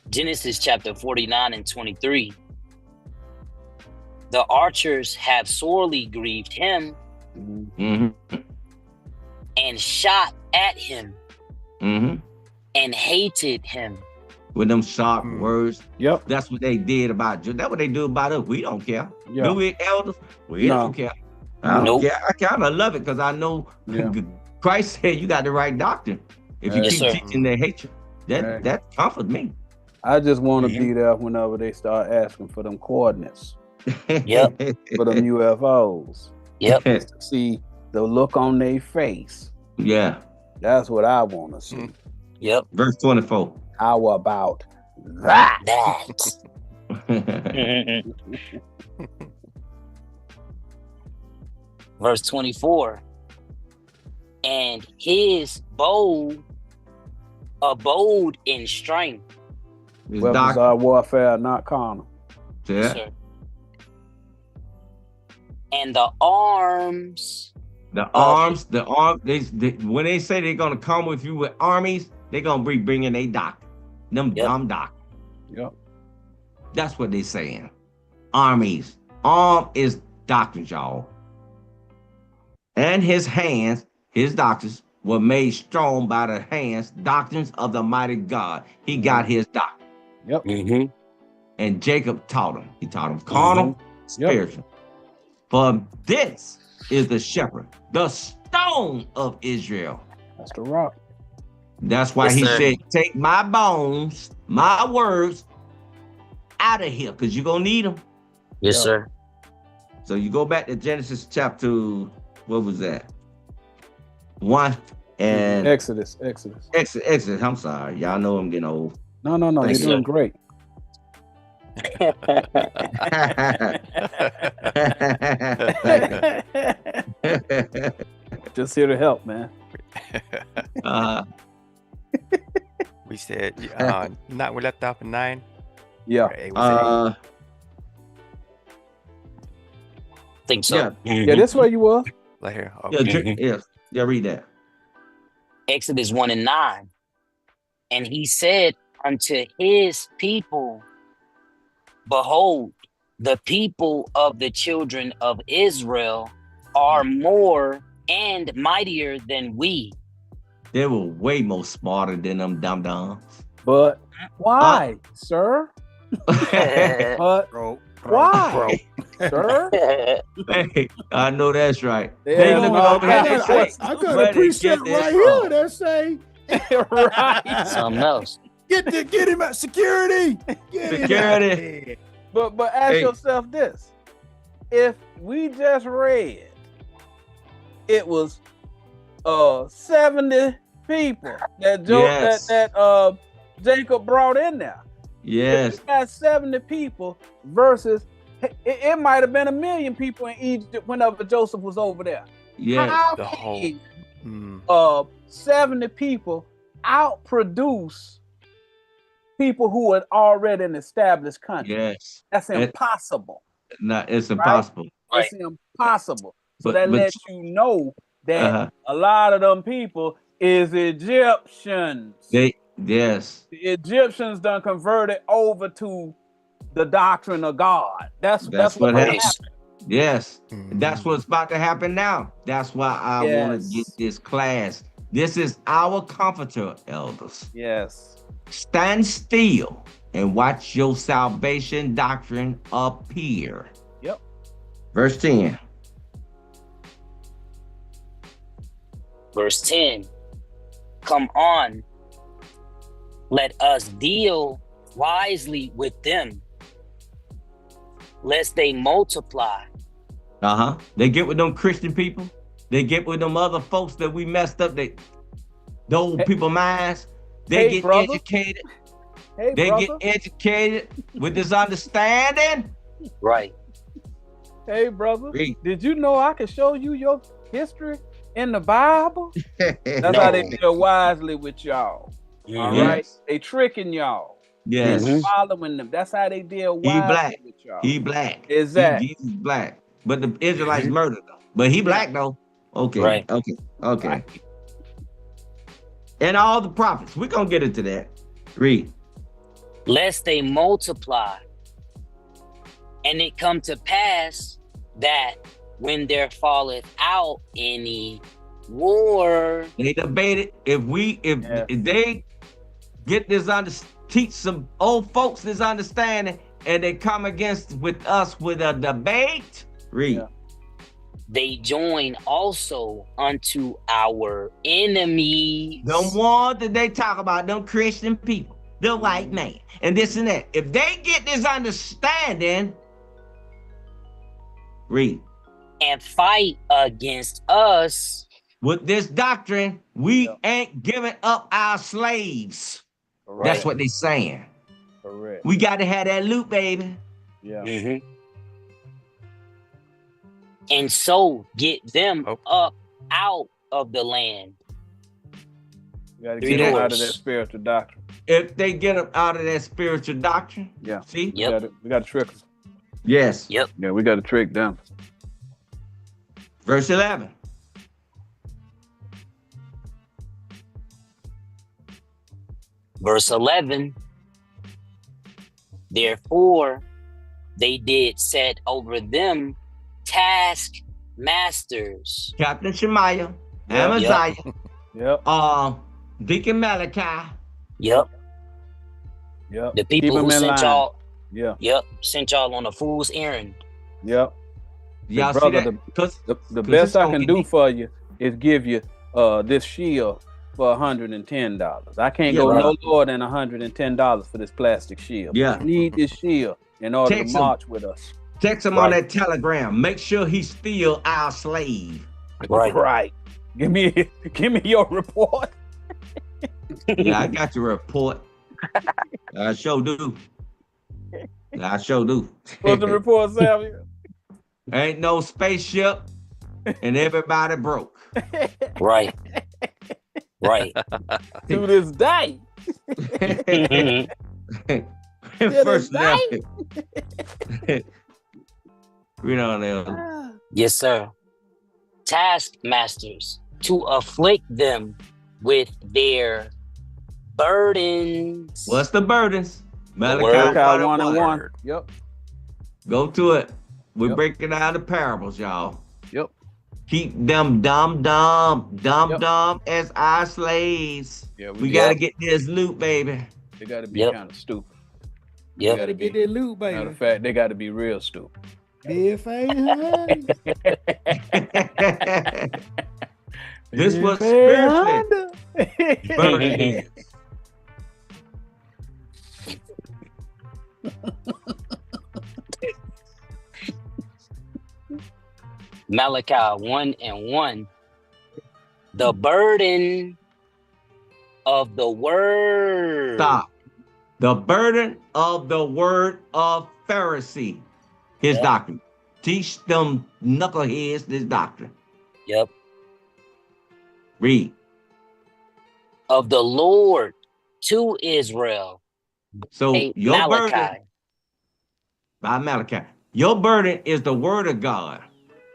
Genesis chapter 49 and 23. The archers have sorely grieved him Mm-hmm. and shot at him Mm-hmm. and hated him. With them sharp words. Yep. That's what they did about you. That's what they do about us. We don't care. Yeah. Do we elders? We No. don't care. I don't Nope. care. I kind of love it because I know Yeah. Christ said you got the right doctrine. If you Yes, keep sir. teaching they hate you, that comforts me. I just want to Yeah. be there whenever they start asking for them coordinates Yep. for them UFOs. Yep. To see the look on their face. Yeah. That's what I want to see. Yep. Verse 24. How about that? That. Verse 24. And his bow abode in strength. His Weapons doctrine. are warfare, not carnal. Yeah. Sir. And the arms. The arms, when they say they're gonna come with you with armies, they're gonna be bringing a doctrine. Them Yep. dumb doctrine. Yep. That's what they're saying. Armies. Arm is doctrines, y'all. And his hands, his doctrines, were made strong by the hands, doctrines of the mighty God. He got his doctrine. Yep. Mm-hmm. And Jacob taught him. He taught him carnal, spiritual. For this is the shepherd, the stone of Israel. That's the rock. That's why Yes, he sir. said, take my bones, my words out of here, because you're going to need them. Yes, Yeah. sir. So you go back to Genesis chapter, what was that? 1 and Exodus. Exodus. I'm sorry. Y'all know I'm getting old. No, you're Thank doing you. great. Just here to help, man. We said, not we left off at 9. Yeah. Okay, it was 8. Think so. Yeah, this way you was. Right here. Yeah, Okay. yeah, read that. Exodus 1:9. And he said unto his people, behold, the people of the children of Israel are more and mightier than we. They were way more smarter than them dum-dums. But why, sir? But why, sir? Hey, I know that's right. Yeah, They no, look I over here, got- they say, I got "Where a they precept get this right here from?" that say, Right. Something else. get him at security. Get him. Security. But ask Hey. yourself this: if we just read, it was 70 people that Yes. that Jacob brought in there. Yes. If you got 70 people versus it might have been 1 million people in Egypt whenever Joseph was over there. Yes. How The whole- can Mm. 70 people outproduce people who are already an established country? Yes. That's It- impossible. No, it's impossible. Right. It's impossible. So But- that but- lets you know that Uh-huh. a lot of them people is Egyptians. Yes. The Egyptians done converted over to the doctrine of God. That's what what happened. happened. Yes. Mhm. That's what's about to happen now. That's why I want to get Yes. this class. This is our comforter, elders. Yes. Stand still and watch your salvation doctrine appear. Yep. Verse 10. Verse 10. Come on, let us deal wisely with them, lest they multiply. Uh-huh. They get with them Christian people. They get with them other folks that we messed up. Those Hey- people minds. They hey, get brother. educated. Hey, They brother. get educated with this understanding. Right. Hey, brother. Read. Did you know I can show you your history in the Bible? That's No. how they deal wisely with y'all. All Mhm. right. They tricking y'all. Yes. Mhm. Following them. That's how they deal He wisely black. with y'all. He black. Exactly. Jesus black. But the Israelites murdered him. But he black though. Okay. Right. Okay. Right. And all the prophets. We're gonna get into that. Read. Lest they multiply. And it come to pass that when there falleth out any war, They debated if Yes. they get this teach some old folks this understanding and they come against with us with a debate. Read. Yeah. they join also unto our enemies. The one that they talk about, them Christian people, the white man, and this and that. If they get this understanding, read. And fight against us. With this doctrine, we Yeah. ain't giving up our slaves. Correct. That's what they saying. Correct. We got to have that loot, baby. Yeah. Mhm. And so get them Oh. up out of the land. You got to Three get them out of doors. that spiritual doctrine. If they get them out of that spiritual doctrine, Yeah. see? Yep. We got to trick them. Yes. Yep. Yeah, we got to trick them. Verse 11. Verse 11. Therefore, they did set over them taskmasters. Captain Shemaiah, Yep. Amaziah, Yep. Deacon Malachi. Yep. Yep. The people Keep 'em who in sent line. y'all, Yeah. sent y'all on a fool's errand. Yep. Y'all brother, see that? Because The 'Cause best it's I gonna can get do deep. for you is give you this shield for $110. I can't Yeah, go right. no lower than $110 for this plastic shield. Yeah. We need this shield in order Text to 'em. march with us. text him on Right. that telegram. Make sure he's still our slave. Right. Right. Give me your report. Yeah, I got your report. I sure do. I sure do. What's the report, Samuel? Ain't no spaceship and everybody broke. Right. Right. To this day. First level. Read on, Elder. Yes, sir. Taskmasters to afflict them with their burdens. What's the burdens? Malachi word. 1 and 1. Word. Yep. Go to it. We're Yep. breaking down the parables, y'all. Yep. Keep them dumb as our slaves. Yeah, We gotta get this loot, baby. They gotta be Yep. kind of stupid. Yep. Gotta get that loot, Matter of baby. fact, they gotta be real stupid. If ain't This was spiritually burning. Malachi 1 and 1. The burden of the word. Stop. The burden of the word of Pharisee. His Yep. doctrine. Teach them knuckleheads this doctrine. Yep. Read. Of the Lord to Israel. So Hey, your burden Malachi. by Malachi. Your burden is the word of God.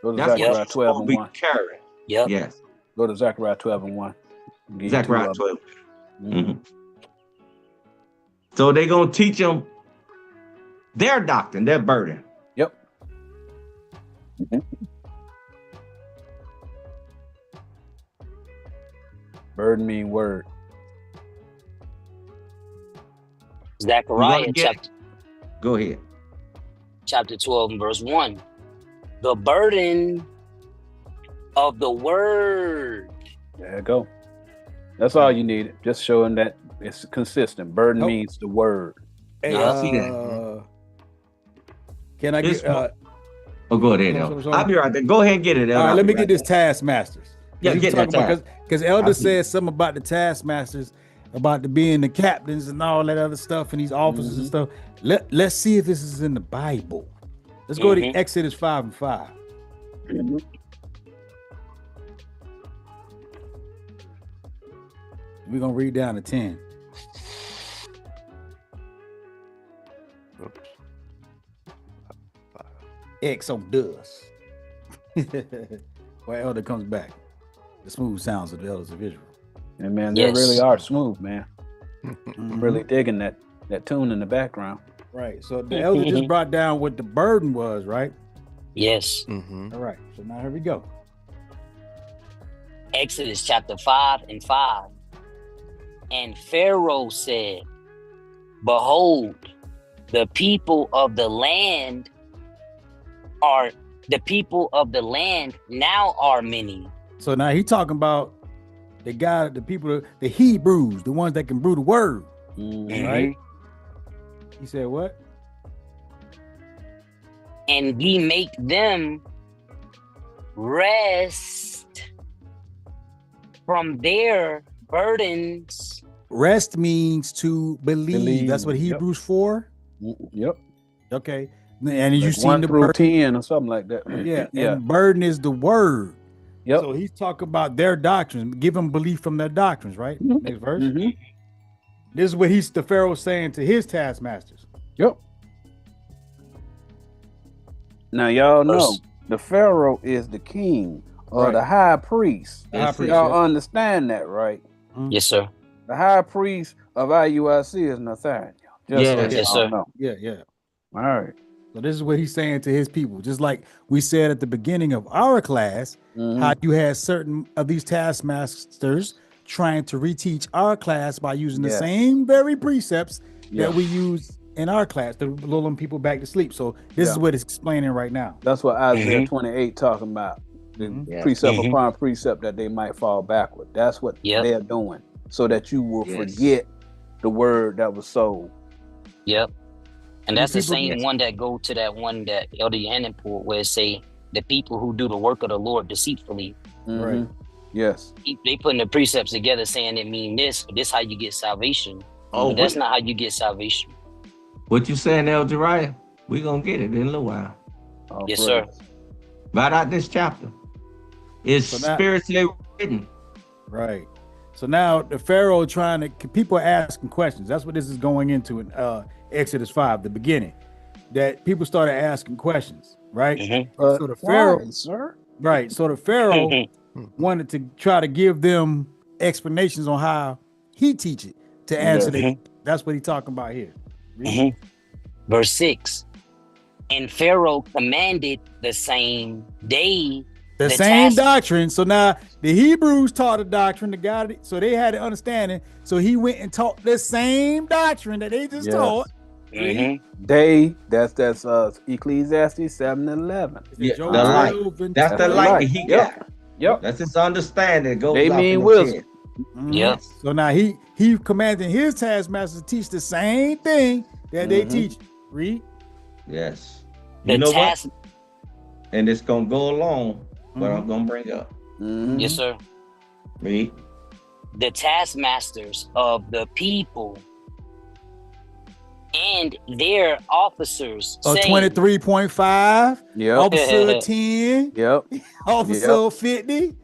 Go to That's what Zechariah you're 12 supposed to and be 1. carrying. Yep. Yes. Go to Zechariah 12 and 1. Give you Zechariah two of 12. them. Mhm. So they're going to teach them their doctrine, their burden. Yep. Burden mean word. Zechariah You gonna Go ahead. chapter 12 and verse 1. The burden of the word. There you go. That's all you need. Just showing that it's consistent. Burden Nope. means the word. Hey, Yeah, I see that. Can I This get Oh, go ahead, so- Elder. so- I'll be right there. Go ahead and get it, Elder. all right, I'll let be me get right this there. taskmasters. Yeah, get that task. Because Elder I see. said something about the taskmasters, about the being the captains and all that other stuff and these officers and stuff. Let's see if this is in the Bible. Let's go to Mhm. Exodus 5 and 5. We're gonna read down to 10. Oops. Exodus. Where Elder comes back. The smooth sounds of the elders of Israel. And man, Yes. they really are smooth, man. I'm Mhm. really digging that tune in the background. Right. So the elder just brought down what the burden was, right? Yes. Mm-hmm. All right. So now here we go. Exodus chapter 5 and 5. And Pharaoh said, behold, the people of the land now are many. So now he talking about the people, the Hebrews, the ones that can brew the word. Right? He said what? And ye make them rest from their burdens. Rest means to believe. That's what Believe, yep. Hebrews 4. Yep. Okay. And you Like see 1 the through burden. 10 or something like that. Yeah. Yeah. And burden is the word. Yep. So he's talking about their doctrines, give them belief from their doctrines, right? Next verse. Mhm. This is what the Pharaoh saying to his taskmasters. Yep. Now y'all know Verse- the Pharaoh is the king or Right. the high priest. The high priest, Y'all yeah. understand that, right? Yes, sir. The high priest of IUIC is Nathaniel. Just Yeah. so Yes, y'all sir. know. Yeah, yeah. All right. So this is what he's saying to his people. Just like we said at the beginning of our class, Mhm. how you had certain of these taskmasters trying to reteach our class by using the Yes. same very precepts Yeah. that we use in our class to lull them people back to sleep. So this is Yeah. what it's explaining right now. That's what Isaiah Mhm. 28 talking about. The Mhm. Yes. precept Mhm. upon precept that they might fall backward. That's what Yep. they're doing. So that you will Yes. forget the word that was sold. Yep. And that's the people- same Yes. one that go to that one that Elder Yohanan pulled, where it say the people who do the work of the Lord deceitfully. Right. Mhm. Yes. They putting the precepts together saying it mean this, but this how you get salvation. Oh, But that's not how you get salvation. what you saying, El Jariah? We're going to get it in a little while. All Yes, sir. praise. Right out this chapter. It's So now- spiritually written. Right. So now the Pharaoh people are asking questions. That's what this is going into in Exodus 5, the beginning. That people started asking questions, right? So the Pharaoh, Why, sir? right. So the Pharaoh wanted to try to give them explanations on how he teach it to answer that's what he's talking about here. Read. Verse 6. And Pharaoh commanded the same day The same doctrine. So now the Hebrews taught a doctrine, so they had an understanding. So he went and taught the same doctrine that they just taught. That's Ecclesiastes 7:11. Yeah, Job the light. 12 and That's the 12. light that he got. Yep. That's his understanding. It goes They off mean in the wisdom. chest. Yep. So now he commanded his taskmasters to teach the same thing that they teach. Read. Yes. The You know task, what? And it's gonna go along what I'm gonna bring up. yes, sir. Read. The taskmasters of the people and their officers saying, 23.5. Yep. Officer 10. Yep. Officer 50.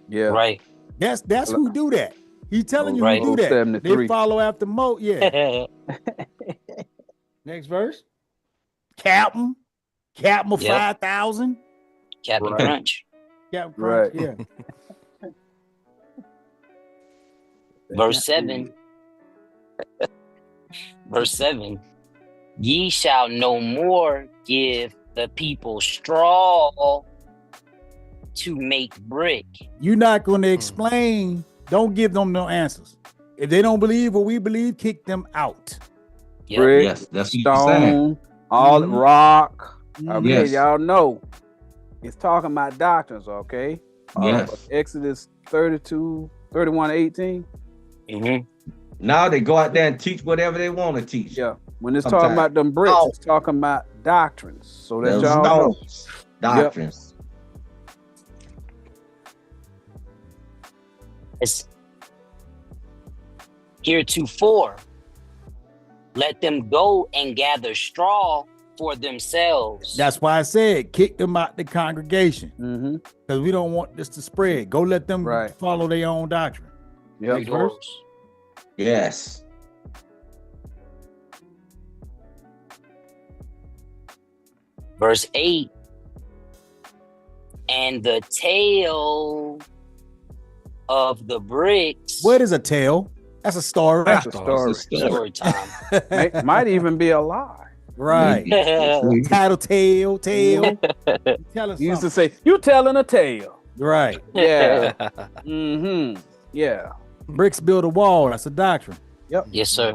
Yeah. right. That's who do that. He's telling you Right. who do that. 73. They follow after Mo. Yeah. Next verse. Captain of Yep. 5,000. Captain Right. Crunch. Captain Crunch. Right. Yeah. Verse 7. Verse 7. Ye shall no more give the people straw to make brick. You're not going to explain. Don't give them no answers. If they don't believe what we believe, kick them out. Yep. Brick, Yes, that's what you're saying. stone, all Mhm. rock. I mean, Yes. y'all know it's talking about doctrines, okay? Yes. Exodus 32, 31-18. Now they go out there and teach whatever they want to teach. Yeah. When it's Sometimes. talking about them bricks, Oh. it's talking about doctrines. So that Those y'all know. stones, doctrines. It's heretofore. Let them go and gather straw for themselves. That's why I said kick them out the congregation Mm-hmm. because we don't want this to spread. Go let them Right. follow their own doctrine. Yep. Next verse. Yes. Verse 8. And the tail of the bricks. What is a tale? That's a story. That's a story. Story time. Might even be a lie. Right. Tattletale, tale. Tell us You used to something. say, you telling a tale. Right. Yeah. Mm-hmm. Yeah. Bricks build a wall. That's a doctrine. Yes, sir.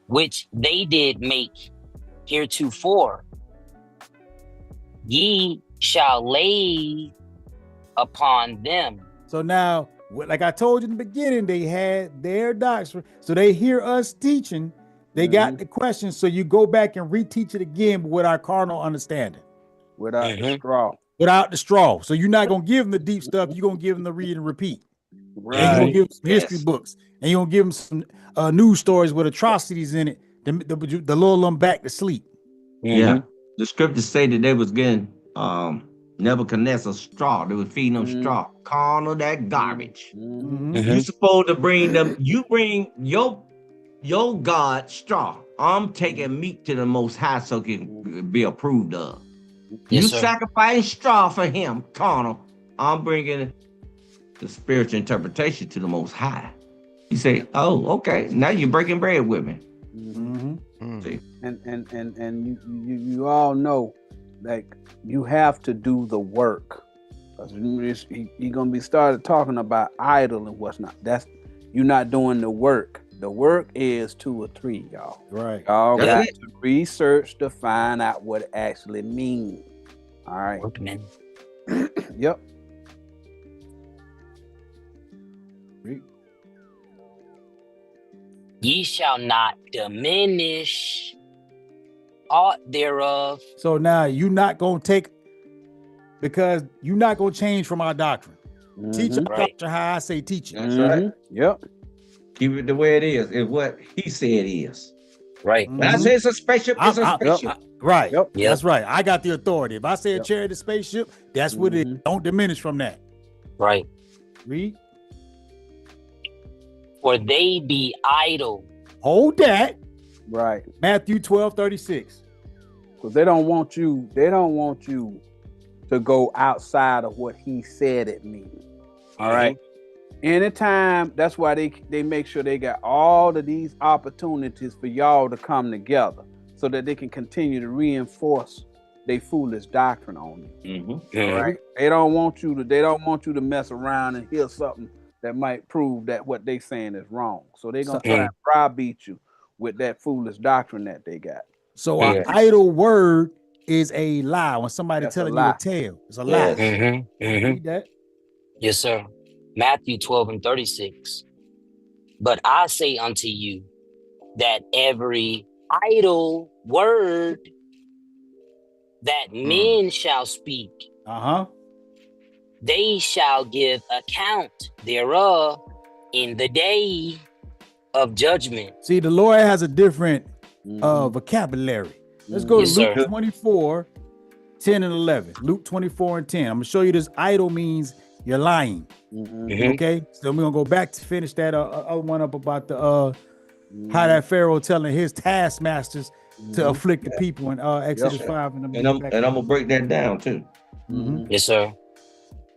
Which they did make heretofore. Ye shall lay upon them. So now, like I told you in the beginning, they had their doctrine. So they hear us teaching. They got the questions. So you go back and reteach it again, but with our carnal understanding. Without the straw. Without the straw. So you're not going to give them the deep stuff. You're going to give them the read and repeat. And you're going to give them some history books. And you're going to give them some news stories with atrocities in it to lull them back to sleep. Yeah. The scriptures say that they was getting Nebuchadnezzar straw. They was feeding them straw. Carnal, that garbage. You supposed to bring them, you bring your God straw. I'm taking meat to the Most High so it can be approved of. Yes, You sir. sacrifice straw for him, carnal. I'm bringing the spiritual interpretation to the Most High. You say, oh, okay. Now you're breaking bread with me. See? And you all know, like, you have to do the work. You're gonna be started talking about idol and what's not. You're not doing the work. The work is 2 or 3, y'all. Right. Y'all got That's to research to find out what it actually means. All right. Workmen. Yep. Ye shall not diminish aught thereof. So now you're not going to take, because you're not going to change from our doctrine. Teach our Right. doctrine how I say teach it. That's right. Yep. Keep it the way it is. It's what he said is. Right. When I say it's a special, it's a special. Right. Yep. That's right. I got the authority. If I say a Yep. chariot, a spaceship, that's what it is. Don't diminish from that. Right. Read. For they be idle. Hold that. Right. Matthew 12:36. Because they don't want you to go outside of what he said it means. All right. Anytime, that's why they make sure they got all of these opportunities for y'all to come together so that they can continue to reinforce their foolish doctrine on you. All right. They don't want you to mess around and hear something that might prove that what they saying is wrong. So they're gonna try and browbeat you with that foolish doctrine that they got. So an idle word is a lie. When somebody That's telling a lie. you a tale, it's a lie. Read that. Yes, sir. Matthew 12:36. But I say unto you that every idle word that men shall speak, they shall give account thereof in the day of judgment. See, the Lord has a different vocabulary. Let's go to Luke 24:10 and 11. Luke 24:10. I'm gonna show you this idle means you're lying. Okay, so we're gonna go back to finish that other one up about the how that Pharaoh telling his taskmasters to afflict the people in Exodus 5. And I'm gonna break that down too. Yes, sir.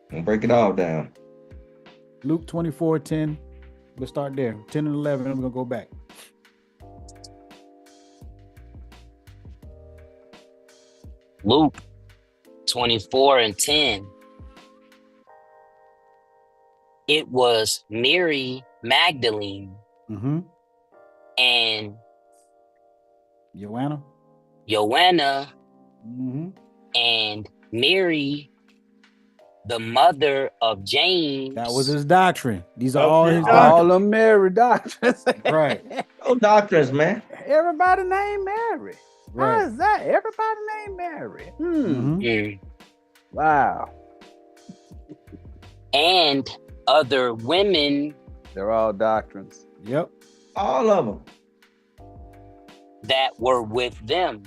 And break it all down. Luke 24:10. We'll start there. 10 and 11. I'm gonna go back. Luke 24:10. It was Mary Magdalene and Joanna and Mary, the mother of James. That was his doctrine. These are all his all the Mary doctrines. Right. Oh, doctrines, man. Everybody named Mary. Right. How is that? Everybody named Mary. Wow. And other women. They're all doctrines. Yep. All of them. That were with them,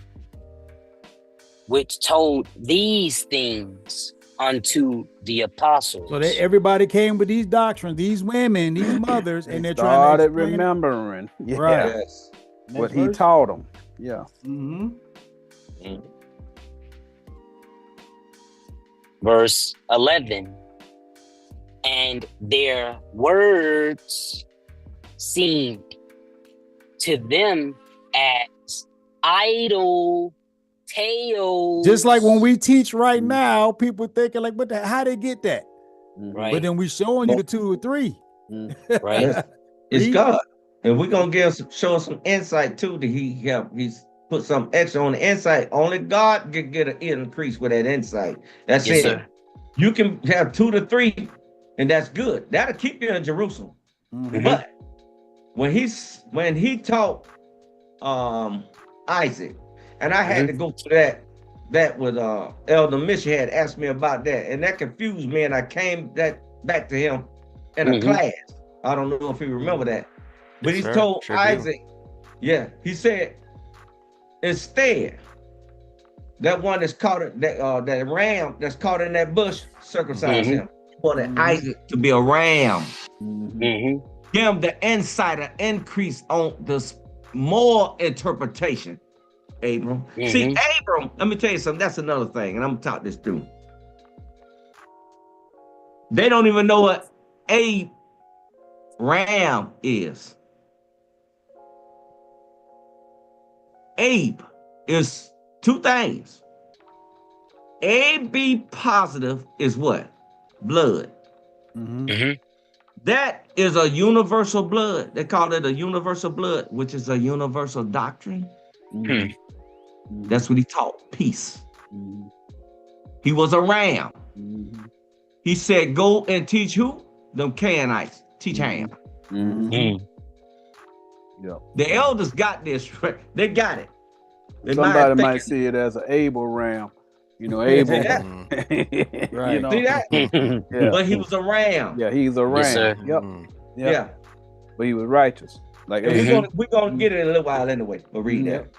which told these things unto the apostles. So everybody came with these doctrines, these women, these mothers, and they're trying to explain remembering right. what he taught them. Yeah. Verse 11. And their words seemed to them as idle tales. Just like when we teach right now, people thinking like, "What the? How they get that?" Right. But then we showing you the 2 or 3. Right. It's God, and we're gonna show some insight too. That he's put some extra on the insight. Only God can get an increase with that insight. That's it. Sir. You can have 2 to 3, and that's good. That'll keep you in Jerusalem. But when he taught Isaac, and I had to go to that with Elder Mish had asked me about that, and that confused me, and I came back to him in a class. I don't know if you remember that, but he told Isaac, he said, instead, that one that's caught that ram that's caught in that bush, circumcise him. He wanted Isaac to be a ram. Give him the insight, an increase on this more interpretation. Abram. See, Abram, let me tell you something. That's another thing, and I'm gonna talk this through. They don't even know what a ram is. Abe is 2 things. AB positive is what? Blood. That is a universal blood. They call it a universal blood, which is a universal doctrine. That's what he taught, peace. He was a ram. He said, go and teach who? Them Canaanites. Teach Ham. The elders got this. They got it. Somebody might see it as an Abel ram. You know, Abel. Right. You know? See that? But he was a ram. Yeah, he's a ram. Yes, sir. Yeah. But he was righteous. Like we're gonna get it in a little while anyway. But read that.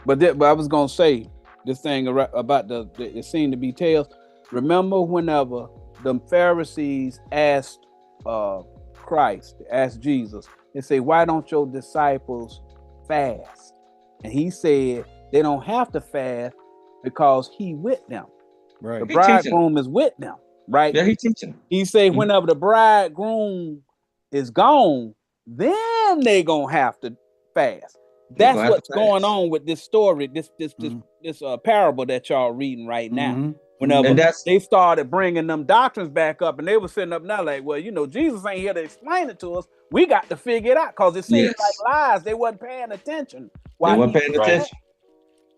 But I was gonna say this thing about the it seemed to be tails. Remember, whenever the Pharisees asked Christ, asked Jesus, they say, "Why don't your disciples fast?" And he said they don't have to fast because he with them. Right. The bridegroom is with them, right? Yeah, he teaching. He say whenever the bridegroom is gone, then they gonna have to fast. That's what's going on with this story, this parable that y'all reading right now. Whenever they started bringing them doctrines back up, and they were sitting up now like, well, you know, Jesus ain't here to explain it to us. We got to figure it out because it seems like lies. They wasn't paying attention. They weren't paying attention.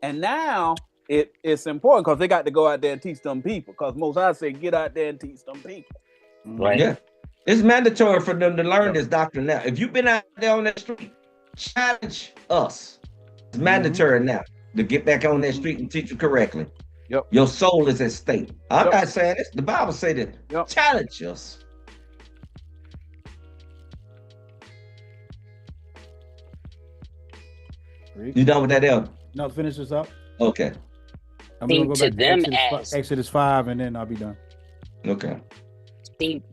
And now it's important because they got to go out there and teach them people. Because Most High say, get out there and teach them people. Right. Yeah. It's mandatory for them to learn this doctrine now. If you've been out there on that street, challenge us. It's mandatory now to get back on that street and teach you correctly. Yep. Your soul is at stake. I'm not saying this. The Bible say that. Yep. Challenge us. You done with that, Elder? No, finish this up. Okay. I'm gonna go To back them to as Exodus 5, and then I'll be done. Okay.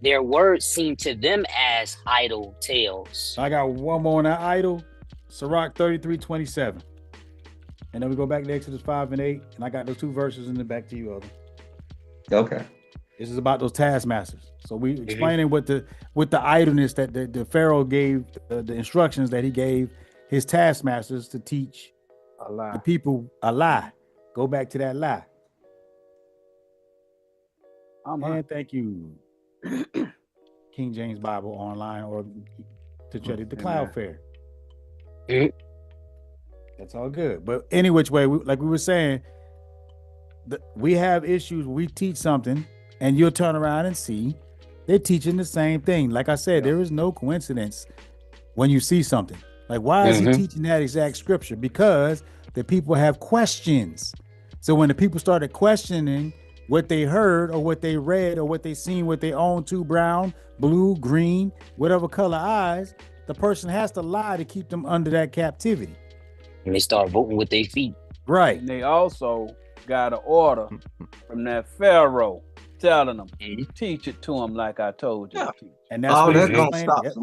their words seem to them as idle tales. I got one more on that idol, Sirach 33:27. And then we go back to Exodus 5 and 8, and I got those two verses in the back to you, Elder. Okay. This is about those taskmasters. So we explaining what the idleness that the Pharaoh gave, the instructions that he gave his taskmasters to teach the people a lie. Go back to that lie. And thank you, King James Bible Online, or to study the Cloud Fair. That's all good. But any which way, like we were saying, we have issues. We teach something, and you'll turn around and see they're teaching the same thing. Like I said, there is no coincidence when you see something. Like, why is he teaching that exact scripture? Because the people have questions. So when the people started questioning what they heard or what they read or what they seen with their own two brown, blue, green, whatever color eyes, the person has to lie to keep them under that captivity. And they start voting with their feet. Right. And they also got an order from that Pharaoh telling them, teach it to them like I told you to teach. And that's what that's he's gonna explaining. stop. Yep.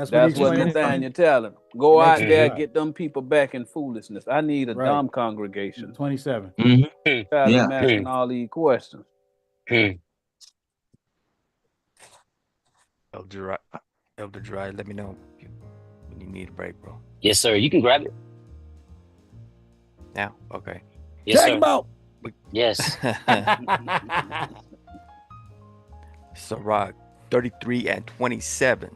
That's what Nathaniel telling them. Go out there, right. get them people back in foolishness. I need a dumb congregation. 27. Try them asking all these questions. Elder Dry, let me know when you need a break, bro. Yes, sir. You can grab it. Now? Okay. Yes, Check sir. him out. Yes. Sirach 33:27.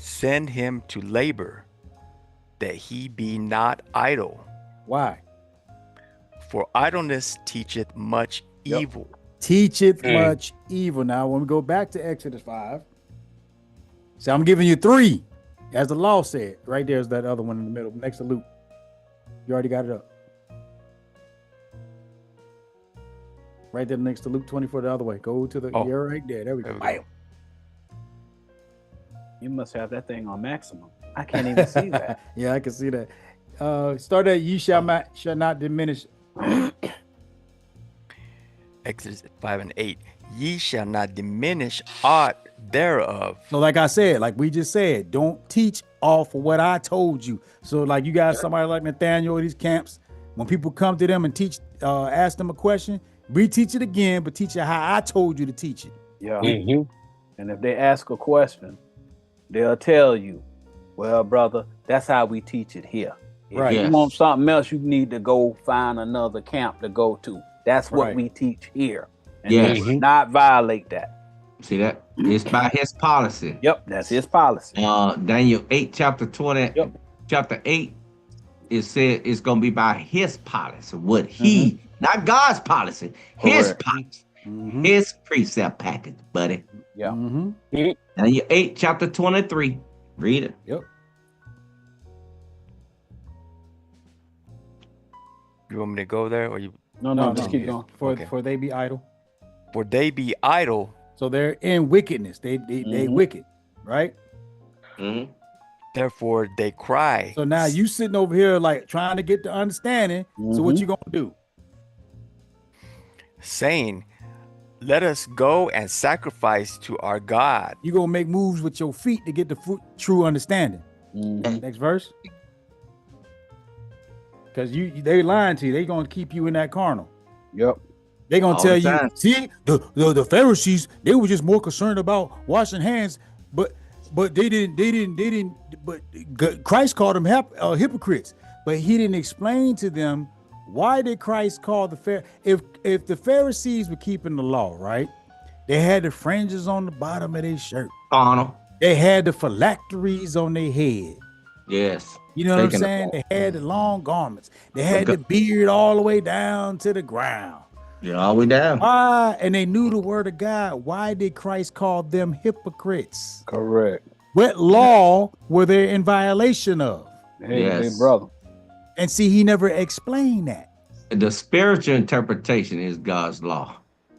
Send him to labor, that he be not idle. Why? For idleness teacheth much evil. Teacheth much evil. Now, when we go back to Exodus 5, so I'm giving you 3, as the law said. Right there's that other one in the middle, next to Luke. You already got it up. Right there next to Luke 24, the other way. Go to the, you're right there. There we go. Bam. You must have that thing on maximum. I can't even see that. Yeah, I can see that. Start at ye shall not diminish. Exodus 5 and 8. Ye shall not diminish aught thereof. So like I said, like we just said, don't teach off of what I told you. So like you got somebody like Nathaniel at these camps, when people come to them and teach, ask them a question, reteach it again, but teach it how I told you to teach it. Yeah. And if they ask a question, they'll tell you, well, brother, that's how we teach it here. If you want something else, you need to go find another camp to go to. That's what we teach here. And they will not violate that. See that? It's by his policy. Yep, that's his policy. Daniel 8, chapter 20, chapter 8, it said it's going to be by his policy. What he, not God's policy, his policy. His precept package, buddy. Yeah. Daniel 8, chapter 23. Read it. Yep. You want me to go there, or you? No, just keep going. For they be idle. For they be idle. So they're in wickedness. They wicked, right? Then Therefore they cry, So now you sitting over here like trying to get the understanding. So what you gonna do? saying, let us go and sacrifice to our God. You gonna make moves with your feet to get the true understanding. Next verse. Because they lying to you. They gonna keep you in that carnal. Yep. They gonna All tell the you, time. see, the Pharisees, they were just more concerned about washing hands, but they didn't. But Christ called them hypocrites, but he didn't explain to them why did Christ call the if the Pharisees were keeping the law, right? They had the fringes on the bottom of their shirt. Carnal. They had the phylacteries on their head. Yes. You know what I'm Taking the saying? law. They had the long garments. They had the beard all the way down to the ground. Yeah, all the way down. Why? And they knew the word of God. Why did Christ call them hypocrites? Correct. What law were they in violation of? Hey, Yes. hey, brother. And see, he never explained that. The spiritual interpretation is God's law.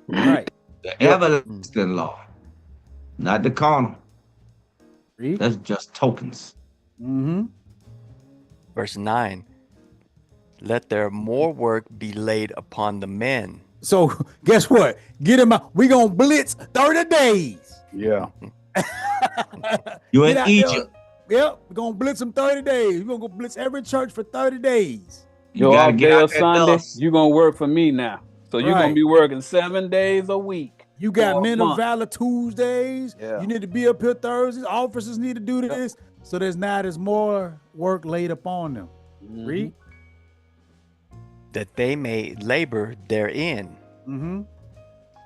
Right. The everlasting law. Not the carnal. Read. That's just tokens. Mm-hmm. Verse 9, let their more work be laid upon the men. So guess what? Get him out. We gonna blitz 30 days. Yeah. You Get in out Egypt. there. Yep, we're gonna blitz them 30 days. We're gonna go blitz every church for 30 days. You Your gotta off get day out of that Sunday, dust. you gonna work for me now. So you're Right. gonna be working 7 days a week. You got for a men of month. valor Tuesdays. Yeah. You need to be up here Thursdays. Officers need to do this. So there's more work laid upon them. Read. That they may labor therein, Mm-hmm.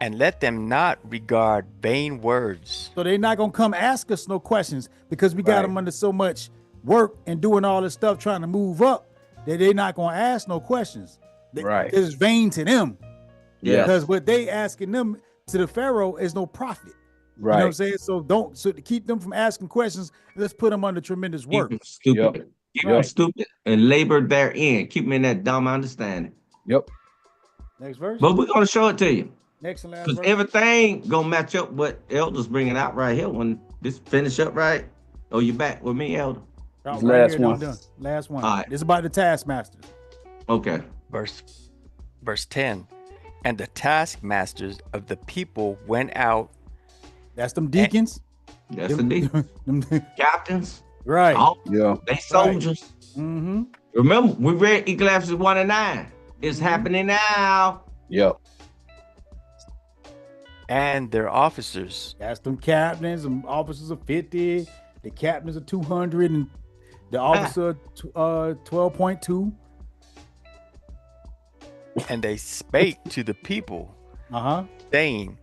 and let them not regard vain words. So they're not gonna come ask us no questions because we got Right. them under so much work and doing all this stuff trying to move up that they're not gonna ask no questions. Right. It's vain to them. Yes. Because what they asking them to the Pharaoh is no profit. You know what I'm Right. saying? So to keep them from asking questions, let's put them under tremendous Keep work. them stupid. Yep. Keep Right. them stupid and labor therein. Keep them in that dumb understanding. Yep. Next verse. But we're gonna show it to you. Next and last Because verse. everything gonna match up what Elder's bringing out right here when this finish up right. Oh, you back with me, Elder? Right last here, one. done. Last one. All right. It's about the taskmasters. Okay. Verse 10, and the taskmasters of the people went out. That's them deacons. That's the deal. Them- Captains. right. All, Yeah. they soldiers. Mm-hmm. Remember, we read Ecclesiastes 1 and 9. It's happening now. Yep. And their officers, That's them captains, them officers of 50, the captains of 200, and the officer 12.2. and they spake to the people, Uh-huh. saying,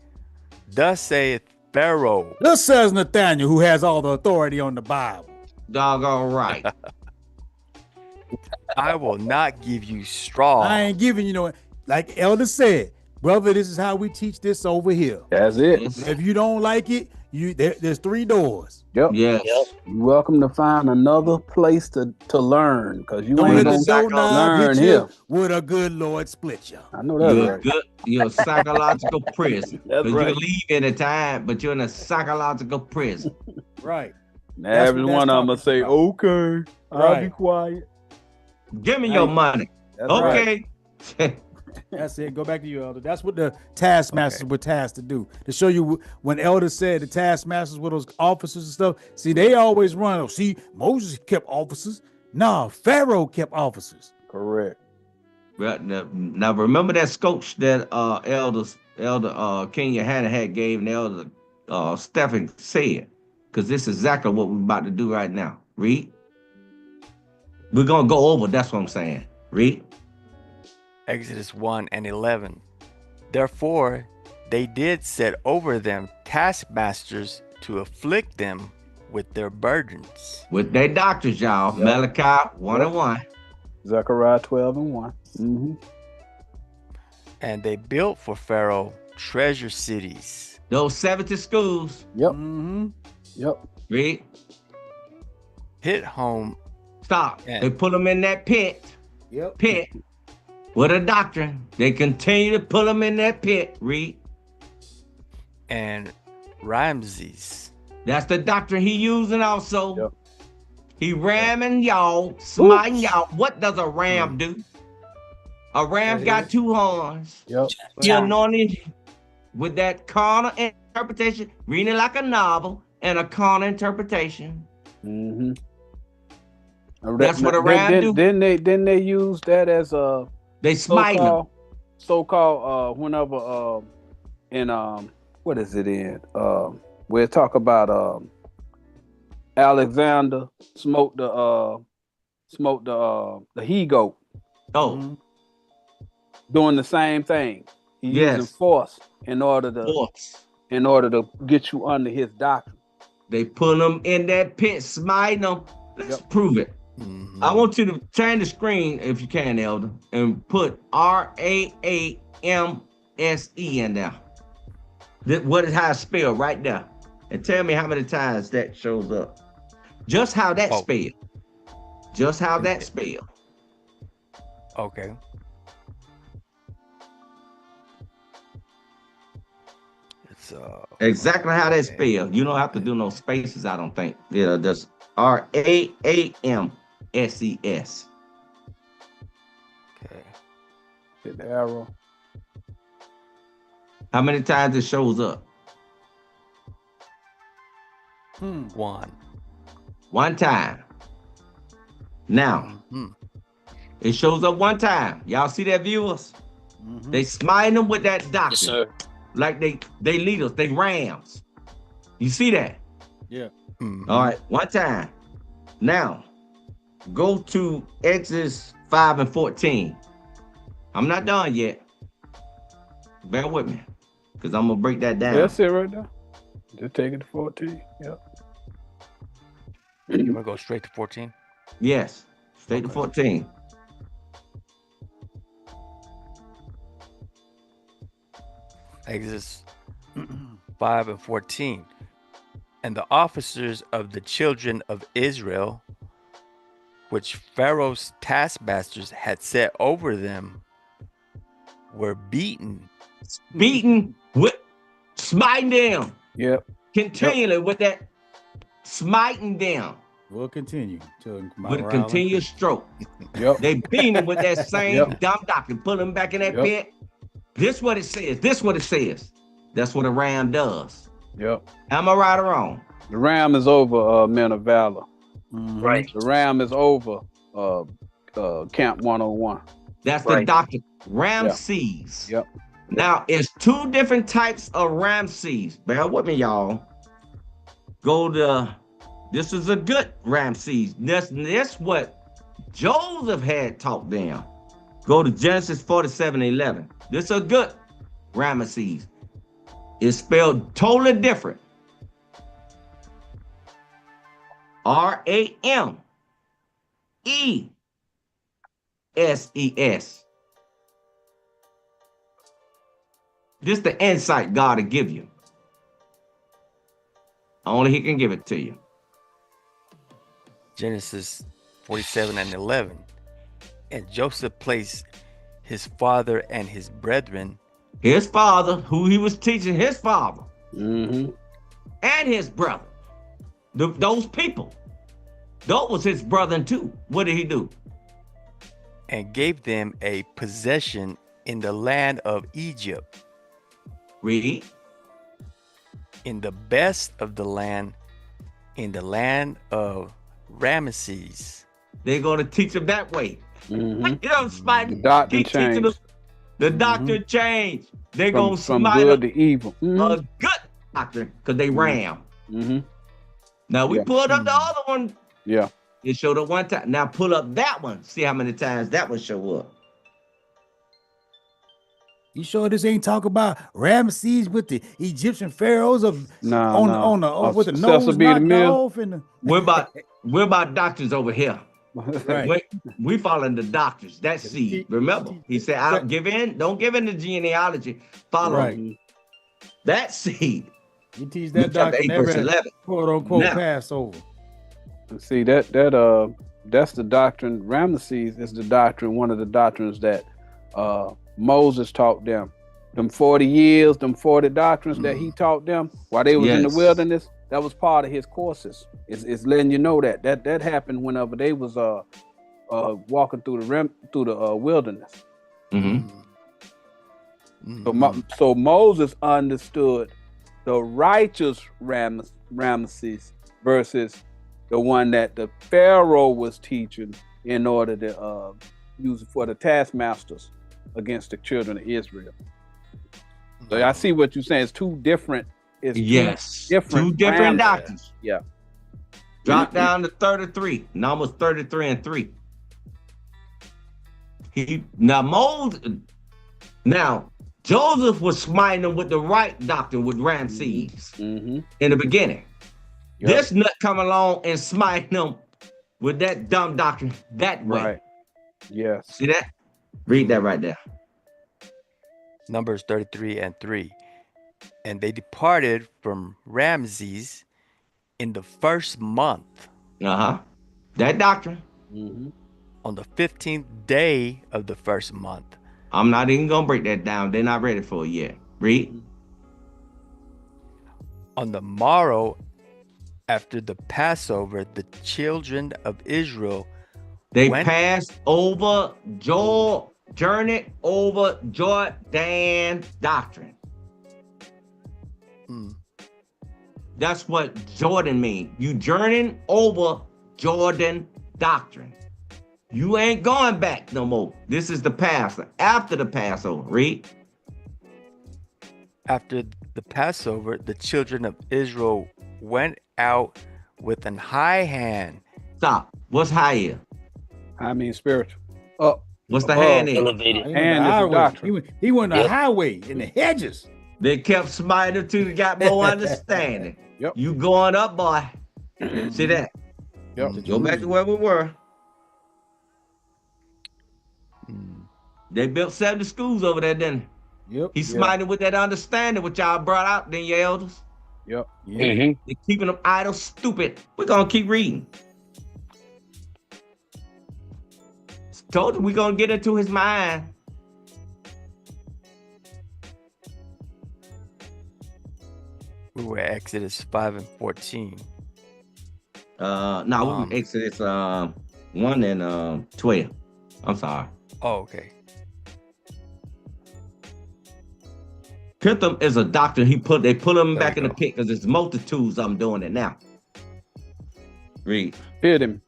thus saith Pharaoh, This says Nathaniel, who has all the authority on the Bible. Doggone right. I will not give you straw. I ain't giving like Elder said, brother, this is how we teach this over here. That's it. Yes. If you don't like it, there's 3 doors. Yep. Yes. You're welcome to find another place to learn, because you Don't ain't let gonna the doorknob learn hit you here. with a good Lord split you. I know that's You're right. good. You're a psychological prison. That's Because right. you leave anytime, but you're in a psychological prison. Right. And That's every what one that's of them will talking say, about. okay, I'll be Right. quiet. Give me your Hey. money. That's right. Okay. That's it. Go back to you, Elder. That's what the taskmasters were tasked to do. To show you when Elder said the taskmasters were those officers and stuff. See, they always run. Oh, see, Moses kept officers. Nah, Pharaoh kept officers. Correct. Right, now remember that scotch that Elder Kenya Hannah had gave and Elder Stephen said. Because this is exactly what we're about to do right now. Read. We're gonna go over, that's what I'm saying. Read. Exodus 1 and 11. Therefore, they did set over them taskmasters to afflict them with their burdens. With their doctors, y'all. Yep. Malachi 1 and 1. Zechariah 12 and 1. Mm-hmm. And they built for Pharaoh treasure cities. Those 70 schools. Yep. Mm-hmm. Yep. Read. Hit home Stop. Yeah. They put them in that pit. Yep. Pit. With a doctrine. They continue to put them in that pit. Read. and Ramses. That's the doctrine he using also. Yep. He ramming y'all, smiting y'all. What does a ram do? A ram's got two horns. Yep. He anointed with that carnal interpretation, reading it like a novel, and a carnal interpretation. Mm-hmm. That's what a ram do. Didn't they use that as a They smite them. so-called whenever in what is it in where it talk about Alexander smoked the he goat. Oh, Doing the same thing. He's using force in order to get you under his doctrine. They put them in that pit, smiting them. Let's prove it. I want you to turn the screen, if you can, Elder, and put RAAMSE in there. What is how it's spelled right there. And tell me how many times that shows up. Just how that spelled. Just how that spelled. Okay. It's exactly how that spelled. You don't have to do no spaces, I don't think. Yeah, just RAAMSES. okay. Hit the arrow. How many times it shows up? One time. Now, it shows up one time. Y'all see that, viewers? They smite them with that doctrine. Yes, sir. Like they lead us, they rams. You see that? Yeah. All right, one time. Now, go to Exodus 5 and 14. I'm not done yet. Bear with me, because I'm gonna break that down. That's it right there. Just take it to 14. Yep. You want to go straight to 14? Yes, straight to 14. Exodus 5 and 14. And the officers of the children of Israel, which Pharaoh's taskmasters had set over them, were beaten. With smiting them. Yep. Continually with that smiting them. We'll continue with a continuous stroke. Yep. They beat him with that same dumb doctrine, put him back in that pit. This what it says. This what it says. That's what a ram does. Yep. Am I right or wrong? The ram is over men of valor. Right. The ram is over Camp 101. That's the doctrine. Ramses. Yep. Now, it's two different types of Ramses. Bear with me, y'all. This is a good Ramses. That's what Joseph had taught them. Go to Genesis 47:11. This is a good Ramesses. It's spelled totally different. RAMESES. This is the insight God will give you. Only He can give it to you. Genesis 47 and 11. And Joseph placed his father and his brethren. His father, who he was teaching, his father. Mm-hmm. And his brother. Those people. Those was his brethren too. What did he do? And gave them a possession in the land of Egypt. Read. In the best of the land, in the land of Ramesses. They're going to teach them that way. Mm-hmm. You know, Spike. The doctrine changed. The doctrine changed. They're going to from smite good to evil. a good doctrine because they ram. Now we pulled up the other one. Yeah. It showed up one time. Now pull up that one. See how many times that one show up. You sure this ain't talk about Ramesses with the Egyptian pharaohs with the nose knocked off and we're about doctors over here. Right. We following the doctors. That's seed. Remember, he said, "I don't give in to genealogy. Follow that seed." You teach that doctrine every quote unquote Passover. See that's the doctrine. Ramesses is the doctrine, one of the doctrines that Moses taught them them 40 years, them 40 doctrines that he taught them while they was in the Yes. wilderness, that was part of his courses. It's letting you know that happened whenever they was walking through the wilderness. Mm-hmm. So Moses understood the righteous Ramesses versus the one that the Pharaoh was teaching in order to use it for the taskmasters against the children of Israel. So I see what you're saying. It's two different. Yes. Two different doctrines. Yeah. Drop down to 33. Numbers 33 and 3. Now Joseph was smiting them with the right doctrine with Ramses in the beginning. Yep. This nut come along and smite them with that dumb doctrine that way. Right. Yes. See that? Read that right there. Numbers 33 and 3. And they departed from Ramses in the first month. That doctrine. On the 15th day of the first month. I'm not even gonna break that down. They're not ready for it yet. Read. On the morrow after the Passover, the children of Israel passed over journeyed over Jordan doctrine. That's what Jordan means. You journeying over Jordan doctrine. You ain't going back no more. This is the Passover. After the Passover. Read. After the Passover, the children of Israel went out with an high hand. Stop. What's high here? I mean spiritual. What's the hand in? Elevated. And the is a doctrine. He went the highway in the hedges. They kept smiting till they got more understanding. Yep. You going up, boy. See that? Yep. Go back to where we were. They built 70 schools over there, didn't they? Yep. He's smiting with that understanding which y'all brought out, then your elders. Yep. They're keeping them idle, stupid. We're gonna keep reading. Told you we're gonna get into his mind. We were at Exodus 5 and 14. We were Exodus 1 and 12. I'm sorry. Oh, okay. Pithom is a doctor. They put him There back we in the go. pit because there's multitudes. I'm doing it now. Read. Hit him.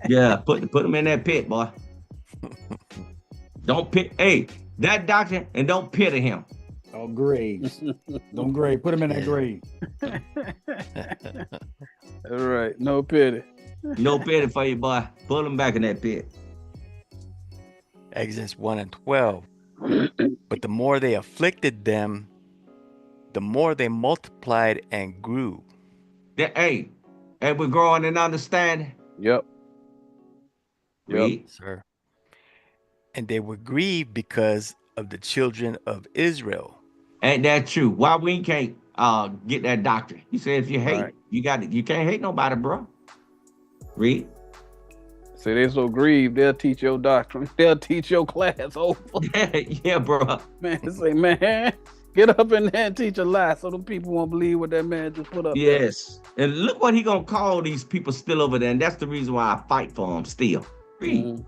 Yeah, put him in that pit, boy. Don't pit. Hey, that doctor, and don't pity him. Oh, graves. Don't grave. Put him in that grave. All right. No pity. No pity for you, boy. Put him back in that pit. Exodus 1 and 12. But the more they afflicted them, the more they multiplied and grew. Hey, we're growing in understanding. Yep. Read. Sir. And they were grieved because of the children of Israel. Ain't that true? Why we can't get that doctrine? He said if you hate, Right. you got it. You can't hate nobody, bro. Read. See, they so grieved, they'll teach your doctrine. They'll teach your class over. Yeah, bro. Man, say, man, get up in there and teach a lie so the people won't believe what that man just put up. Yes. And look what he gonna call these people still over there. And that's the reason why I fight for them still. Read.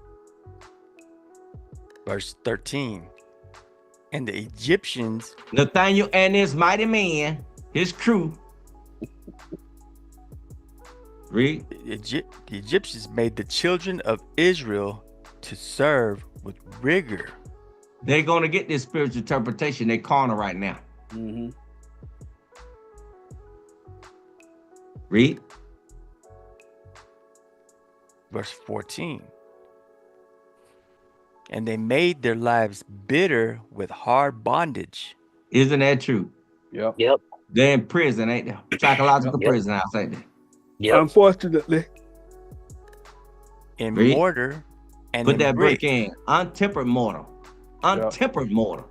Verse 13. And the Egyptians Nathaniel and his mighty man, his crew. Read. the Egyptians made the children of Israel to serve with rigor. They're gonna get this spiritual interpretation. They carnal right now. Read. Verse 14. And they made their lives bitter with hard bondage. Isn't that true? Yep. Yep. They're in prison, ain't they? Psychological Yep. prison house, ain't they? Yep. Unfortunately. In Read. mortar and Put in that brick brick. in. Untempered mortar. Untempered mortar.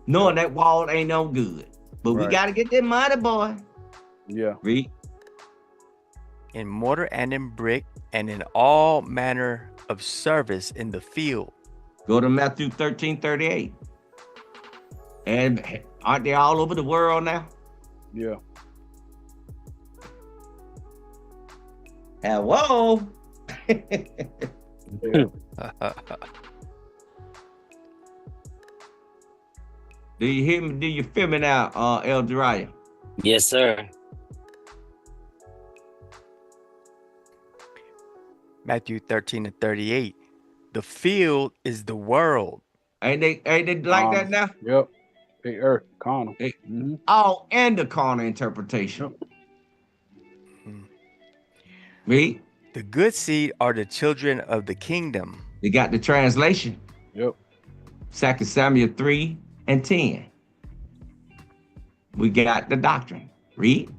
Knowing that wall ain't no good. But we Right. gotta get that money, boy. Yeah. Read. In mortar and in brick, and in all manner of service in the field. Go to Matthew 13:38. And aren't they all over the world now? Yeah. Hello. Yeah. Do you hear me? Do you feel me now, El Dorado? Yes, sir. Matthew 13:38. The field is the world. Ain't they like that now? Yep. Hey, earth, carnal. Hey. Mm-hmm. All in the carnal interpretation. Mhm. Read. The good seed are the children of the kingdom. They got the translation. Yep. 2 Samuel 3:10. We got the doctrine. Read.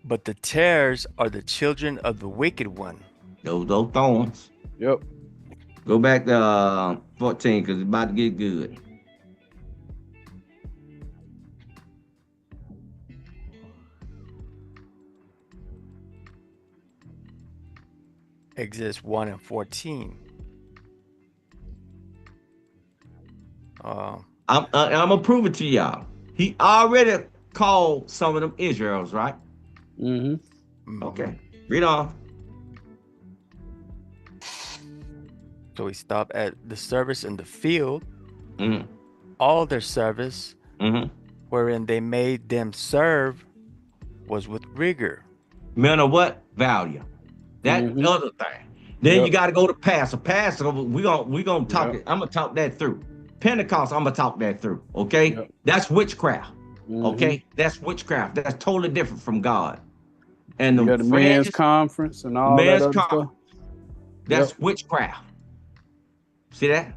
But the tares are the children of the wicked one. Those thorns. Yep. Go back to 14 because it's about to get good. Exodus 1:14. I'm gonna prove it to y'all. He already called some of them Israels, right? Mm-hmm. Okay. Read on. So we stop at the service in the field, Mm-hmm. all their service, Mm-hmm. wherein they made them serve, was with rigor. Men of what? Value. That's Mhm. the other thing. Then Yep. you got to go to Passover. Passover, we gonna talk Yep. it. I'm gonna talk that through. Pentecost, I'm gonna talk that through. Okay, Yep. that's witchcraft. Mhm. Okay, that's witchcraft. That's totally different from God. And You the got the men's fringes, conference and all men's that other conference. stuff. That's witchcraft. See that?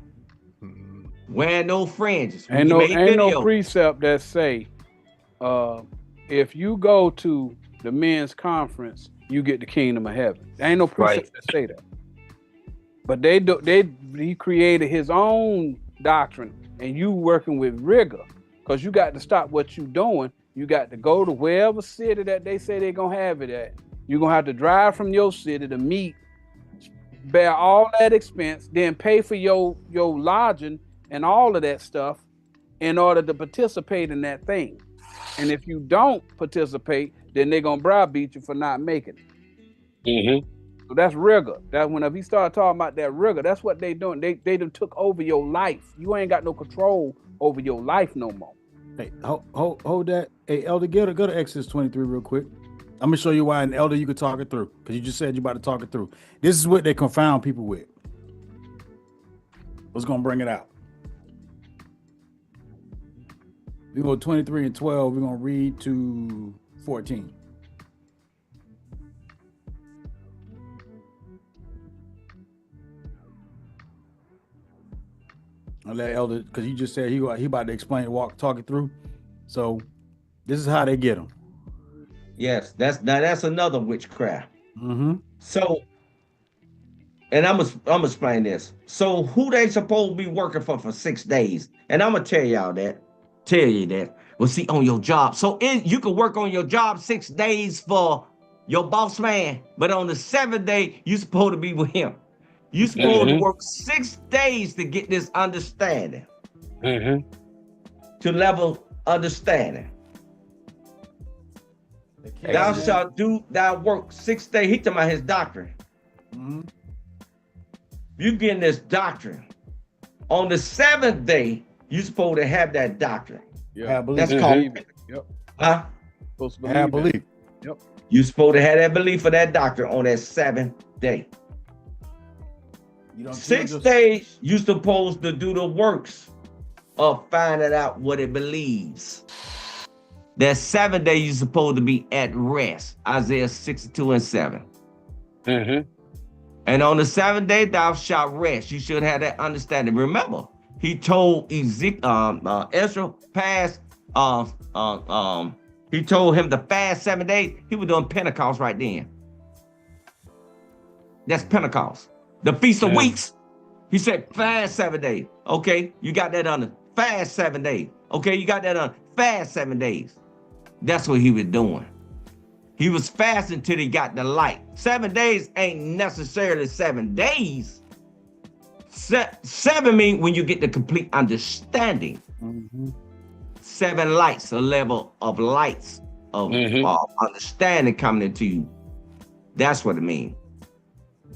Mhm. Wearing no fringes. Ain't You no made ain't no video. precept that say if you go to the men's conference, you get the kingdom of heaven. There ain't no precept that say that. But he created his own doctrine, and you working with rigor, because you got to stop what you doing. You got to go to wherever city that they say they're gonna have it at. You're gonna have to drive from your city to meet, bear all that expense, then pay for your lodging and all of that stuff in order to participate in that thing. And if you don't participate, then they're gonna browbeat you for not making it. Mm-hmm. So that's rigor. That whenever he started talking about that rigor, that's what they doing. They done took over your life. You ain't got no control over your life no more. Hey, hold that. Hey, Elder, go to Exodus 23 real quick. I'm gonna show you why an elder you could talk it through, because you just said you about to talk it through. This is what they confound people with. What's gonna bring it out? We go 23 and 12. We're gonna read to 14. I'll let Elder, because you just said he about to explain, talk it through. So this is how they get them. Yes, that's another witchcraft. Mm-hmm. So, and I'm gonna explain this. So, who they supposed to be working for 6 days? And I'm gonna tell you that. Well, see, on your job. So you can work on your job 6 days for your boss man, but on the 7th day, you supposed to be with him. You supposed to work 6 days to get this understanding. Mm-hmm. To level understanding. Thou shalt do thy work 6 days. He talking about his doctrine. Mm-hmm. You getting this doctrine. On the 7th day, you supposed to have that doctrine. Yeah. Have belief. That's called, Yep. huh? Supposed to Have believe belief. it. Yep. You supposed to have that belief for that doctrine on that 7th day. You don't 6 days, you supposed to do the works of finding out what it believes. That 7th day, you supposed to be at rest. Isaiah 62:7. Mm-hmm. And on the 7th day, thou shalt rest. You should have that understanding. Remember, he told Ezra fast. He told him to fast 7 days. He was doing Pentecost right then. That's Pentecost. The Feast of Weeks. He said fast 7 days. Okay, you got that under. Fast 7 days. Okay, you got that under. Fast 7 days. That's what he was doing. He was fasting till he got the light. 7 days ain't necessarily 7 days. Seven mean when you get the complete understanding. Mhm. 7 lights, a level of lights of understanding coming into you. That's what it means.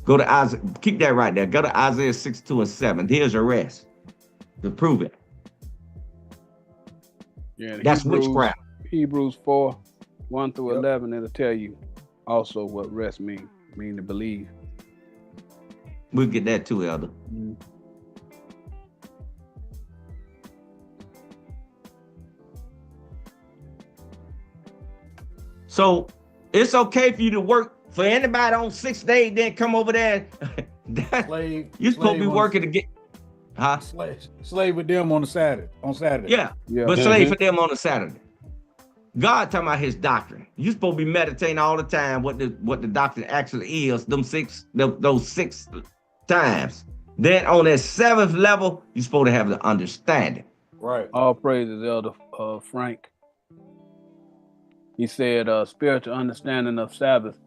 Go to Isaiah, keep that right there. Go to Isaiah 6:2-7. Here's your rest to prove it. Yeah, That's witchcraft. Hebrews 4:1-11, Yep. it'll tell you also what rest mean to believe. We'll get that too, Elder. Mhm. So it's okay for you to work for anybody on 6th day, then come over there. Slave. You're supposed to be slave working to get, huh? Slave with them on Saturday. Yeah, Yeah. but slave for them on a Saturday. God talking about his doctrine. You're supposed to be meditating all the time what the doctrine actually is, those 6 times. Then on that 7th level, you're supposed to have the understanding. Right. All praises, Elder Frank. He said, spiritual understanding of Sabbath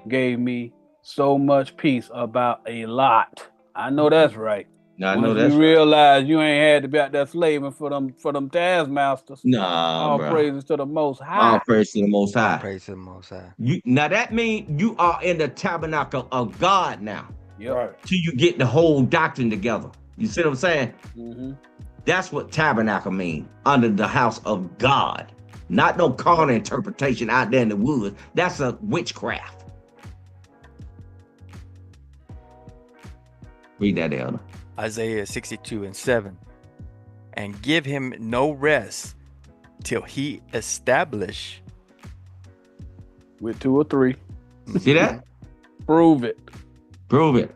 gave me so much peace about a lot. I know that's right. Now I Once know that's you realize you ain't had to be out there slaving for them taskmasters. nah, All bro. praises to the Most All High. praise to the Most High. Praise the Most High. Now that means you are in the tabernacle of God now. Yep. Right. Till you get the whole doctrine together. You see what I'm saying? Mm-hmm. That's what tabernacle means, under the house of God. Not no carnal interpretation out there in the woods. That's a witchcraft. Read that, Elder. Isaiah 62:7. And give him no rest till he establish. With 2 or 3. See that? Prove it. Prove it.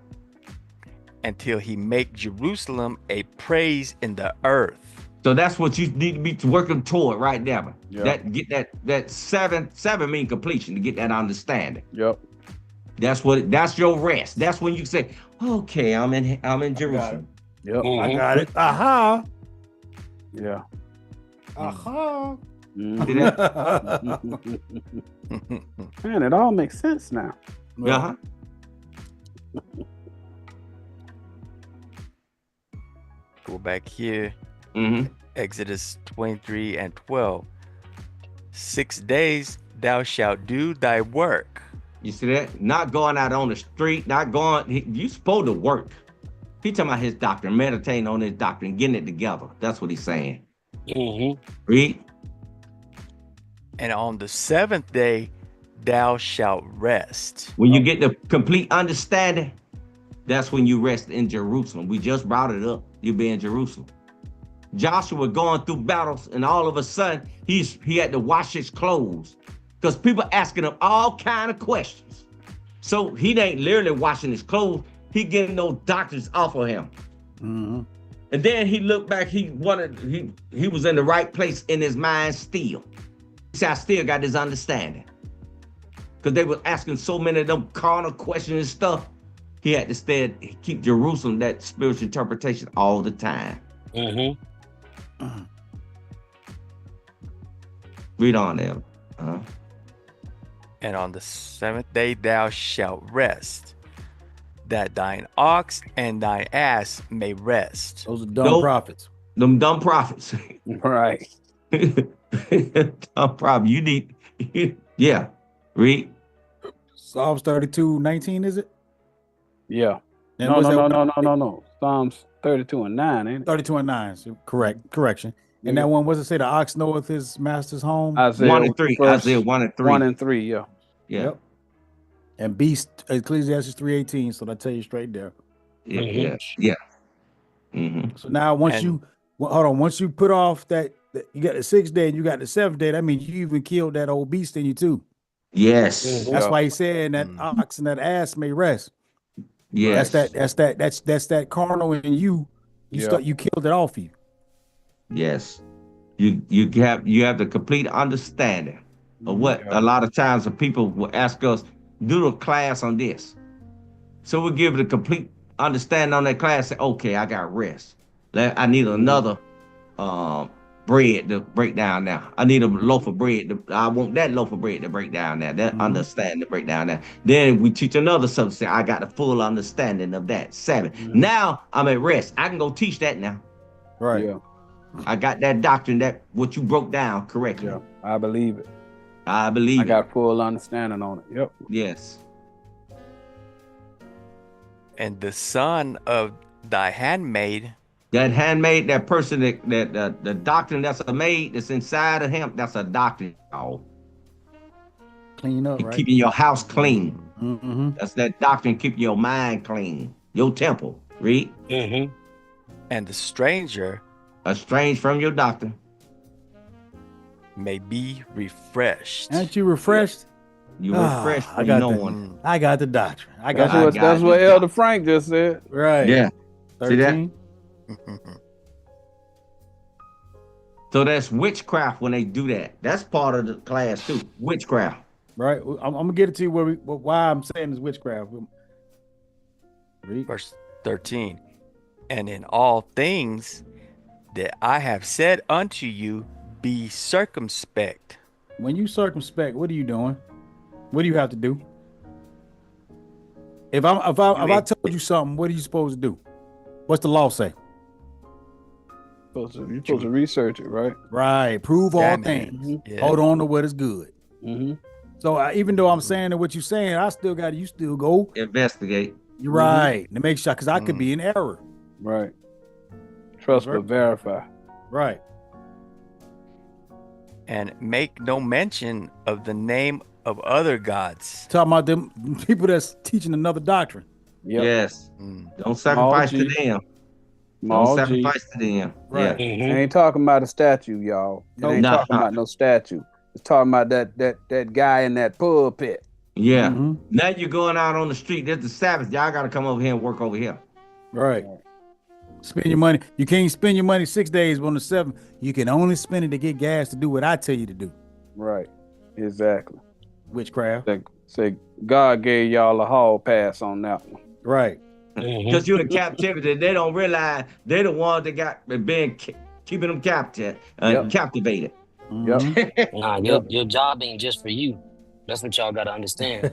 Until he make Jerusalem a praise in the earth. So that's what you need to be working toward right there. Yeah. That seven mean completion, to get that understanding. Yep. That's your rest. That's when you say, okay, I'm in Jerusalem. Yep. I got it. Aha. Yeah. Aha. Mhm. See that? Man, it all makes sense now. Uh-huh. Go back here. Mm-hmm. Exodus 23:12. 6 days thou shalt do thy work. You see that? Not going out on the street, not going, you supposed to work. He talking about his doctrine, meditating on his doctrine, getting it together. That's what he's saying. Mm-hmm. Read. And on the 7th day thou shalt rest. When you get the complete understanding, that's when you rest in Jerusalem. We just brought it up. You be in Jerusalem. Joshua going through battles, and all of a sudden he had to wash his clothes because people asking him all kind of questions. So he ain't literally washing his clothes. He getting those doctrines off of him. Mm-hmm. And then he looked back. He was in the right place in his mind still. He said, I still got this understanding. Because they were asking so many of them carnal questions and stuff. He had to keep Jerusalem, that spiritual interpretation all the time. Mm-hmm. Read on there. And on the 7th day thou shalt rest, that thine ox and thine ass may rest. Those are dumb Nope. prophets. Them dumb prophets. Right. Dumb prophet. You need, yeah. Read. Psalms 32:19, is it? Yeah. And No, what's no, that no, one? no, no, no, no. Psalms 32:9, ain't it? 32:9. So correction. And Yeah. that one, what's it say? The ox knoweth his master's home. Isaiah 1 and 3. verse Isaiah 1 and 3. 1 and 3, yeah. Yeah. Yep. And beast, Ecclesiastes 3:18. So I tell you straight there. Yeah. Mhm. Yeah. Yeah. Mm-hmm. So now once And- once you put off that you got the 6th day and you got the 7th day, that means you even killed that old beast in you too. Yes. Mhm. That's Yeah. why he's saying that ox and that ass may rest. Yes. That's that carnal in you. Yeah. You killed it off you. Yes. You have the complete understanding of what Yeah. a lot of times the people will ask us, do a class on this. So we'll give it a complete understanding on that class. Say, okay, I got rest. I need another bread to break down now. I need a loaf of bread. I want that loaf of bread to break down now. That understanding to break down now. Then we teach another subject. I got the full understanding of that. 7. Now I'm at rest. I can go teach that now. Right. Yeah. I got that doctrine, that what you broke down correctly. Yeah. I believe it. I believe I got full understanding on it. Yep. Yes. And the son of thy handmaid, That handmaid, that person, that the doctrine that's a maid that's inside of him, that's a doctrine, y'all. Clean up, right? Keeping your house clean. Mm-hmm. That's that doctrine, keeping your mind clean. Your temple. Read. and the stranger Estranged from your doctrine. may be refreshed. Aren't you refreshed? You Ah, refreshed I from got knowing. I got the doctrine. I got That's what Elder Frank just said. right. Yeah. See that? 13. So that's witchcraft when they do that. That's part of the class too. Witchcraft. Right. I'm gonna get it to you why I'm saying is witchcraft. Read. Verse 13. And in all things that I have said unto you, be circumspect. When you circumspect, what are you doing? What do you have to do? If I told you something, what are you supposed to do? What's the law say? You're supposed to research it, right? Right. Prove all Examine. things. Yeah. Hold on to what is good. Mm-hmm. So even though I'm saying that what you're saying, you still go. Investigate. You're right. To make sure, because I could be in error. Right. Trust but verify. Right. And make no mention of the name of other gods. Talking about them people that's teaching another doctrine. Yep. Yes. Don't sacrifice to them. Don't sacrifice to them. Right. Yeah. Ain't talking about a statue, y'all. It ain't talking about no statue. It's talking about that guy in that pulpit. Yeah. Mm-hmm. Now you're going out on the street. There's the Sabbath. Y'all got to come over here and work over here. Right. Spend your money. You can't spend your money 6 days, but on the 7th, you can only spend it to get gas to do what I tell you to do. Right. Exactly. Witchcraft. Say God gave y'all a hall pass on that one. Right. Because you're in captivity. They don't realize they're the ones that got been keeping them captive, captivated. Yep. Nah, your job ain't just for you. That's what y'all gotta understand.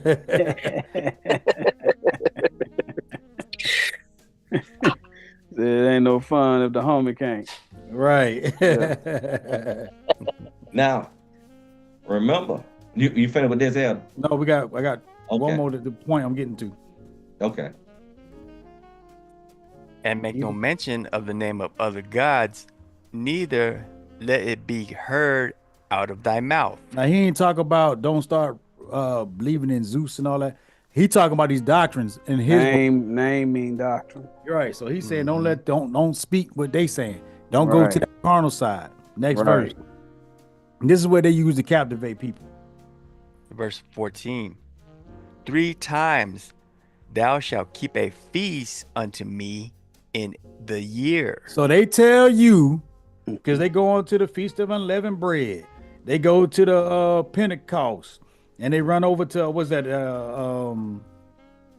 It ain't no fun if the homie can't. Right. Now, remember, you finished with this, Elder? No, I got one more the point I'm getting to. Okay. And make no mention of the name of other gods, neither let it be heard out of thy mouth. Now he ain't talk about don't start believing in Zeus and all that. He talking about these doctrines and his name mean doctrine. You're right. So he's saying don't speak what they saying. Don't go to the carnal side. Next verse. And this is where they use to captivate people. Verse 14. 3 times thou shalt keep a feast unto me in the year. So they tell you, because they go on to the Feast of Unleavened Bread. They go to the Pentecost. And they run over to what's that?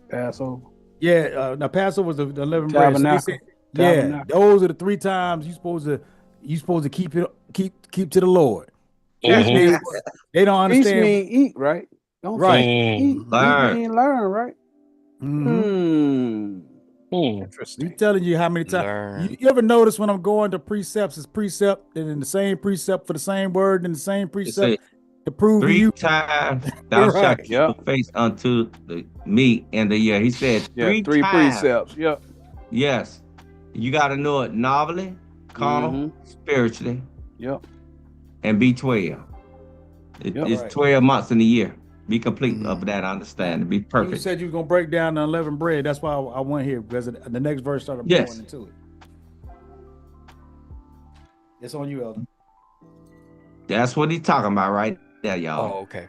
Passover. Yeah, now Passover was the unleavened bread. So those are the 3 times you supposed to keep to the Lord. Mhm. They don't Feast understand. mean eat, right? Don't Right. eat. Learn. Mean learn, right? Mhm. Interesting. We telling you how many times. You ever notice when I'm going to precepts, it's precept and in the same precept for the same word and the same precept to prove 3 you. times thou shalt keep your face unto me in the year. He said 3 3 times. precepts. Yep. Yes. You got to know it novelly, carnal, spiritually. Yep. And be 12. It's 12 months in a year. Be complete of that understanding. Be perfect. You said you was gonna break down the unleavened bread. That's why I went here because the next verse started going into it. It's on you, Elder. That's what he's talking about right there, y'all. Oh, okay.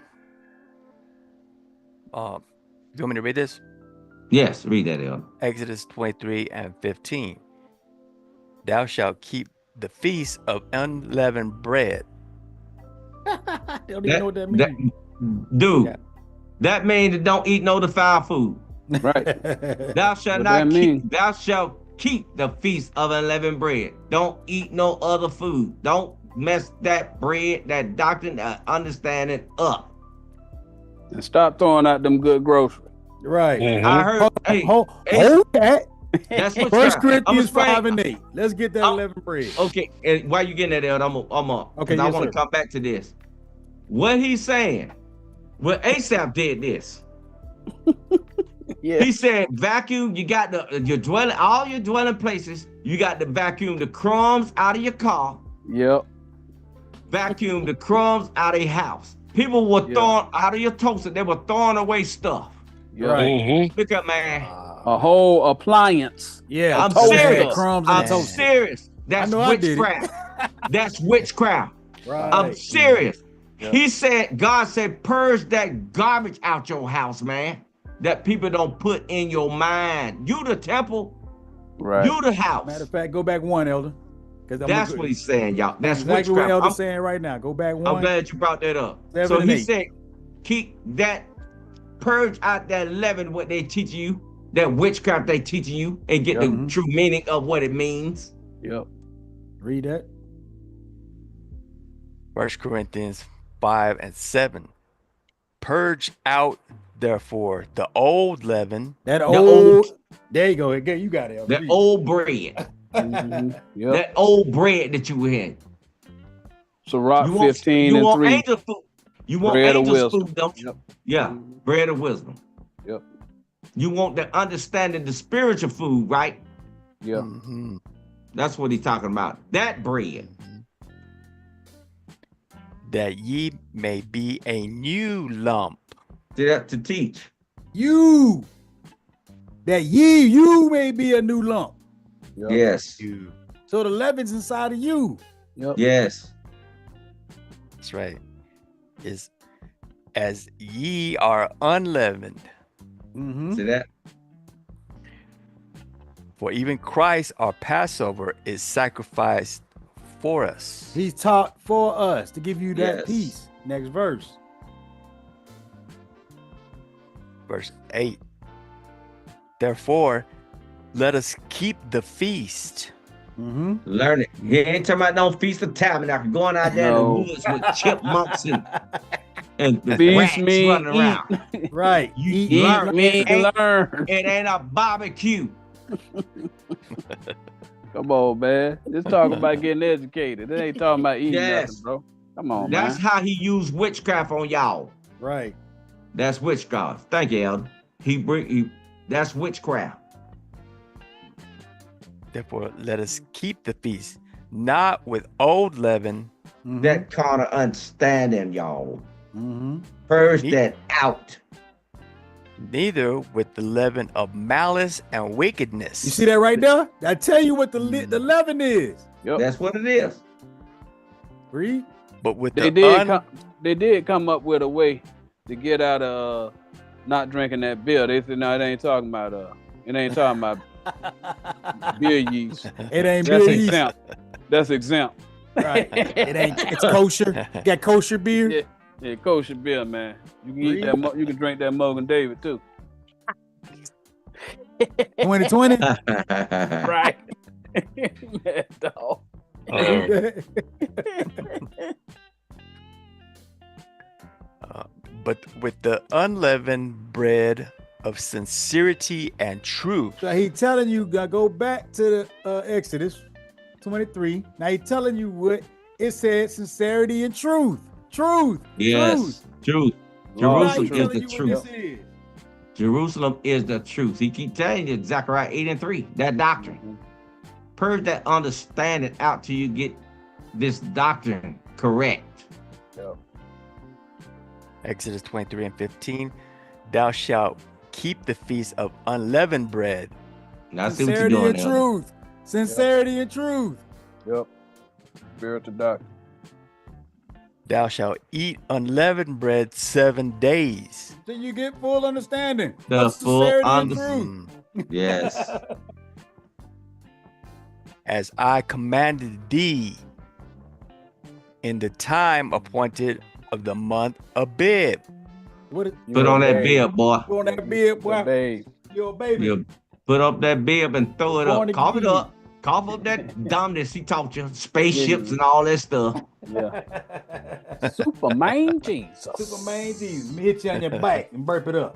You want me to read this? Yes, read that, Elder. Exodus 23 and 15. Thou shalt keep the feast of unleavened bread. They don't even know what that means. Dude, that means that don't eat no defiled food. Right. Thou shalt not keep. Thou shalt keep the feast of unleavened bread. Don't eat no other food. Don't mess that bread, that doctrine, that understanding up. And stop throwing out them good groceries. Right. I heard, Hold hey, that. that's First witchcraft. Corinthians 5 and 8. Let's get that I'm- 11 bread. Okay, and while you getting that out, I'm up. Okay, Because I yes, want sir. to come back to this. What he's saying, well, Asaph did this. Yeah. He said, vacuum, you got all your dwelling places, you got to vacuum the crumbs out of your car, Yep. vacuum the crumbs out of your house. People were throwing out of your toaster, they were throwing away stuff. Yep. Right. Look at man. A whole appliance. Yeah. I'm toaster had serious. Crumbs in the I'm toaster. serious. That's know I did it. witchcraft. That's witchcraft. Right. I'm serious. Yeah. He said, God said, purge that garbage out your house, man. That people don't put in your mind. You the temple, Right. you the house. Matter of fact, go back one, Elder. Because That's what he's saying, y'all. That's exactly what witchcraft. Elder's saying right now. Go back one. I'm glad you brought that up. 7 So and he 8. said, keep that, purge out that 11, what they teaching you, that witchcraft they teaching you, and get the true meaning of what it means. Yep. Read that. 1 Corinthians 5 and 7. Purge out, therefore, the old leaven. That The old. There you go. Again, you got it, Elder. That Read. old bread. Yep. That old bread that you had. So Rock You want, 15 you and want 3. angel food. You want Bread of angel wisdom. food, don't you? Yep. Yeah, bread of wisdom. Yep. You want the understanding, the spiritual food, right? Yep. Mhm. That's what he's talking about. That bread. That ye may be a new lump. To teach. You. That you may be a new lump. Yep. Yes. You. So the leaven's inside of you. Yep. Yes. That's right. Is as ye are unleavened. Mm-hmm. See that? For even Christ, our Passover, is sacrificed for us. He's taught for us to give you that Yes. peace. Next verse. Verse 8. Therefore, let us keep the feast. Mm-hmm. Learn it. He ain't talking about no Feast of Tabernacle going out there No. in the woods with chipmunks and the Feast rats mean running around. Right. You Eat, learn. Eat, mean, It ain't- learn. It ain't a barbecue. Come on, man. Just talking about getting educated. It ain't talking about eating Yes. nothing, bro. Come on, That's man. how he used witchcraft on y'all. Right. That's witchcraft. Thank you, Elder. That's witchcraft. Therefore, let us keep the feast, not with old leaven, Mhm. That kind of understanding, y'all. Mhm. Purge Ye- that out. neither with the leaven of malice and wickedness. You see that right there? I tell you what the leaven is. Yep. That's what it is. Read. But with They the did come up with a way to get out of not drinking that beer. They said, no, it ain't talking about beer yeast. It ain't That's beer yeast. exempt. That's exempt. Right. It ain't. It's kosher. Got kosher beer. Yeah. Yeah, kosher beer, man. You can eat Read. that. You can drink that Morgan David too. 2020. Right. Mad dog. but with the unleavened bread of sincerity and truth. So he telling you, go back to the Exodus 23. Now he telling you what it said: sincerity and truth. Truth. Yes. Truth. Now he Jerusalem is telling the you truth. what this is. Jerusalem is the truth. He keep telling you, Zechariah 8 and 3, that doctrine. Purge that understanding out till you get this doctrine correct. Exodus 23 and 15. Thou shalt keep the feast of unleavened bread. Now I see what you're Sincerity doing and there. truth. Sincerity and truth. Yep. Spiritual doctrine. Thou shalt eat unleavened bread 7 days. Till you get full understanding. The of full sincerity and understanding. truth. Yes. As I commanded thee in the time appointed of the month Abib. What it, Put on that bib, boy. Go on that bib, Well, boy. babe. You're a baby. You put up that bib and throw it Born up. Cough it again. up. Cough up that dumbness he taught you, spaceships Yeah. and all that stuff. Yeah. Superman Jesus. Superman Jesus. Let me hit you on your back and burp it up.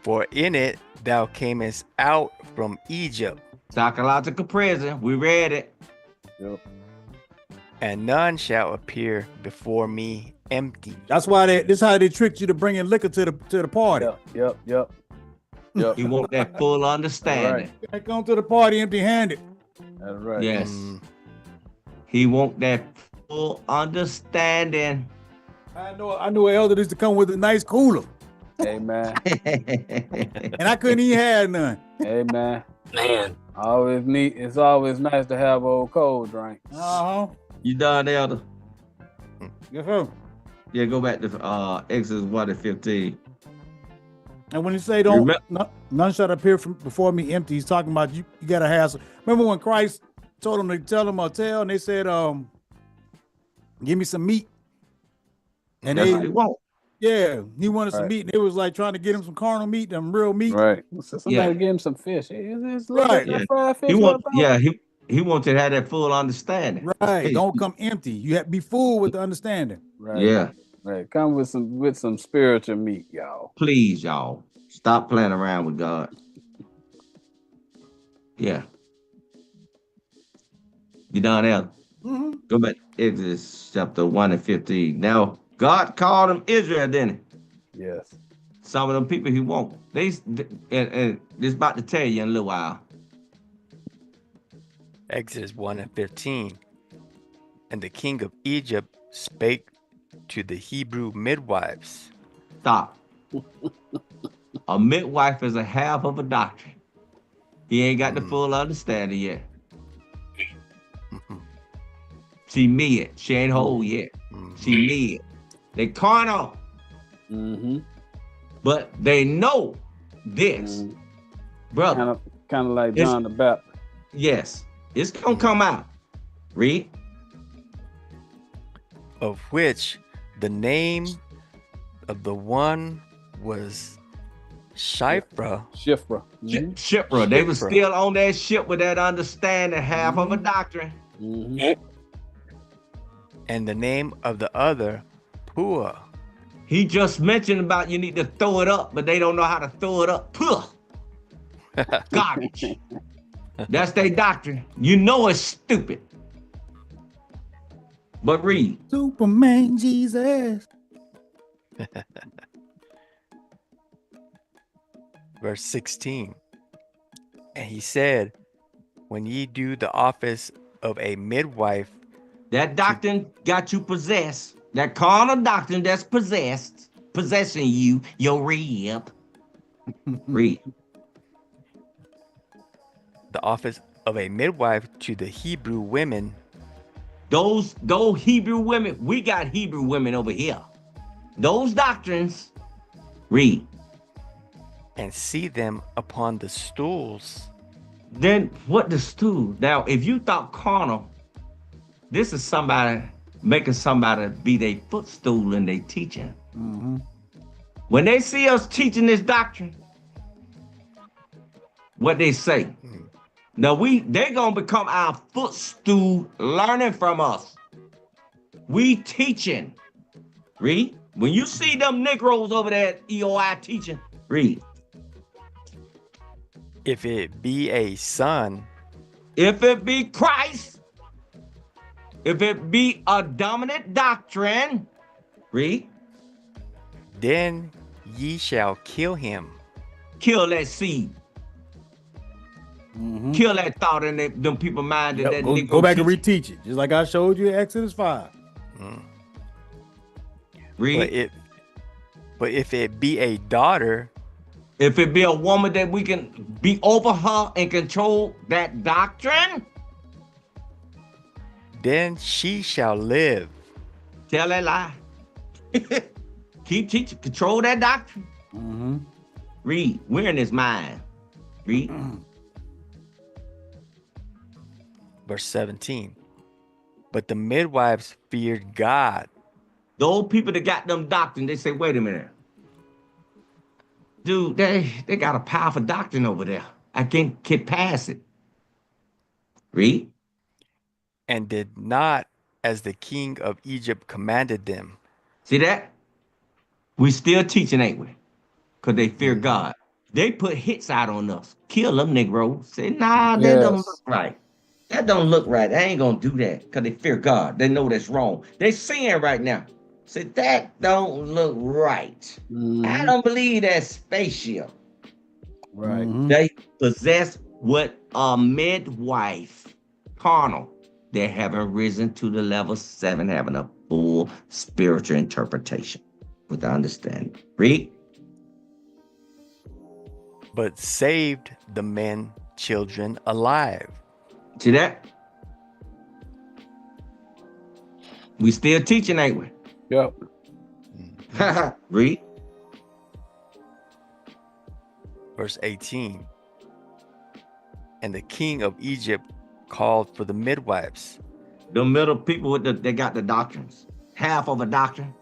For in it thou camest out from Egypt, Psychological prison. We read it. Yep. and none shall appear before me empty. That's why this is how they tricked you to bring in liquor to the party. Yep. He want that full understanding. They come to the party empty-handed. That's right. Yes. Mm, He want that full understanding. I know an elder used to come with a nice cooler, Amen. and I couldn't even have none. Amen. Man, Always neat. It's always nice to have old cold drink. Uh-huh. You done, Elder? Yes, sir. Yeah, go back to Exodus 1:15. And when you say none shall appear before me empty, he's talking about you gotta have some. Remember when Christ told them to tell them a tale, and they said, give me some meat. And That's what he want. he wanted some Right. meat, and they was like trying to get him some carnal meat, them real meat. Right. So somebody Yeah. give him some fish. Is Right. that fried fish? He want, left yeah, he wanted to have that full understanding. Right. Don't come empty. You have to be full with the understanding. Right. Yeah, Right. Come with some spiritual meat, y'all. please, y'all, stop playing around with God. Yeah. You done, Elder? Mm-hmm. Go back to Exodus chapter 1:15. Now, God called them Israel, didn't he? Yes. Some of them people he want. And this about to tell you in a little while. Exodus 1:15. And the king of Egypt spake to the Hebrew midwives. Stop. A midwife is a half of a doctrine. He ain't got the full understanding yet. She mid. She ain't whole yet. She mid. They carnal, Mm-hmm. but they know this, brother. Kind of like It's- John the Baptist. Yes, it's gonna come out. Read. Of which the name of the one was Shiphrah, Shifra. Mm-hmm. Shipra. They was Shipra. still on that ship with that understanding, half of a doctrine. Mm-hmm. and the name of the other Pua. He just mentioned about you need to throw it up, but they don't know how to throw it up. Puh. Garbage. That's their doctrine. You know it's stupid. But read. Superman Jesus. Verse 16. And he said, when ye do the office of a midwife, That doctrine got you possessed. That carnal doctrine that's possessing you, your rib. Read. the office of a midwife to the Hebrew women, Those Hebrew women, we got Hebrew women over here. Those doctrines, read. and see them upon the stools. Then what the stool? Now, if you thought carnal, this is somebody making somebody be their footstool in their teaching. Mm-hmm. When they see us teaching this doctrine, what they say? Now they're gonna become our footstool, learning from us. We teaching. Read. When you see them Negroes over there at EOI teaching, read. If it be a son, If it be Christ, if it be a dominant doctrine, read. then ye shall kill him. Kill that seed. Mm-hmm. Kill that thought in them people's mind. Yep, That go Negro back and teaching. reteach it, just like I showed you in Exodus 5. Read. But if it be a daughter, If it be a woman that we can be over her and control that doctrine, then she shall live. tell that lie. Keep teaching, control that doctrine. Mm-hmm. Read. We're in his mind. Read. Verse 17. But the midwives feared God Those people that got them doctrine, they say, wait a minute. Dude, they got a powerful doctrine over there. I can't get past it. Read. and did not as the king of Egypt commanded them. See that? We still teaching, ain't we? Because they fear Mhm. God. They put hits out on us. Kill them Negroes. Say, nah, that don't look Yes. right. That don't look right. I ain't gonna do that because they fear God. They know that's wrong. They seeing right now. Say, that don't look right. I Mhm. don't believe that spaceship. Right. They possess what a midwife, carnal. They haven't risen to the level 7, having a full spiritual interpretation with the understanding. Read. But saved the men, children alive. See that? We still teaching, ain't we? Yep. Read. Verse 18. And the king of Egypt called for the midwives. The middle people with they got the doctrines. Half of a doctrine.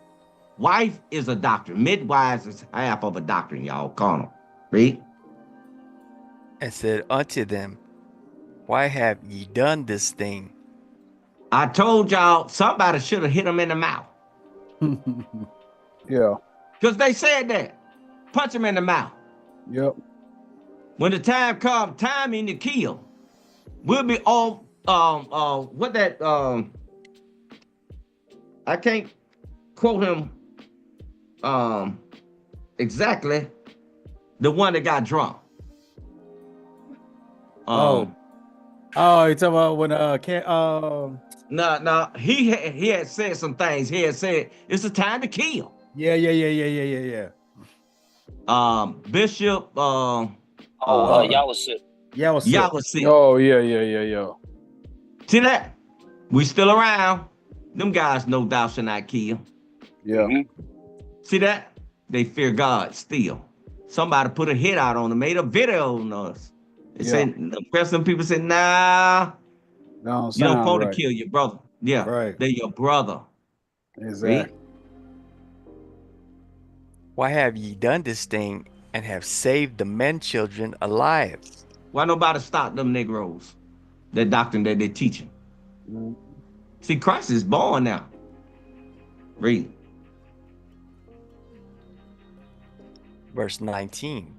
Wife is a doctrine. Midwives is half of a doctrine, y'all. Carnal. Read. And said unto them, why have ye done this thing? I told y'all somebody should have hit them in the mouth. Yeah. Because they said that. Punch them in the mouth. Yep. When the time comes, time in to kill. We'll be all what that I can't quote him exactly. The one that got drunk. Oh, you talking about when No, he had said some things. He had said it's a time to kill. yeah. Bishop Y'all was sick. Yeah, what's y'all up? was sick. Oh, yeah. See that? We still around. Them guys know thou shalt not kill. Yeah. See that? They fear God still. Somebody put a hit out on them, made a video on us. They said, the president people said, nah, No, you don't sound want right. to kill your brother. Yeah, Right. they're your brother. Exactly. Why have ye done this thing and have saved the men children alive? Why nobody stop them Negroes? That doctrine that they're teaching. See, Christ is born now. Read. Verse 19.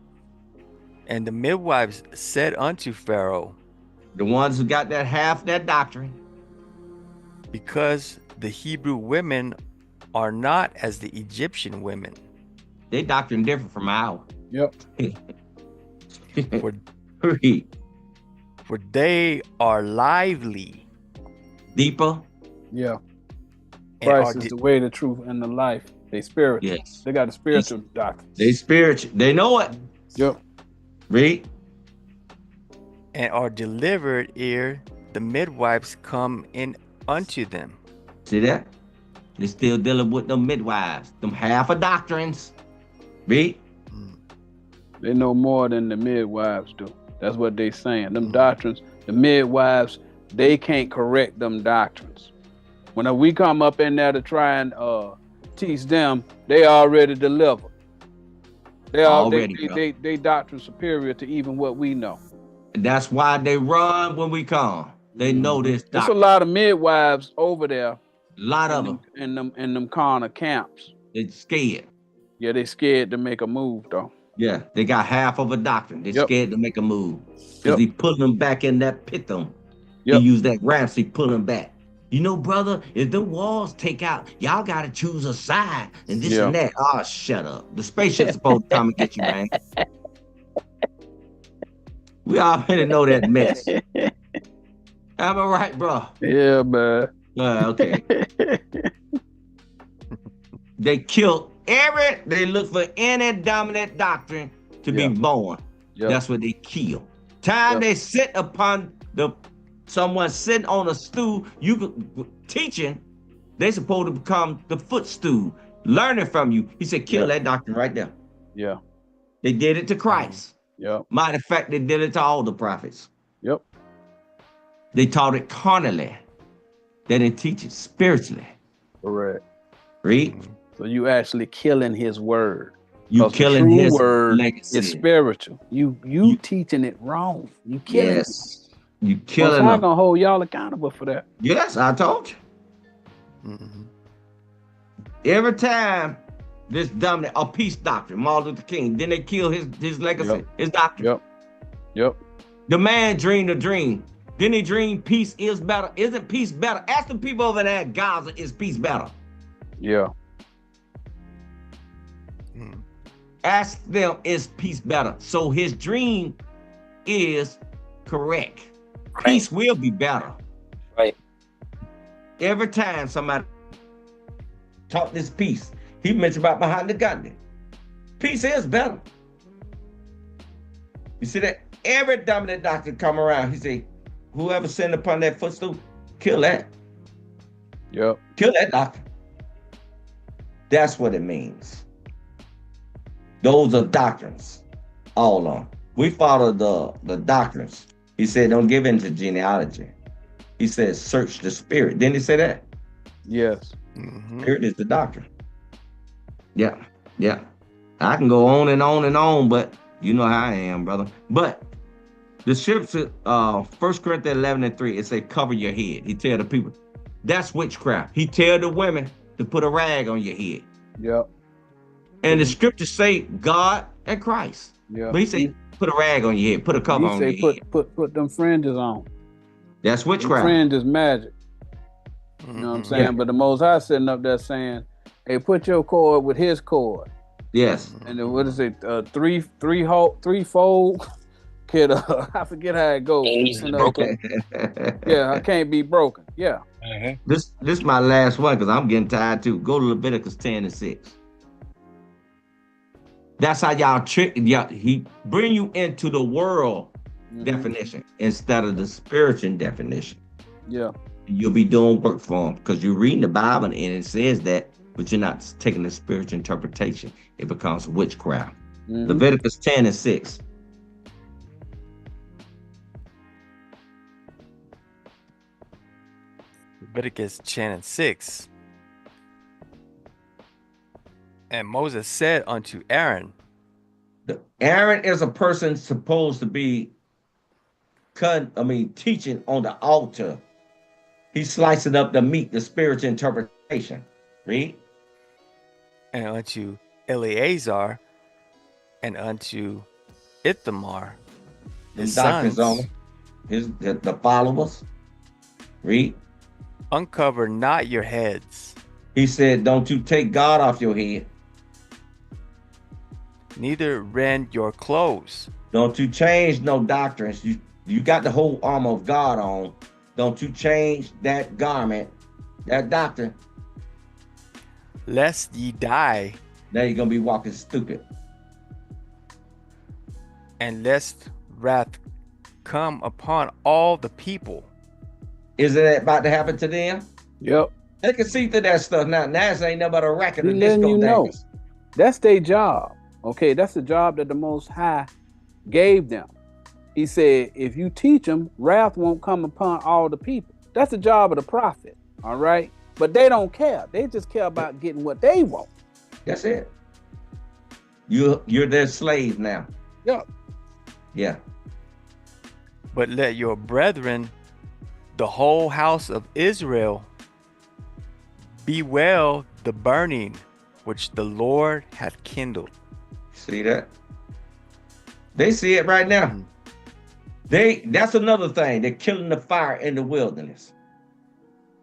And the midwives said unto Pharaoh, The ones who got that half that doctrine. because the Hebrew women are not as the Egyptian women. They doctrine different from ours. Yep. For, Read. for they are lively. Deeper. Yeah. and are Christ is di- the way, the truth, and the life. They spiritual. Yes. They got a spiritual doctrine. They spiritual. They know it. Yep. Read. and are delivered ere the midwives come in unto them. See that? They still dealing with them midwives. Them half of doctrines. Read. They know more than the midwives do. That's what they saying. Them doctrines, the midwives, they can't correct them doctrines. When we come up in there to try and teach them, they already delivered. They doctrine superior to even what we know. That's why they run when we come. They know this There's a doctrine. lot of midwives over there. A lot of them. In them carnal camps. They scared. Yeah, they scared to make a move though. Yeah, they got half of a doctrine. They scared to make a move. Because Yep. he pulling them back in that pit them. Yep. He used that Ramsey pull them back. You know, brother, if the walls take out, y'all got to choose a side and this and that. Oh, shut up. The spaceship's supposed to come and get you, man. We already know that mess. Am I right, bro? Yeah, man. Okay. They kill they look for any dominant doctrine to be born. Yep. That's what they kill. Time they sit upon someone sitting on a stool, teaching, they supposed to become the footstool, learning from you. He said, kill that doctrine right there. Yeah. They did it to Christ. Yep. Matter of fact, they did it to all the prophets. Yep. They taught it carnally. They didn't teach it spiritually. Correct. Read. So you actually killing his word. You 'Cause the killing true his word legacy. is spiritual. You teaching it wrong. You killing it. Yes. You Most killing High them. gonna hold y'all accountable for that. Yes, I told you. Mhm. Every time this dominant or peace doctrine, Martin Luther King, then they kill his legacy, Yep. his doctrine. Yep. Yep. The man dreamed a dream. Then he dreamed peace is better. Isn't peace better? Ask the people over there at Gaza, is peace better? Yeah. Mhm. Ask them, is peace better? So his dream is correct. Peace will be better. Right. Every time somebody taught this peace, he mentioned about behind the gun. Peace is better. You see that? Every dominant doctor come around, he say, whoever sinned upon that footstool, kill that. Yep. Kill that doctor. That's what it means. Those are doctrines, all of them. We follow the doctrines. He said, don't give in to genealogy. He says, search the spirit. Didn't he say that? Yes. Mhm. Spirit is the doctrine. Yeah, yeah. I can go on and on and on, but you know how I am, brother. But the scripture, 1 Corinthians 11:3, it say, cover your head. He tell the people, that's witchcraft. He tell the women to put a rag on your head. Yep. And the scriptures say God and Christ. Yeah. But he say, put a rag on your head, put a cover He on say your head. put them fringes on. That's Them witchcraft. fringes magic. You know what I'm Mhm. saying? Yeah. But the Most High sitting up there saying, "Hey, put your cord with His cord." Yes. And then what is it? Threefold. Kid, I forget how it goes. Ain't easily And, broken. yeah, I can't be broken. Yeah. This my last one because I'm getting tired too. Go to Leviticus 10:6. That's how y'all trick. Yeah, he bring you into the world Mhm. definition instead of the spiritual definition. Yeah. You'll be doing work for him because you're reading the Bible and it says that, but you're not taking the spiritual interpretation. It becomes witchcraft. Mhm. Leviticus 10:6. Leviticus 10:6. And Moses said unto Aaron, Aaron is a person supposed to be teaching on the altar. He's slicing up the meat, the spiritual interpretation. Read. and unto Eleazar, and unto Ithamar, his Them doctrines sons, on the followers. Read. uncover not your heads, He said, don't you take God off your head. neither rend your clothes. Don't you change no doctrines. You got the whole armor of God on. Don't you change that garment, that doctrine. Lest ye die, Now you're gonna be walking stupid. and lest wrath come upon all the people. Isn't that about to happen to them? Yep. They can see through that stuff now. Now it ain't nothing but a racket He of letting disco you know. dancers. That's their job. Okay, that's the job that the Most High gave them. He said, if you teach them, wrath won't come upon all the people. That's the job of the prophet. All right. But they don't care. They just care about getting what they want. That's it. You're their slave now. Yep. Yeah. But let your brethren, the whole house of Israel, bewail the burning which the Lord hath kindled. See that? They see it right now. That's another thing. They're killing the fire in the wilderness.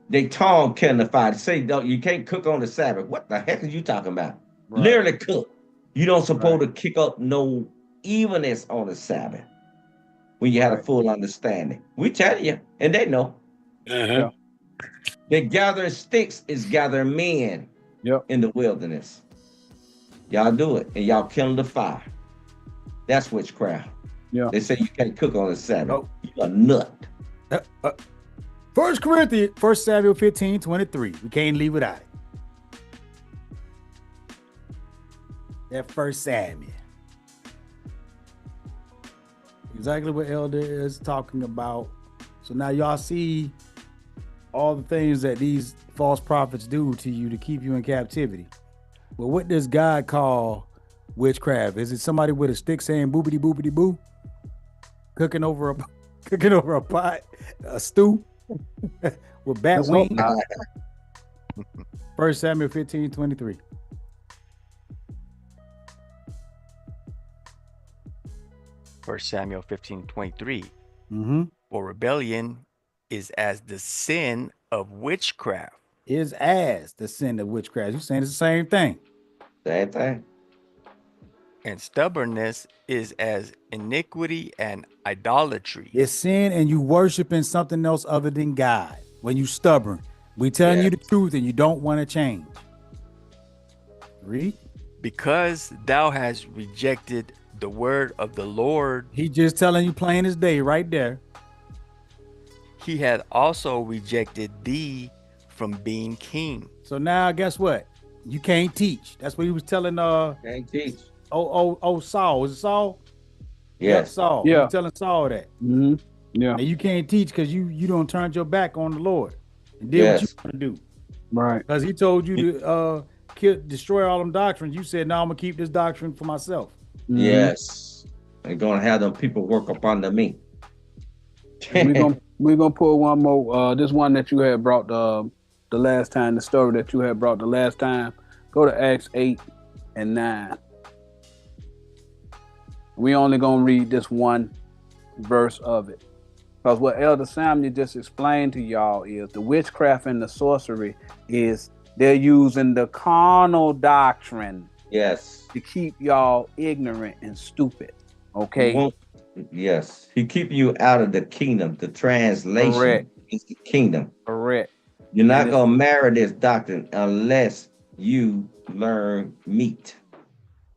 They tongue killing the fire. They say, no, you can't cook on the Sabbath. What the heck are you talking about? Right. Literally cook. You don't supposed Right. to kick up no evilness on the Sabbath when you had a Right. full understanding. We tell you, and they know. Yeah. They gathering sticks is gathering men Yep. in the wilderness. Y'all do it, and y'all killing the fire. That's witchcraft. Yeah. They say you can't cook on the Sabbath. Oh. You a nut. 1 Samuel 15:23. We can't leave without it. That 1 Samuel. Exactly what Elder is talking about. So now y'all see all the things that these false prophets do to you to keep you in captivity. But what does God call witchcraft? Is it somebody with a stick saying boobity boobity boo? Cooking over a pot, a stew with bat Let's hope wings? not. 1 Samuel 15:23. First Samuel 15:23. Mm-hmm. For rebellion is as the sin of witchcraft, Is as the sin of witchcraft. You're saying it's the same thing. Same thing. and stubbornness is as iniquity and idolatry. It's sin and you worshiping something else other than God. When you stubborn, we telling you the truth and you don't want to change. Read. Because thou hast rejected the word of the Lord, He just telling you plain as day right there. he had also rejected thee from being king. So now guess what? You can't teach. That's what he was telling Can't teach. Saul. Was it Saul? Yep, Yes. Saul. He Yeah. was telling Saul that. Mm-hmm. Yeah. Now you can't teach because you don't turn your back on the Lord and did what you Yes. want to do. Right. Because he told you to destroy all them doctrines. You said, no, I'm gonna keep this doctrine for myself. Mhm. Yes. They're gonna have them people work up under me. We're gonna pull one more. This one that you had brought the last time, the story that you had brought the last time. Go to Acts 8 and 9. We only gonna read this one verse of it. Because what Elder Samuel just explained to y'all is the witchcraft and the sorcery is they're using the carnal doctrine Yes. to keep y'all ignorant and stupid. Okay? He won't- Yes. He keep you out of the kingdom. The translation Correct. is the kingdom. Correct. You're not And gonna marry this doctrine unless you learn meat.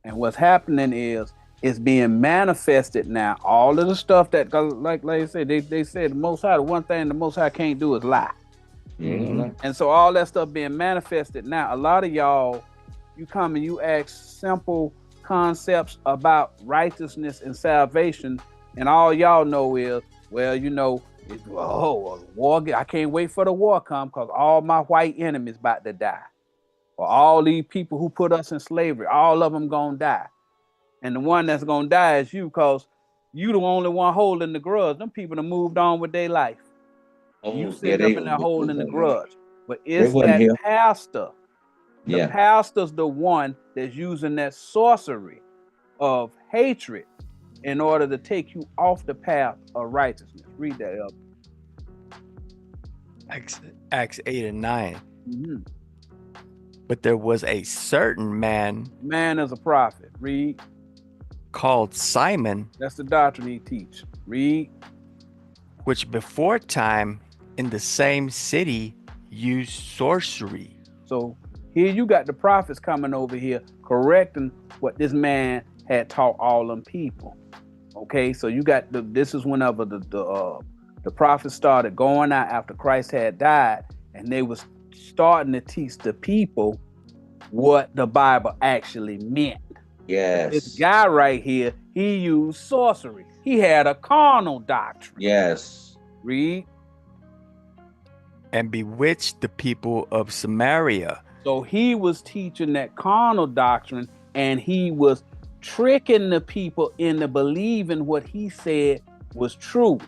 And what's happening is it's being manifested now. All of the stuff that, cause like I said, they said the Most High, the one thing the Most High can't do is lie. You ain't gonna lie. And so all that stuff being manifested now, a lot of y'all, you come and you ask simple concepts about righteousness and salvation, and all y'all know is, well, you know, war, I can't wait for the war come because all my white enemies about to die. Or all these people who put us in slavery, all of them gonna die. And the one that's gonna die is you, because you the only one holding the grudge. Them people that moved on with their life. You sitting up in there holding the grudge. But it's wasn't that here. pastor. The Yeah. pastor's the one that's using that sorcery of hatred in order to take you off the path of righteousness. Read that up. Acts 8 and 9. Mhm. But there was a certain man Man is a prophet. Read. called Simon, That's the doctrine he teach. Read. which before time in the same city used sorcery. So here you got the prophets coming over here correcting what this man had taught all them people. Okay, so you got this is whenever the prophets started going out after Christ had died, and they was starting to teach the people what the Bible actually meant. Yes. This guy right here, he used sorcery. He had a carnal doctrine. Yes. Read. And bewitched the people of Samaria. So he was teaching that carnal doctrine, and he was tricking the people into believing what he said was true.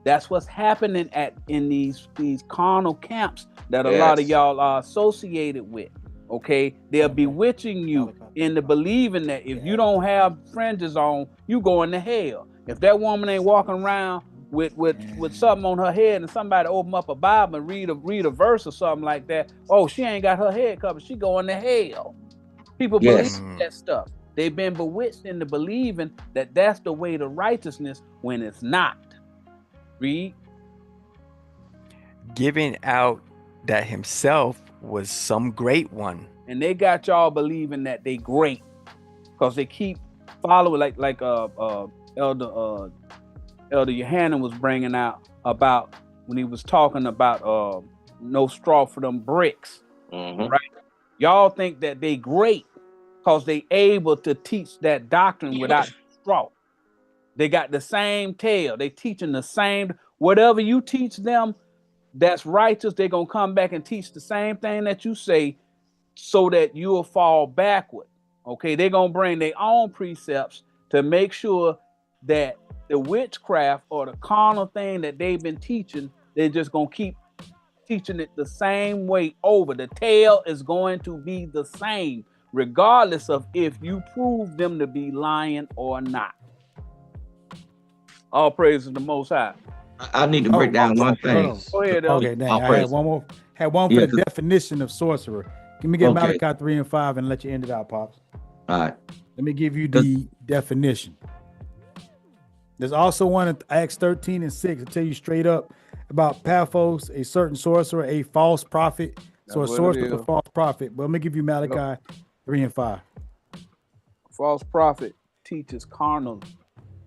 That's what's happening in these carnal camps that a lot of Yes. y'all are associated with. Okay, they're bewitching you into believing that if you don't have fringes on, you going to hell. If that woman ain't walking around with something on her head and somebody open up a Bible and read a verse or something like that, oh, she ain't got her head covered, she going to hell. People Yes. believe that stuff. They've been bewitched into believing that that's the way to righteousness when it's not. Read. Giving out that himself was some great one. And they got y'all believing that they great because they keep following like Elder Yohanan was bringing out about when he was talking about no straw for them bricks. Mhm. Right? Y'all think that they great because they able to teach that doctrine without straw. They got the same tail. They teaching the same. Whatever you teach them that's righteous, they're going to come back and teach the same thing that you say so that you'll fall backward. Okay, they're gonna bring their own precepts to make sure that the witchcraft or the carnal thing that they've been teaching, they're just gonna keep teaching it the same way over. The tale is going to be the same, regardless of if you prove them to be lying or not. All praise to the Most High. I need to break down one thing. Hold on. Go ahead, Okay, Elder. dang. All I praise. had one more. Had one for Yeah, the 'cause- definition of sorcerer. Let me get Okay. Malachi 3 and 5 and let you end it out, Pops. All right. Let me give you the definition. There's also one in Acts 13 and 6 to tell you straight up about Paphos, a certain sorcerer, a false prophet. So That's a what it sorcerer is a is. false prophet. But let me give you Malachi 3 and 5. False prophet teaches carnal.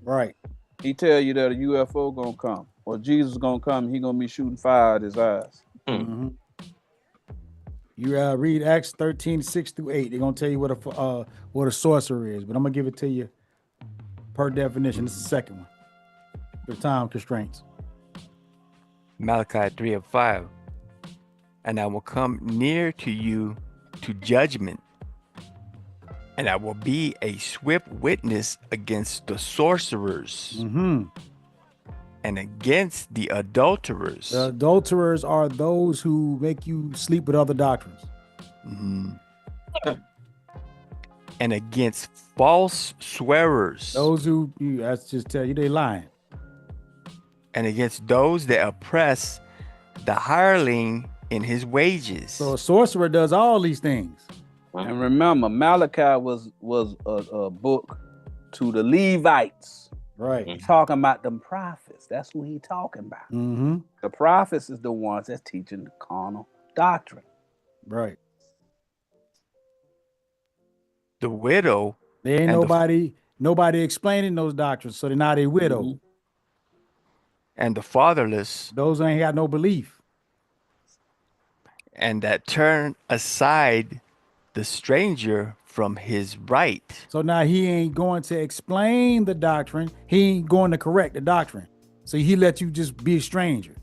Right. He tell you that a UFO gonna come or Jesus gonna come. He gonna be shooting fire at his eyes. Mhm. You read Acts 13, 6 through 8. They're gonna tell you what a sorcerer is, but I'm gonna give it to you per definition. This is the second one. For time constraints. Malachi 3 and 5. And I will come near to you to judgment, and I will be a swift witness against the sorcerers Mm-hmm. and against the adulterers. The adulterers are those who make you sleep with other doctrines. Mhm. And against false swearers. Those who, that's just tell you they lying. And against those that oppress the hireling in his wages. So a sorcerer does all these things. And remember, Malachi was a book to the Levites. Right. Talking about them prophets. That's who he talking about. Mm-hmm. The prophets is the ones that's teaching the carnal doctrine. Right. The widow. There ain't and nobody explaining those doctrines, so they're not a widow. Mhm. And the fatherless, Those ain't got no belief. and that turn aside the stranger from his right. So now he ain't going to explain the doctrine. He ain't going to correct the doctrine. So he let you just be a stranger.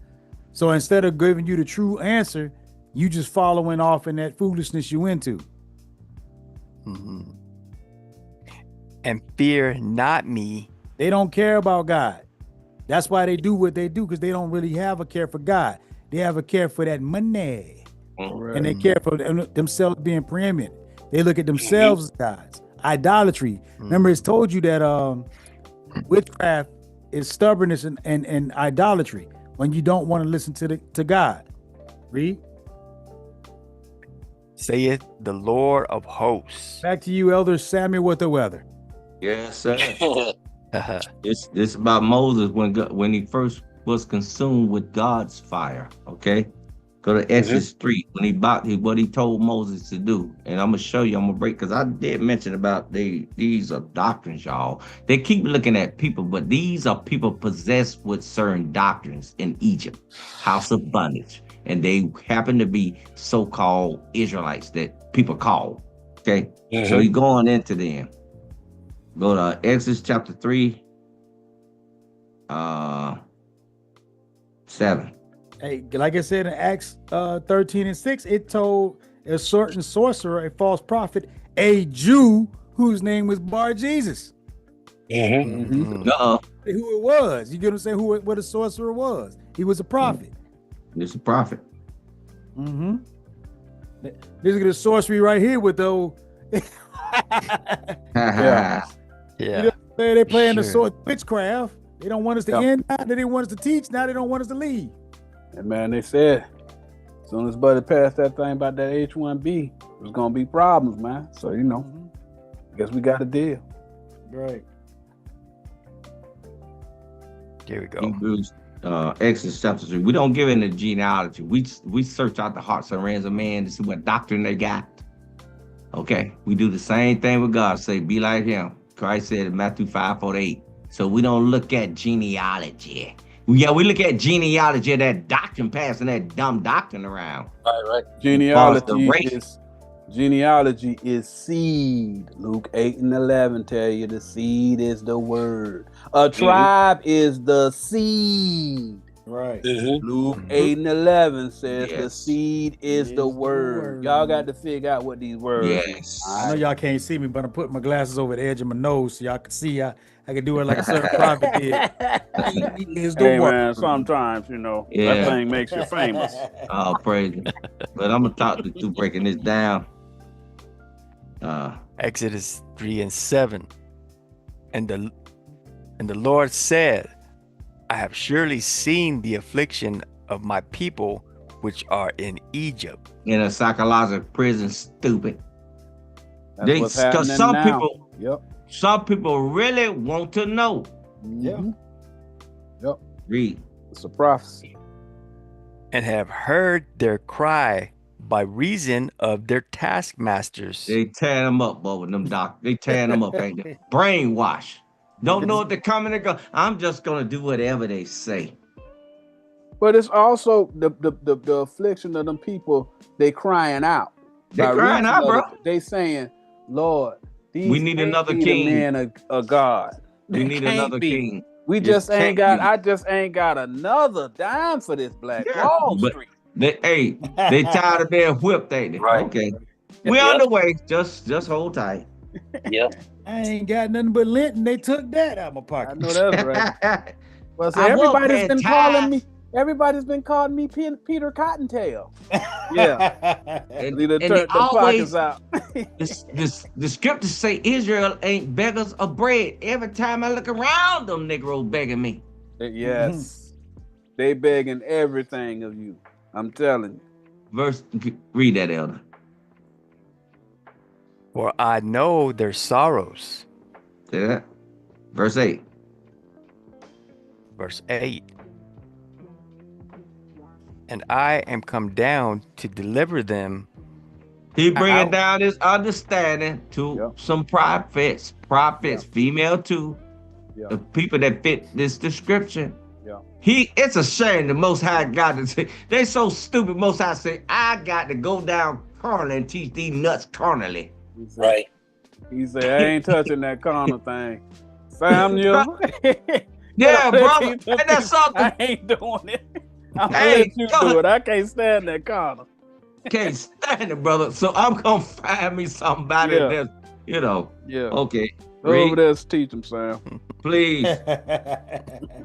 So instead of giving you the true answer, you just following off in that foolishness you into. Mhm. And fear not me. They don't care about God. That's why they do what they do, because they don't really have a care for God. They have a care for that money. And they care for themselves being preeminent. They look at themselves as gods. Idolatry. Remember, it's told you that witchcraft is stubbornness and idolatry when you don't want to listen to God. Read. Saith the Lord of hosts. Back to you, Elder Samuel with the weather. Yes, sir. This about Moses when he first was consumed with God's fire. Okay, go to Exodus 3 when what he told Moses to do, and I'm gonna show you. I'm gonna break because I did mention about these are doctrines, y'all. They keep looking at people, but these are people possessed with certain doctrines in Egypt, house of bondage, and they happen to be so-called Israelites that people call. Okay, so he's going into them. Go to Exodus chapter 3, 7. Hey, like I said in Acts 13 and 6, it told a certain sorcerer, a false prophet, a Jew whose name was Bar Jesus. Uh-oh. Who it was. You get what I'm saying? What a sorcerer was. He was a prophet. This is a prophet. Mm-hmm. This is the sorcery right here with though. Yeah. Yeah. They playing the Sure. witchcraft. They don't want us to end. Now they didn't want us to teach. Now they don't want us to leave. And man, they said as soon as Buddy passed that thing about that H1B, there's gonna be problems, man. So I guess we got a deal. Right. Here we go. Hebrews, Exodus chapter 3. We don't give in the genealogy. We search out the hearts and reins of man to see what doctrine they got. Okay, we do the same thing with God. Say, be like him. Christ said in Matthew 5:48. So we don't look at genealogy. We look at genealogy, that doctrine passing that dumb doctrine around. Right. Genealogy is seed. Luke 8 and 11 tell you the seed is the word. A tribe is the seed. Right. Luke 8 and 11 says the Yes. seed is the word. Y'all got to figure out what these words mean. Yes. I know y'all can't see me, but I'm putting my glasses over the edge of my nose so y'all can see. I can do it like a certain prophet did. Seed is the Hey word. man, sometimes that Yeah. thing makes you famous. Oh, praise him. But I'm gonna talk to you breaking this down. Exodus 3 and 7. And the Lord said, I have surely seen the affliction of my people which are in Egypt. In a psychological prison, stupid. That's what's happening some now. people, Yep. some people really want to know. Yeah. Yep. Read. It's a prophecy. And have heard their cry by reason of their taskmasters. They tearing them up, boy, with them doctors. They tearing them up, ain't they? Brainwash. Don't know if they're coming or go. I'm just gonna do whatever they say. But it's also the affliction of them people. They crying out. They By crying reason out, of bro. it, they saying, Lord, these We need can't another be king. the men of God. We They need can't another be. king. We It just ain't can't got. be. I just ain't got another dime for this Black Wall but Street. they tired of being whipped, ain't they? Right. Okay. We on the way. Just hold tight. Yep. I ain't got nothing but lint, and they took that out of my I pocket. know that's right. Well, so I was everybody's paying been calling tithes. me. Everybody's been calling me Peter Cottontail. Yeah. And Need to they turn the always pockets out. the scriptures say Israel ain't beggars of bread. Every time I look around, them Negroes begging me. Yes. They begging everything of you. I'm telling you. Read that, Elder. For I know their sorrows. See that? Verse 8. Verse 8. And I am come down to deliver them. He bringing out. down his understanding to some prophets, female too, the people that fit this description. It's a shame the Most High got to say, they so stupid. Most High say, I got to go down carnally and teach these nuts carnally. Right. He said, I ain't touching that carnal thing. Samuel. Yeah, brother. Ain't that something? I ain't doing it. I'm gonna let you do it. I can't stand that carnal. Can't stand it, brother. So I'm gonna find me somebody that's, okay. Go over there and teach him, Sam. Please.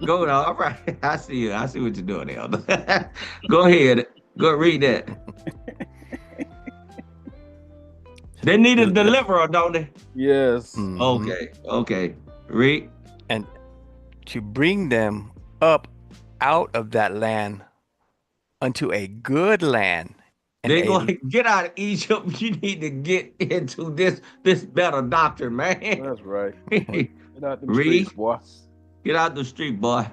Go on. All right. I see you. I see what you're doing, Elder. Go ahead. Go read that. They need a deliverer, don't they? Yes. Mm-hmm. Okay. Read. And to bring them up out of that land unto a good land. They're going to get out of Egypt. You need to get into this better doctrine, man. That's right. Get out the Read. streets, boy. Get out the street, boy.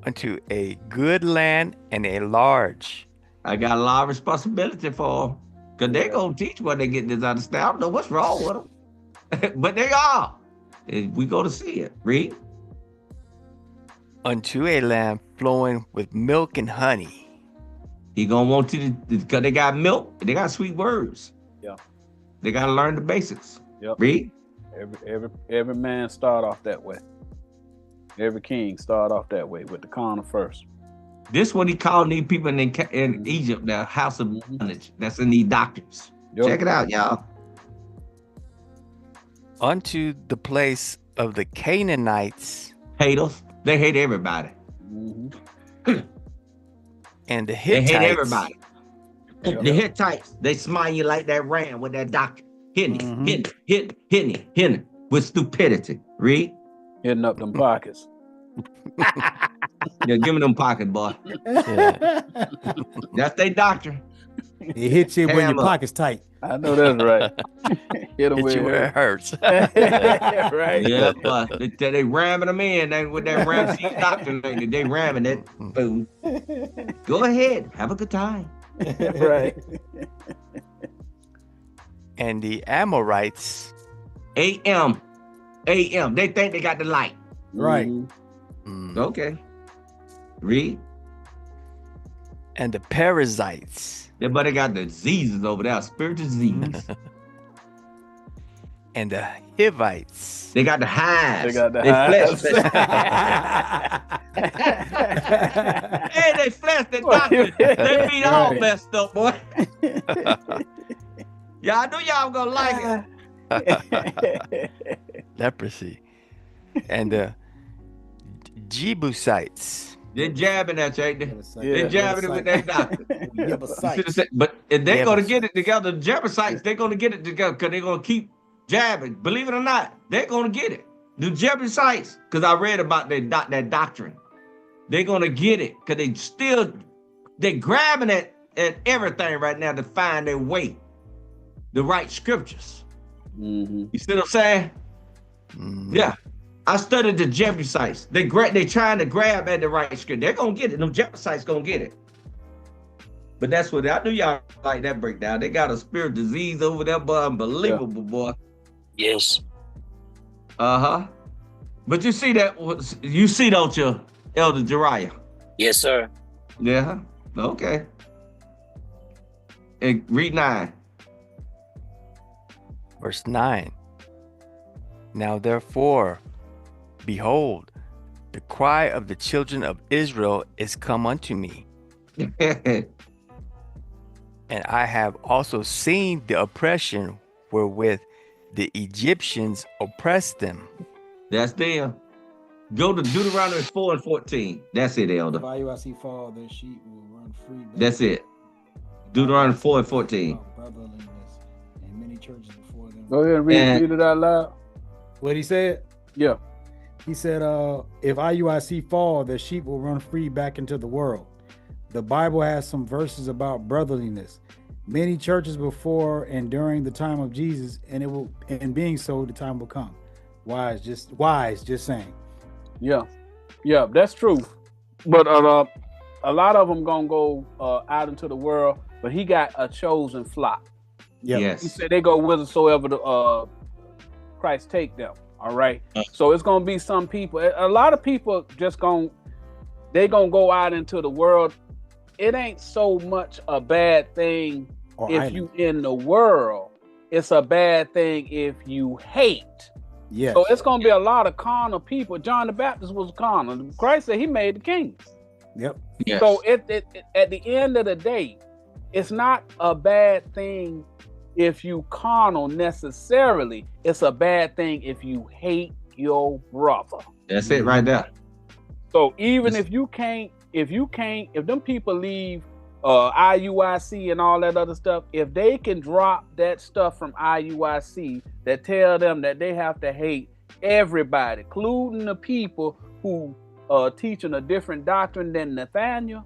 Unto a good land and a large. I got a lot of responsibility for them. Because they're going to teach what they get this understanding. I don't know what's wrong with them. But they are. We go to see it. Read. Unto a land flowing with milk and honey. He gonna want you to, because they got milk, they got sweet words. Yeah. They gotta learn the basics. Yep. Read. Every man start off that way. Every king start off that way with the carnal first. This what he called these people in Egypt, the house of bondage. That's in these doctrines. Check it out, y'all. Unto the place of the Canaanites. Haters. They hate everybody. And the Hittites. They hate everybody. The Hittites, they smile you like that ram with that doctrine. Hitting with stupidity. Read. Hitting up them pockets. Yeah, give me them pockets, boy. Yeah. That's their doctrine. It hits you when your pocket's tight. I know that's right. Hit them where it hurts. Right. Yeah, but they ramming them in with that Ramsey doctrine. They ramming it. Boom. Go ahead. Have a good time. Right. And the Amorites. AM. They think they got the light. Right. Okay. Read. And the Perizzites. They got the diseases over there, spiritual diseases. and the Hivites. They got the hives. They got the They hives. Hey, they flesh, they doctrine. They be all Right. messed up, boy. Yeah, I knew y'all gonna like it. Leprosy. And the Jebusites. They're jabbing at you, ain't they? They're jabbing it with that doctrine. Jebusite. But if they're gonna get it together, the Jebusites, they're gonna get it together because they're gonna keep jabbing. Believe it or not, they're gonna get it. The Jebusites, because I read about that doctrine, they're gonna get it because they're grabbing at everything right now to find their way, the right scriptures. You see what I'm saying? Yeah. I studied the Jebusites. They trying to grab at the right script. They're gonna get it. Them Jebusites gonna get it. But that's what I knew y'all like that breakdown. They got a spirit disease over there, boy. Unbelievable, boy. Yes. But you see that? You see, don't you, Elder Jariah? Yes, sir. Yeah. Okay. And read 9. Verse 9. Now therefore, behold, the cry of the children of Israel is come unto me, and I have also seen the oppression wherewith the Egyptians oppressed them. That's them. Go to Deuteronomy 4 and 14. That's it, Elder. If IUIC fall, their sheep will run free. That's it. Deuteronomy 4 and 14. Brotherliness and many churches before them. Go ahead and read it out loud. What he said? Yeah. He said, if IUIC fall, their sheep will run free back into the world. The Bible has some verses about brotherliness. Many churches before and during the time of Jesus, and being so, the time will come. Wise, just saying. Yeah, that's true. But a lot of them gonna go out into the world. But he got a chosen flock. Yep. Yes. He said they go whithersoever the Christ take them. All right. So it's gonna be some people. A lot of people gonna go out into the world. It ain't so much a bad thing if you in the world. It's a bad thing if you hate. Yes. So it's gonna be a lot of carnal people. John the Baptist was carnal. Christ said he made the kings. Yep. Yes. So at the end of the day, it's not a bad thing if you carnal necessarily. It's a bad thing if you hate your brother. That's it right there. So even if them people leave IUIC and all that other stuff, if they can drop that stuff from IUIC that tell them that they have to hate everybody, including the people who teaching a different doctrine than Nathaniel,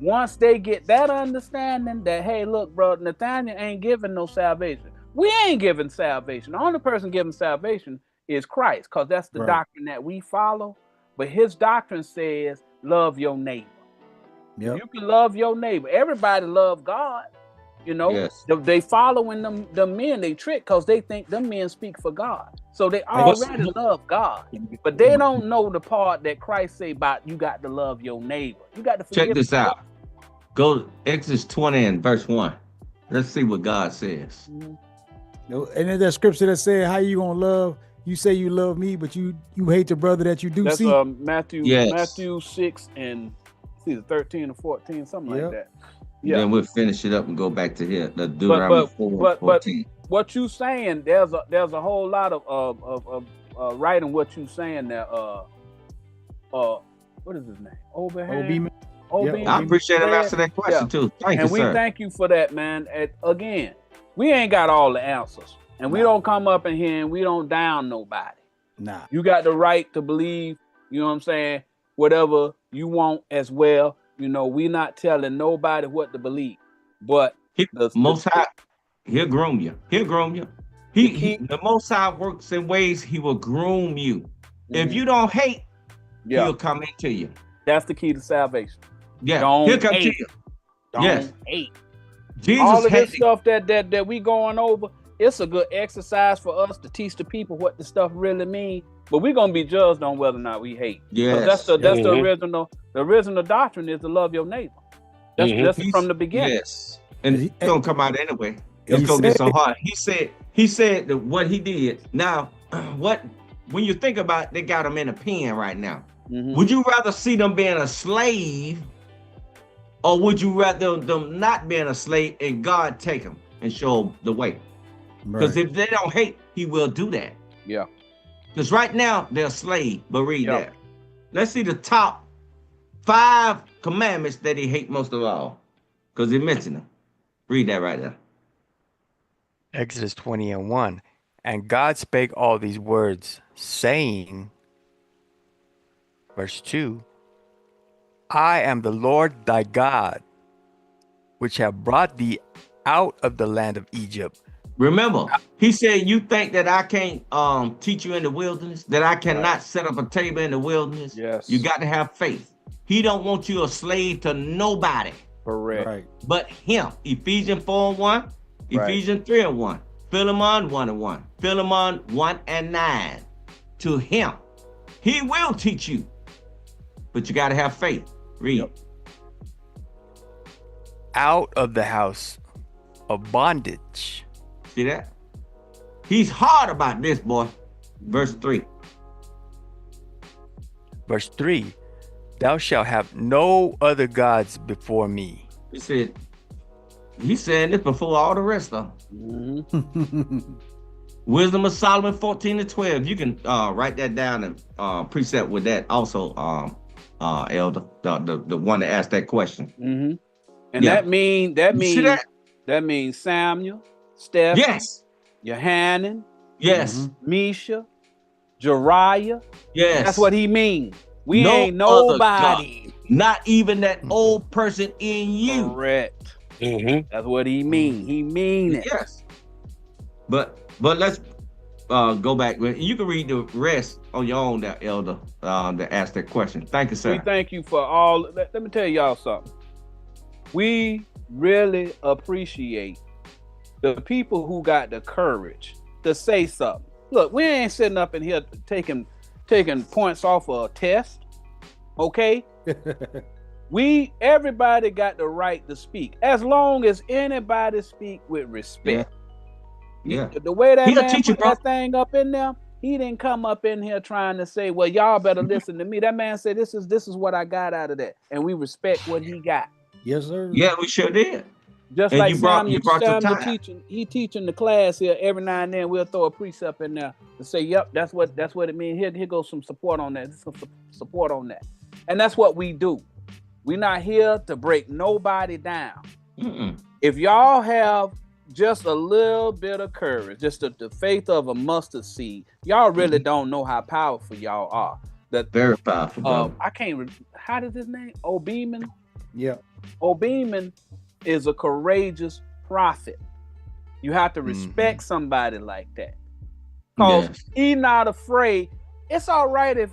once they get that understanding that, hey, look, bro, Nathaniel ain't giving no salvation. We ain't giving salvation. The only person giving salvation is Christ, because that's the doctrine that we follow. But his doctrine says, love your neighbor. Yep. You can love your neighbor. Everybody love God. You know, Yes. they following them men, they trick because they think them men speak for God. So they already love God. But they don't know the part that Christ say about you got to love your neighbor. You got to forgive. Check this out. Go to Exodus 20 and verse 1. Let's see what God says. And then that scripture that said, how you gonna love? You say you love me, but you hate the brother that you do That's see. Matthew 6 and it's either 13 or 14, something like that. Yeah. Then we'll finish it up and go back to here. The Deuteronomy 4 and 14. What you saying? There's a whole lot of writing. What you saying there? What is his name? Obi. I appreciate him answering that question too. Thank you, and we sir. thank you for that, man. Again, we ain't got all the answers, and we don't come up in here and we don't down nobody. Nah. You got the right to believe. You know what I'm saying? Whatever you want as well. You know, we not telling nobody what to believe, but the Most High, he'll groom you. He'll groom you. The Most High works in ways he will groom you. If you don't hate, he'll come into you. That's the key to salvation. Yeah, don't he'll come hate. to you. Don't hate. Jesus all of hated. this stuff that we going over, it's a good exercise for us to teach the people what the stuff really mean. But we're gonna be judged on whether or not we hate. Yes. That's the original doctrine is to love your neighbor. That's from the beginning. Yes. And he's gonna come out anyway. It's gonna get so hard. He he said that what he did. Now, when you think about it, they got him in a pen right now. Would you rather see them being a slave, or would you rather them not being a slave and God take them and show them the way? Because if they don't hate, he will do that. Yeah. Because right now they're a slave. But read that. Let's see the top 5 commandments that he hate most of all. Because he mentioned them. Read that right there. Exodus 20:1. And God spake all these words, saying, verse 2, I am the Lord thy God, which have brought thee out of the land of Egypt. Remember, he said, you think that I can't teach you in the wilderness, that I cannot set up a table in the wilderness? Yes. You got to have faith. He don't want you a slave to nobody. Correct. Right. But him. Ephesians 4:1, Ephesians 3:1, Philemon 1:1, Philemon 1:9. To him. He will teach you. But you got to have faith. Read. Out of the house of bondage. See that? He's hard about this, boy. Verse 3. Verse 3. Thou shalt have no other gods before me. He said, he's saying this before all the rest of them. Wisdom of Solomon 14:12. You can write that down and precept with that also, Elder, the one that asked that question. And that means Samuel, Stephen, Johanan, Misha, Jariah. That's what he means. We ain't nobody. Not even that old person in you. Correct. That's what he mean. He mean it. Yes. But let's go back. You can read the rest on your own, there, Elder, that asked that question. Thank you, sir. We thank you for all. Let me tell y'all something. We really appreciate the people who got the courage to say something. Look, we ain't sitting up in here taking points off of a test. Okay? Everybody got the right to speak, as long as anybody speak with respect. Yeah. The way that man put that thing up in there, he didn't come up in here trying to say, well, y'all better listen to me. That man said, this is what I got out of that. And we respect what he got. Yes, sir. Yeah, we sure did. Just and like you brought Samuel teaching the class here, every now and then we'll throw a precept in there to say, yep, that's what it means. Here goes some support on that. Some support on that. And that's what we do. We're not here to break nobody down. If y'all have just a little bit of courage, just the faith of a mustard seed, y'all really don't know how powerful y'all are. Very powerful. I can't. How does his name? Obeeman. Yeah. Obeeman is a courageous prophet. You have to respect somebody like that, because he's not afraid. It's all right if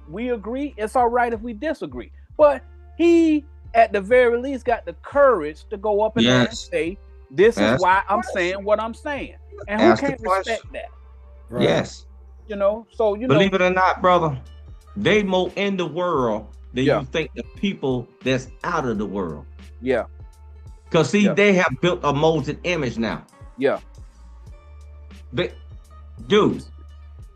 we agree. It's all right if we disagree. But he, at the very least, got the courage to go up and and say, "This is why I'm saying what I'm saying." And who can't respect that? Right. Yes. So believe it or not, brother, they more in the world than you think the people that's out of the world. Yeah. Because see, they have built a molded image now. Yeah. Dude,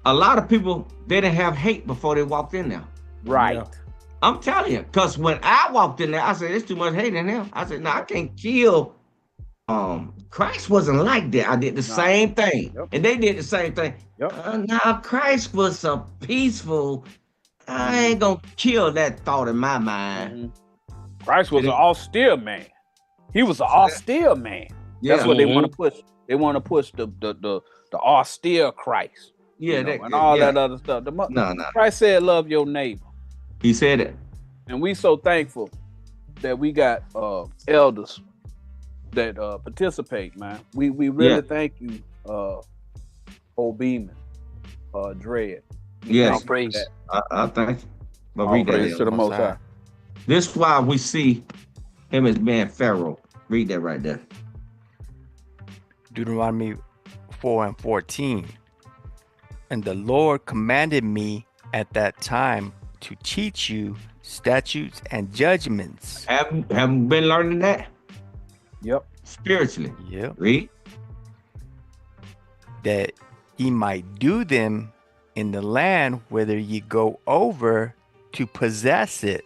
a lot of people, they didn't have hate before they walked in there. Right. Yeah. I'm telling you, because when I walked in there, I said, there's too much hate in him. I said, no, I can't kill. Christ wasn't like that. I did the same thing. And they did the same thing. Now, Christ was so peaceful. I ain't going to kill that thought in my mind. Christ was an austere man. He was an austere man. That's what they want to push. They want to push the austere Christ. Yeah, and all that other stuff. Christ said, love your neighbor. He said it. And we so thankful that we got elders that participate, man. We really thank you, Obeeman, Dread. Yes. Praise. I thank you. But read that to the Most High. This is why we see him as being Pharaoh. Read that right there. Deuteronomy 4:14. And the Lord commanded me at that time to teach you statutes and judgments. Haven't been learning that? Yep. Spiritually. Yep. Read. that ye might do them in the land whither ye go over to possess it.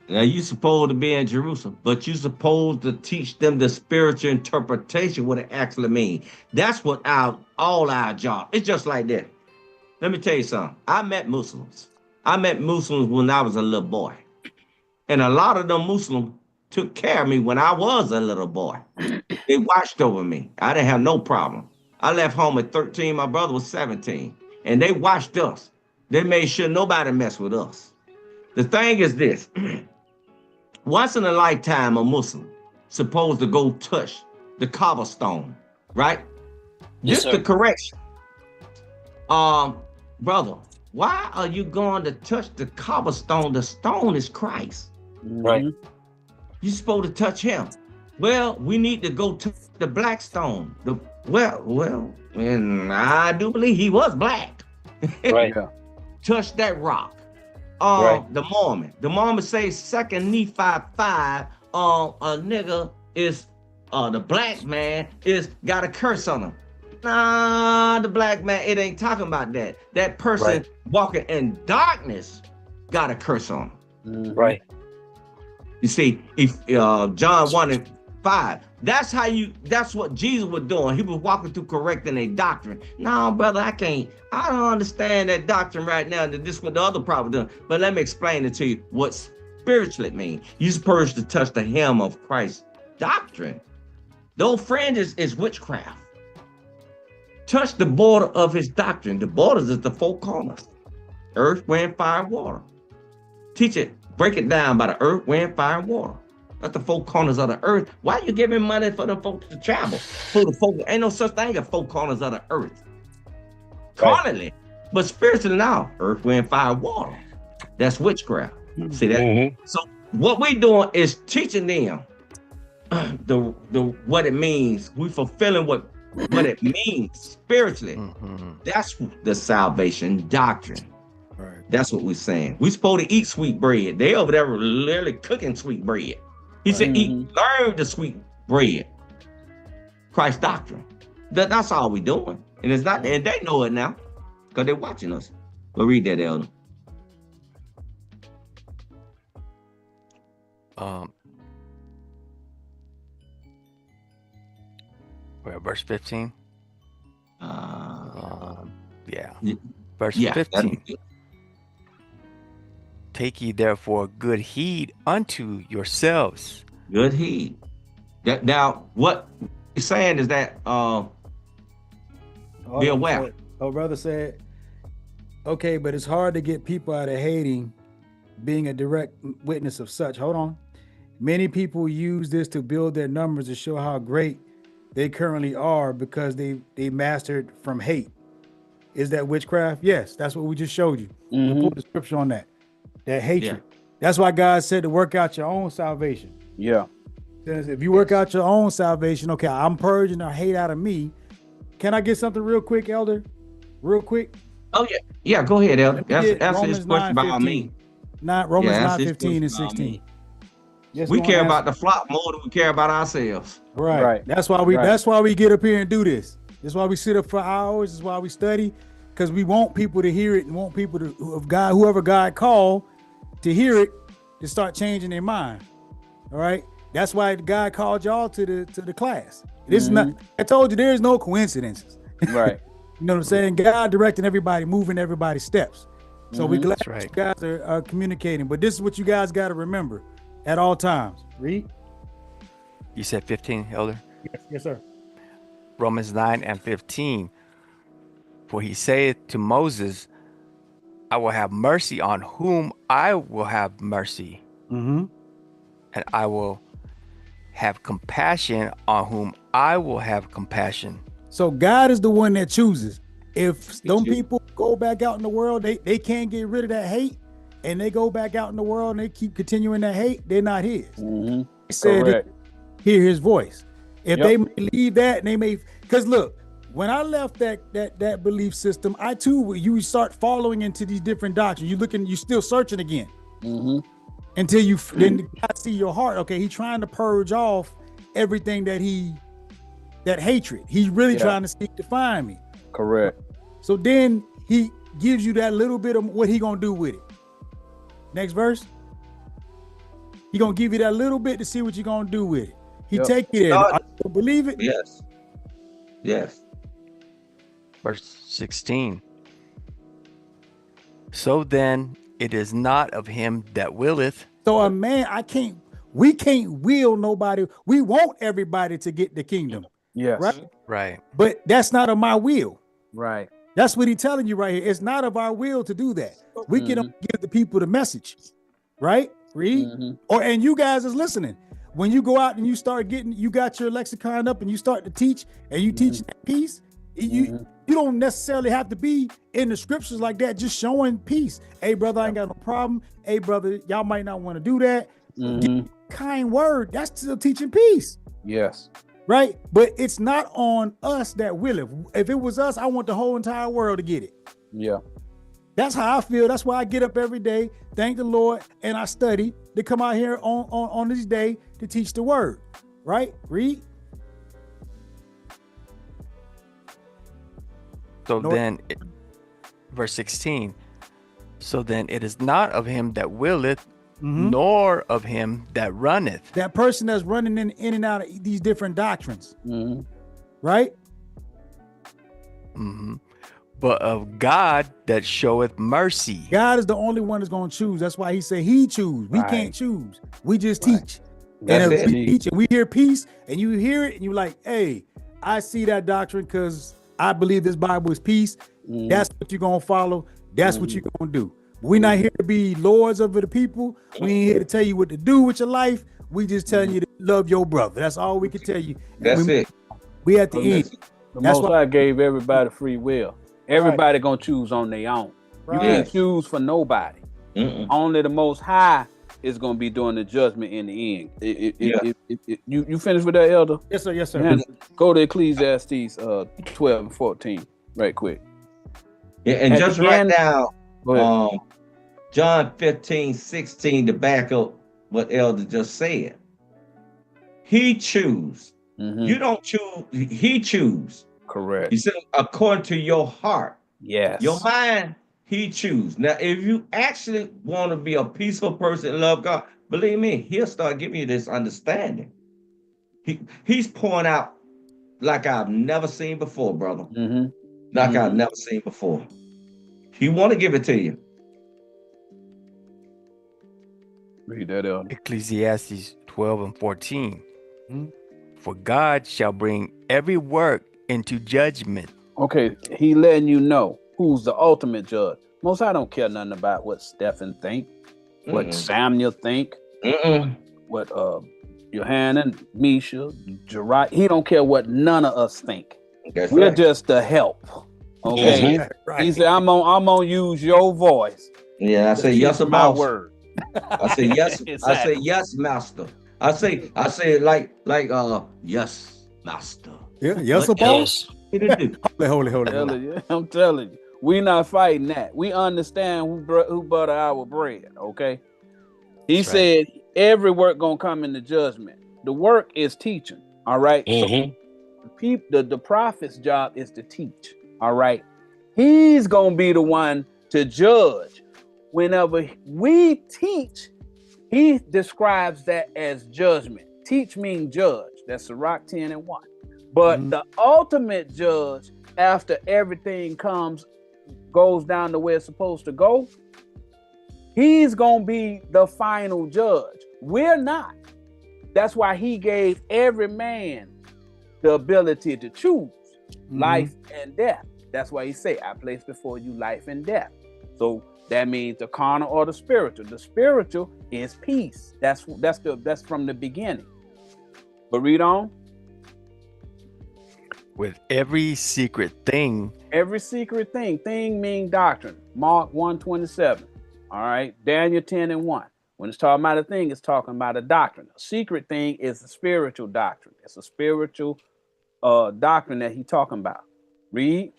Now you supposed to be in Jerusalem, but you supposed to teach them the spiritual interpretation, what it actually means. That's what all our job. It's just like that. Let me tell you something. I met Muslims. I met Muslims when I was a little boy. And a lot of them Muslims took care of me when I was a little boy. They watched over me. I didn't have no problem. I left home at 13. My brother was 17. And they watched us. They made sure nobody messed with us. The thing is this. Once in a lifetime, a Muslim supposed to go touch the cobblestone, right? Yes, Just the sir. correction. Brother, why are you going to touch the cobblestone? The stone is Christ. Right. You're supposed to touch him. Well, we need to go to the black stone. And I do believe he was black. Right. Yeah. Touch that rock. Right. The Mormon says 2 Nephi 5, a nigga is the black man is got a curse on him. Nah, the black man, it ain't talking about that. That person Right. walking in darkness got a curse on him. Right. You see, if John 1 and 5, that's what Jesus was doing. He was walking through correcting a doctrine. No, brother, I don't understand that doctrine right now. This is what the other prophet done. But let me explain it to you what spiritually it means. You're supposed to touch the hem of Christ's doctrine. Those fringes is witchcraft. Touch the border of his doctrine. The borders is the four corners. Earth, wind, fire, water. Teach it. Break it down by the earth, wind, fire, and water. That's the four corners of the earth. Why are you giving money for the folks to travel? For the folk, ain't no such thing as four corners of the earth. Carnally, but spiritually now, earth, wind, fire, water. That's witchcraft. See that? So what we doing is teaching them the what it means. We fulfilling what it means spiritually. That's the salvation doctrine. Right. That's what we're saying. We're supposed to eat sweet bread. They over there literally cooking sweet bread. He said, learn the sweet bread. Christ doctrine. That's all we doing. And it's not, and they know it now because they're watching us. But read that, Elder. Verse 15. Yeah. Verse Yeah, 15. Take ye therefore good heed unto yourselves. good heed. That now what he's saying is that be aware. Brother said, okay, but it's hard to get people out of hating being a direct witness of such. Hold on. Many people use this to build their numbers to show how great they currently are because they mastered from hate. Is that witchcraft? Yes, that's what we just showed you. We put the scripture on that hatred. Yeah. That's why God said to work out your own salvation. Yeah. Says if you work out your own salvation, okay, I'm purging the hate out of me. Can I get something real quick, Elder? Real quick. Oh yeah, yeah. Go ahead, Elder. Answer his Romans question by me. Romans Yeah, 9:15 and 16. Yes, We go care on, about the flock more than we care about ourselves. Right. Right. That's why we Right. that's why we get up here and do this. That's why we sit up for hours. That's why we study, because we want people to hear it and want people to whoever God called to hear it to start changing their mind. All right. That's why God called y'all to the class. This is not, I told you there's no coincidences. Right. You know what I'm saying? God directing everybody, moving everybody's steps. So we're glad That's right. you guys are communicating. But this is what you guys got to remember at all times. Read. You said 15, Elder? Yes, sir. Romans 9 and 15. For he saith to Moses, I will have mercy on whom I will have mercy, and I will have compassion on whom I will have compassion. So God is the one that chooses. If them people go back out in the world, they can't get rid of that hate, and they go back out in the world and they keep continuing that hate, they're not his. He said Correct. hear his voice. If Yep. they may leave that and they may, because look, when I left that belief system, I too, you start following into these different doctrines. You still searching again until you then God see your heart. Okay, he's trying to purge off everything that hatred. He's really trying to seek to find me. Correct. So then he gives you that little bit of what he gonna do with it. Next verse. He gonna give you that little bit to see what you're gonna do with it. He Yep. take you there. I don't believe it. Yes. Yes. Verse 16. So then it is not of him that willeth. So a man, we can't will nobody. We want everybody to get the kingdom. Yes. Right. Right. But that's not of my will. Right. That's what he's telling you right here. It's not of our will to do that. We can only give the people the message. Right? Read. And you guys is listening. When you go out and you start getting, you got your lexicon up and you start to teach and you teach that piece, you don't necessarily have to be in the scriptures like that, just showing peace. Hey, brother, I ain't got no problem. Hey, brother, y'all might not want to do that. Kind word, that's still teaching peace. Yes. Right? But it's not on us that will. If it was us, I want the whole entire world to get it. Yeah. That's how I feel. That's why I get up every day, thank the Lord, and I study to come out here on this day to teach the word. Right? Read. So then, verse 16. So then it is not of him that willeth, nor of him that runneth. That person that's running in and out of these different doctrines. Right? But of God that showeth mercy. God is the only one that's going to choose. That's why he said he choose. We can't choose. We just teach. That's and it. we teach and we hear peace and you hear it and you're like, hey, I see that doctrine because I believe this Bible is peace. That's what you're going to follow. That's what you're going to do. We're not here to be lords over the people. We ain't here to tell you what to do with your life. We just telling you to love your brother. That's all we can tell you. That's it. We at the end. The That's Most why High gave everybody free will. Everybody gonna choose on their own. You can't choose for nobody. Only the Most High is gonna be doing the judgment in the end. You finished with that, Elder? Yes, sir. Yes, sir. And go to Ecclesiastes 12 and 14 right quick. Yeah, and At just the right end- now, Go ahead. John 15:16 to back up what Elder just said. He choose. You don't choose. He choose. Correct. He said, according to your heart, Yes. your mind, he choose. Now, if you actually want to be a peaceful person and love God, believe me, he'll start giving you this understanding. He's pouring out like I've never seen before, brother. Like I've never seen before. He want to give it to you. Read that, Elder. Ecclesiastes 12 and 14. For God shall bring every work into judgment. Okay, he letting you know who's the ultimate judge. Most I don't care nothing about what Stephen think, what Samuel think, what Johanan, Misha, Jeriah. He don't care what none of us think. That's We're right. just the help. Okay. He said, I'm gonna use your voice. Yeah, I say to yes teach my about word. I say yes. I say Exactly. yes, master. I say like yes, master. Yeah, yes, What Paul. else you to do? Holy. I'm telling you, we not fighting that. We understand who butter our bread. Okay. He That's said every work gonna come into judgment. The work is teaching. All right. So the prophet's job is to teach. All right. He's gonna be the one to judge. Whenever we teach, he describes that as judgment. Teach means judge. That's Sirach 10 and 1. But the ultimate judge, after everything goes down to where it's supposed to go, he's gonna be the final judge. We're not. That's why he gave every man the ability to choose life and death. That's why he say, I place before you life and death. So that means the carnal or the spiritual. The spiritual is peace. That's from the beginning. But read on. With every secret thing. Every secret thing. Thing mean doctrine. Mark 1:27. All right. Daniel 10 and 1. When it's talking about a thing, it's talking about a doctrine. A secret thing is a spiritual doctrine. It's a spiritual doctrine that he's talking about. Read.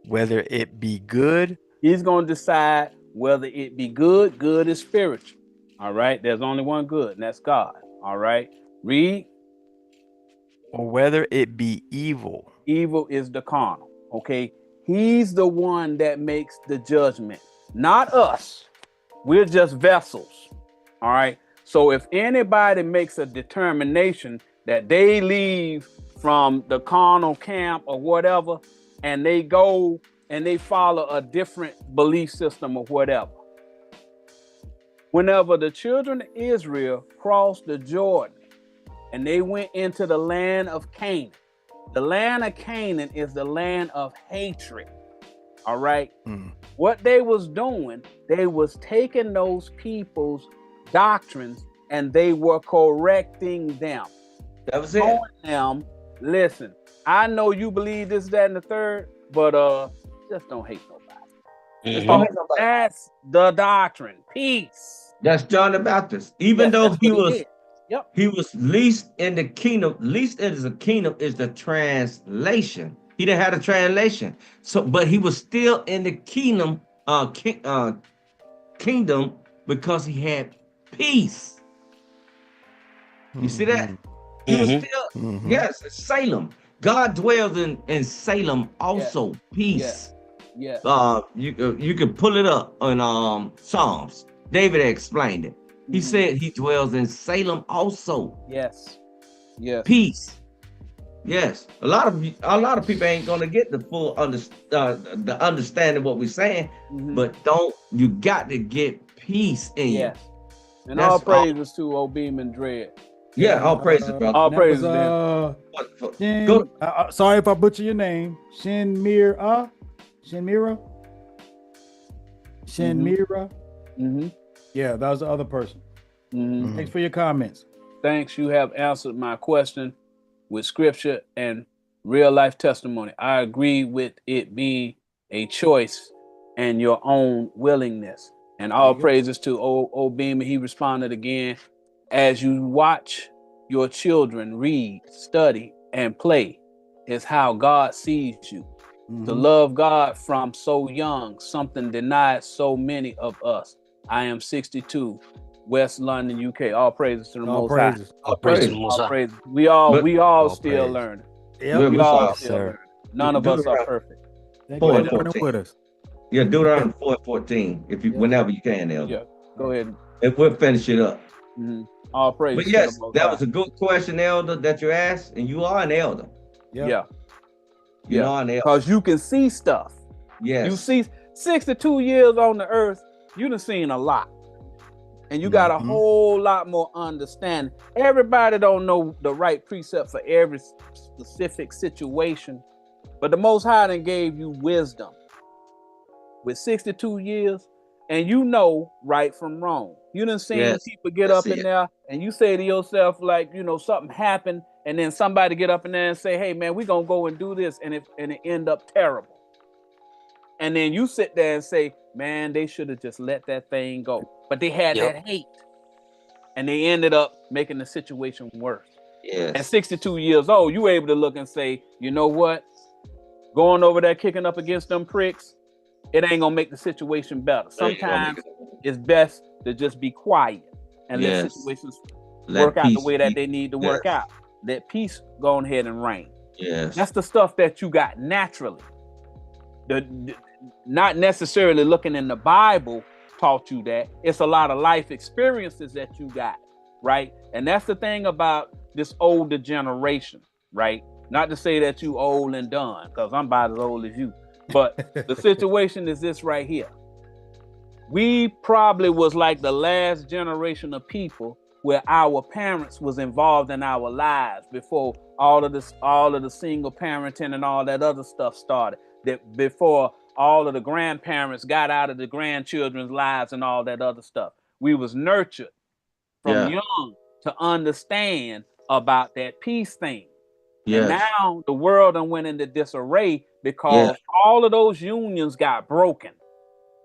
Whether it be good. He's going to decide whether it be good. Good is spiritual. All right. There's only one good, and that's God. All right. Read. Or whether it be evil. Evil is the carnal. Okay, he's the one that makes the judgment, not us. We're just vessels. All right. So if anybody makes a determination that they leave from the carnal camp or whatever, and they go and they follow a different belief system or whatever, whenever the children of Israel crossed the Jordan and they went into the land of Canaan, the land of Canaan is the land of hatred. All right. What they was doing, they was taking those people's doctrines and they were correcting them. That was it. Telling them, listen, I know you believe this, that, and the third, but just don't hate nobody. Just don't hate nobody. That's the doctrine. Peace. That's John the Baptist. Even though that's he what was did. Yep. he was least in the kingdom, least as a kingdom is the translation. He didn't have a translation. So, but he was still in the kingdom, kingdom because he had peace. You see that? He was still, yes, Salem. God dwells in Salem also. Peace. Yeah. You can pull it up on Psalms. David explained it. He said he dwells in Salem also. Yes. Yes. Peace. Yes. A lot of people ain't gonna get the full the understanding what we're saying, but you got to get peace in you. And all praises to Obeem and Dread. Yeah, all praises, brother. All praises. Sorry if I butcher your name. Shinmira. Yeah, that was the other person. Thanks for your comments. Thanks. You have answered my question with scripture and real life testimony. I agree with it being a choice and your own willingness. And all praises to Obeem. He responded again. As you watch your children read, study, and play, is how God sees you. To love God from so young, something denied so many of us. I am 62, West London, UK. All praises to the Most High. All praises to the Most All High. praises. We all still praise. learning. Yep. We all still learning. None of us are perfect. Thank you for joining with us. Yeah, Deuteronomy 4:14. If you whenever you can, Elder. Yeah, go ahead. If we'll finish it up. All praises. But yes, to the Most that High. was a good question, Elder, that you asked, and you are an elder. Yeah. You are an elder. Because you can see stuff. Yes. You see 62 years on the earth, you done seen a lot. And you got a whole lot more understanding. Everybody don't know the right precept for every specific situation, but the Most High done gave you wisdom with 62 years, and you know right from wrong. You done seen people get up in there, and you say to yourself, like, something happened, and then somebody get up in there and say, hey man, we gonna go and do this, and it end up terrible. And then you sit there and say, man, they should have just let that thing go. But they had that hate. And they ended up making the situation worse. Yes. At 62 years old, you were able to look and say, you know what? Going over there kicking up against them pricks, it ain't gonna make the situation better. Sometimes it's best to just be quiet and let situations work out the way that they need to work out. Let peace go on ahead and reign. Yes. That's the stuff that you got naturally. Not necessarily looking in the Bible taught you that. It's a lot of life experiences that you got, right? And that's the thing about this older generation, right? Not to say that you old and done, because I'm about as old as you. But the situation is this right here. We probably was like the last generation of people where our parents was involved in our lives before all of the single parenting and all that other stuff started. That before all of the grandparents got out of the grandchildren's lives and all that other stuff. We was nurtured from young to understand about that peace thing. And now the world done went into disarray because all of those unions got broken.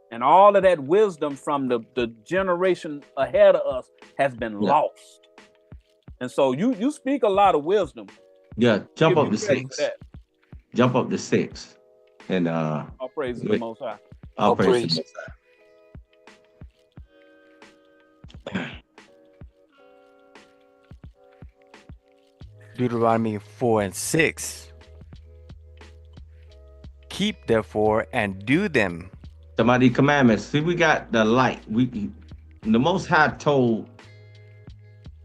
And all of that wisdom from the generation ahead of us has been lost. And so you speak a lot of wisdom. Yeah, jump up to 6. Jump up to 6. And all praise the Most High. All praise the Most High. Deuteronomy 4 and 6. Keep therefore and do them. Some of these commandments. See, we got the light. The Most High told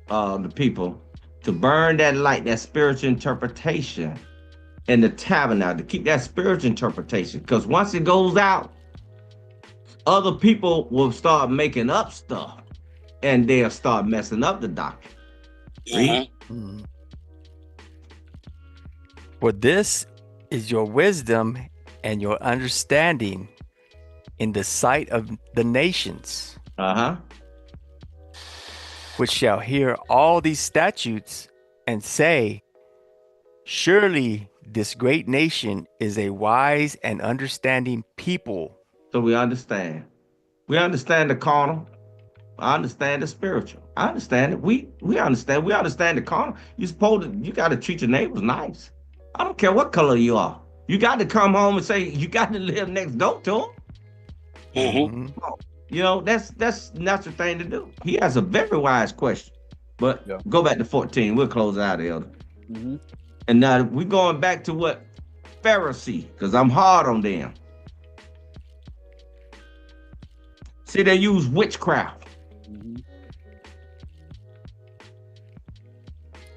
the people to burn that light, that spiritual interpretation in the tabernacle, to keep that spiritual interpretation. Because once it goes out, other people will start making up stuff and they'll start messing up the doctrine. Read. For this is your wisdom and your understanding in the sight of the nations, which shall hear all these statutes and say, surely this great nation is a wise and understanding people. So we understand. We understand the carnal. I understand the spiritual. I understand it. We understand. We understand the carnal. You got to treat your neighbors nice. I don't care what color you are. You got to come home and say you got to live next door to them. You know, that's natural thing to do. He has a very wise question. But go back to 14. We'll close out, Elder. And now we're going back to what Pharisee, because I'm hard on them. See, they use witchcraft.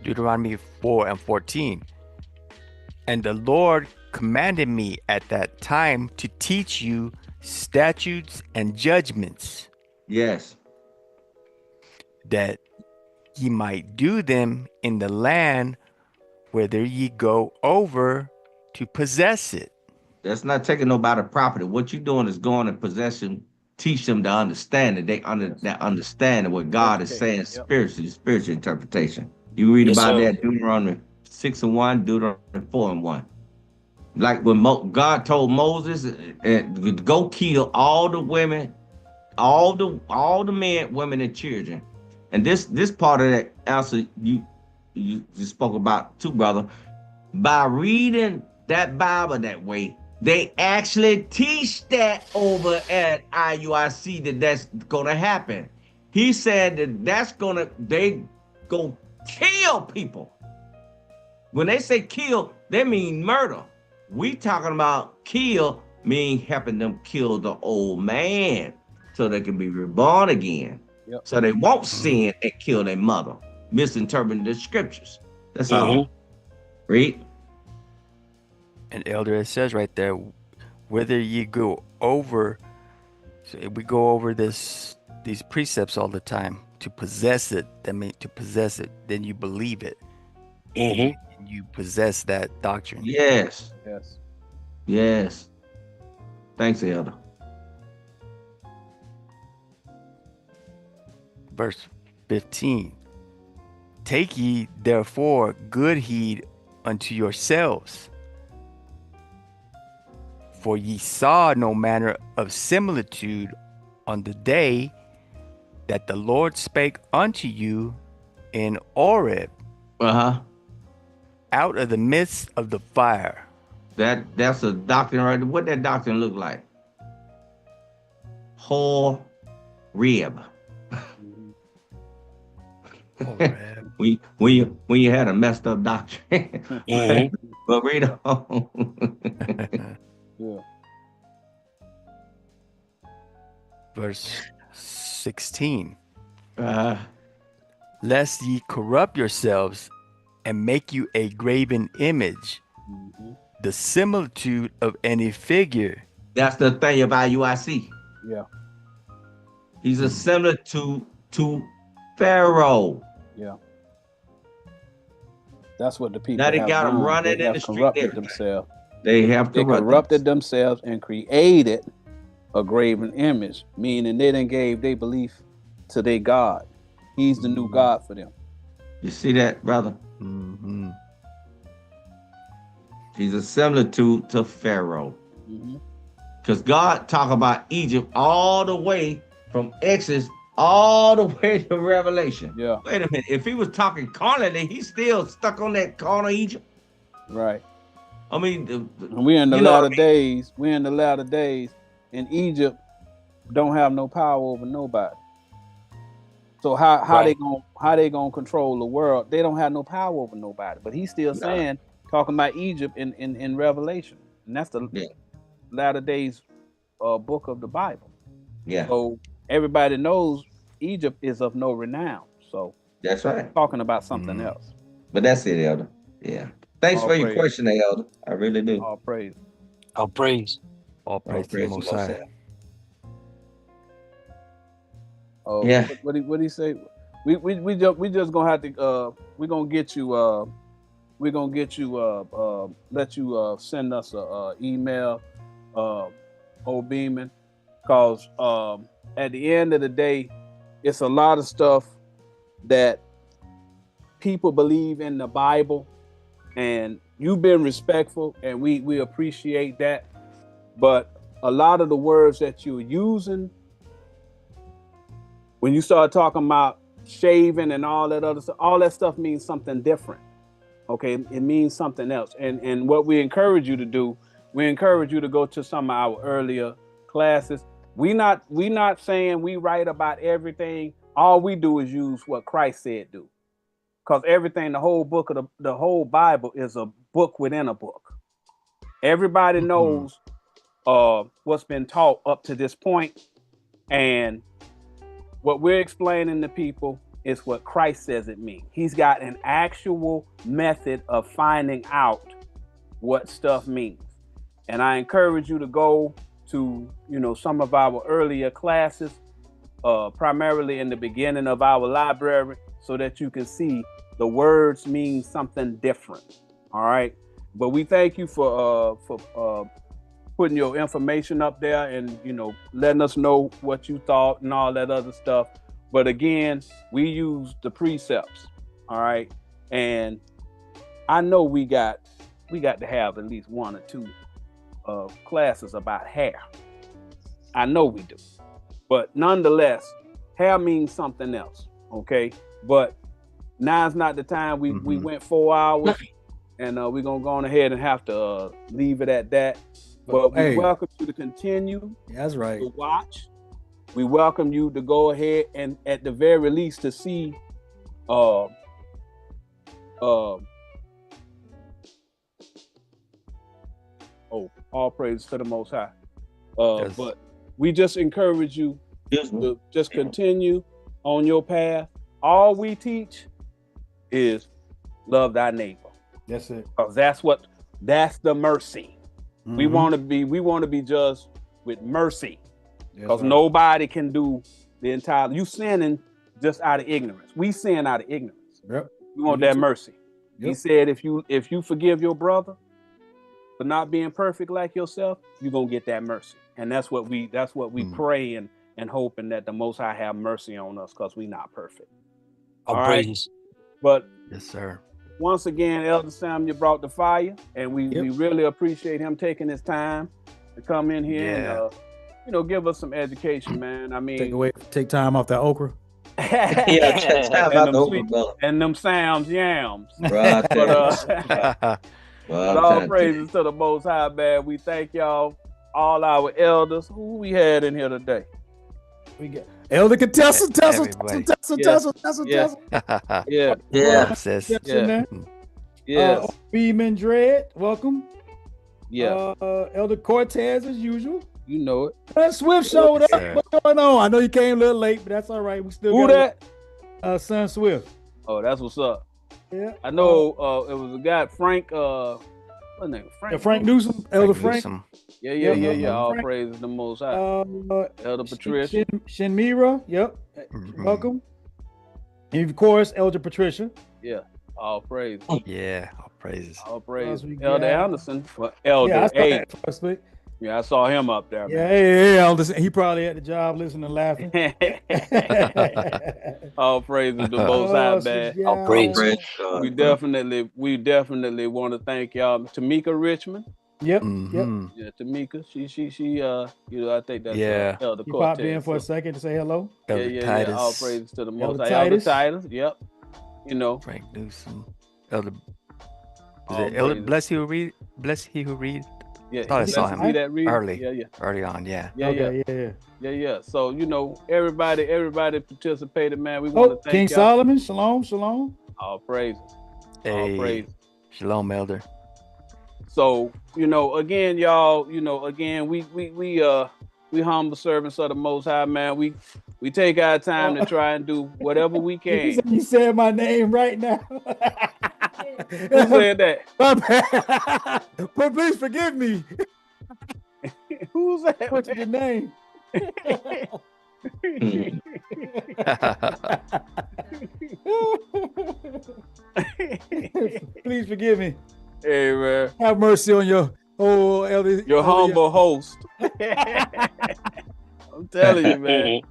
Deuteronomy 4:14. And the Lord commanded me at that time to teach you statutes and judgments. Yes. That ye might do them in the land whither ye go over to possess it. That's not taking nobody's property. What you're doing is going in possession, teach them to understand it. That understanding what God is saying spiritually, spiritual interpretation. You read about that Deuteronomy 6:1, Deuteronomy 4:1. Like when God told Moses to go kill all the women, all the men, women, and children. And this part of that answer you spoke about too, brother. By reading that Bible that way, they actually teach that over at IUIC that's gonna happen. He said that they go kill people. When they say kill, they mean murder. We talking about kill, mean helping them kill the old man so they can be reborn again. So they won't sin and kill their mother, misinterpreting the scriptures. That's all. Read. And Elder, it says right there, whether you go over, so we go over these precepts all the time, to possess it, that means to possess it, then you believe it. And you possess that doctrine. Yes. Thanks, Elder. Verse 15. Take ye therefore good heed unto yourselves, for ye saw no manner of similitude on the day that the Lord spake unto you in Oreb, out of the midst of the fire. That's a doctrine right there. What that doctrine look like? Horeb. When you had a messed up doctrine. But read on. Verse 16. Lest ye corrupt yourselves and make you a graven image, the similitude of any figure. That's the thing about UIC. Yeah. He's a similitude to Pharaoh. Yeah. That's what the people now they have got done. them running They in have the street. corrupted themselves. They corrupted themselves and created a graven image, meaning they done gave their belief to their God. He's the new God for them. You see that, brother? He's a similitude to Pharaoh. Because God talk about Egypt all the way from Exodus all the way to Revelation. Yeah. Wait a minute. If he was talking carnally, he's still stuck on that carnal Egypt. Right. I mean, we're in the latter days. We're in the latter days, and Egypt don't have no power over nobody. So how they gonna control the world? They don't have no power over nobody. But he's still saying, talking about Egypt in Revelation, and latter days book of the Bible. Yeah, So everybody knows Egypt is of no renown. So that's right. talking about something Mm. else. But that's it, Elder. Yeah. Thanks All for your praise. question, Elder. I really do. All praise. All praise. All praise to the Most High. Yeah. What do you say? We just gonna have to we're gonna get you let you send us a email, old Beeman, cause at the end of the day, it's a lot of stuff that people believe in the Bible, and you've been respectful, and we appreciate that. But a lot of the words that you're using, when you start talking about shaving and all that other stuff, all that stuff means something different. Okay, it means something else. And what we encourage you to do, we encourage you to go to some of our earlier classes. We not saying we write about everything. All we do is use what Christ said do. Because everything, the whole book of the whole Bible is a book within a book. Everybody knows what's been taught up to this point, and what we're explaining to people is what Christ says it means. He's got an actual method of finding out what stuff means. And I encourage you to go to, some of our earlier classes, primarily in the beginning of our library, so that you can see the words mean something different. All right. But we thank you for putting your information up there and, letting us know what you thought and all that other stuff. But again, we use the precepts. All right. And I know we got to have at least one or two classes about hair. I know we do. But nonetheless, hair means something else. Okay. But now's not the time. We went 4 hours, and we're going to go on ahead and have to leave it at that. But we welcome you to continue. That's right. To watch. We welcome you to go ahead and, at the very least, to see all praise to the Most High. Yes. But we just encourage you to just continue on your path. All we teach is love thy neighbor. That's it. Because that's the mercy. Mm-hmm. We want to be judged with mercy. Because right. nobody can do the entire. You sinning just out of ignorance. We sin out of ignorance. Yep. We want that mercy. Yep. He said, if you forgive your brother for not being perfect like yourself, you're gonna get that mercy. And that's what we pray and hoping that the Most High have mercy on us, because we not perfect. All praise. But Yes, sir. once again, Elder Sam, you brought the fire, and we really appreciate him taking his time to come in here and give us some education, man. I mean, take time off that okra. and them Sam's yams. Right. But all praises to the Most High, man. We thank y'all, all our elders. Who we had in here today? We got Elder Tessa. Yeah. Beeman Dread, welcome. Yeah. Elder Cortez as usual. You know it. Swift showed up. What's going on? I know you came a little late, but that's all right. We still got that? Son Swift. Oh, that's what's up. Yeah. I know it was a guy, Frank, what's name? Frank Newsom, Elder Frank. Yeah. All praises the Most High. Elder Patricia. Shinmira, yep. Welcome. And of course, Elder Patricia. Yeah. All praises. Yeah, all praises. All praises. Elder Anderson. Elder A. Yeah, I saw him up there. Yeah, Elder. He probably at the job listening and laughing. All praises to Most High, man. All praises. We definitely want to thank y'all, Tamika Richmond. Yep. Yeah, Tamika. She I think that's Elder Cortez. He popped in for a second to say hello. Yeah. All praises to the Most High. Elder Titus. Yep. Frank Newsom. Elder. Elder Bless he who read. Yeah, I thought I saw him early. Yeah. Early on, yeah. Yeah. So everybody participated, man. We want to thank King y'all. Solomon, shalom. All praises. Hey, shalom, Elder. So, you know, again, y'all, you know, again, we humble servants of the Most High, man. We take our time to try and do whatever we can. You said my name right now. Who said that? But please forgive me. Who's that? What's your name? Please forgive me. Hey, man. Have mercy on your elder. Your humble host. I'm telling you, man.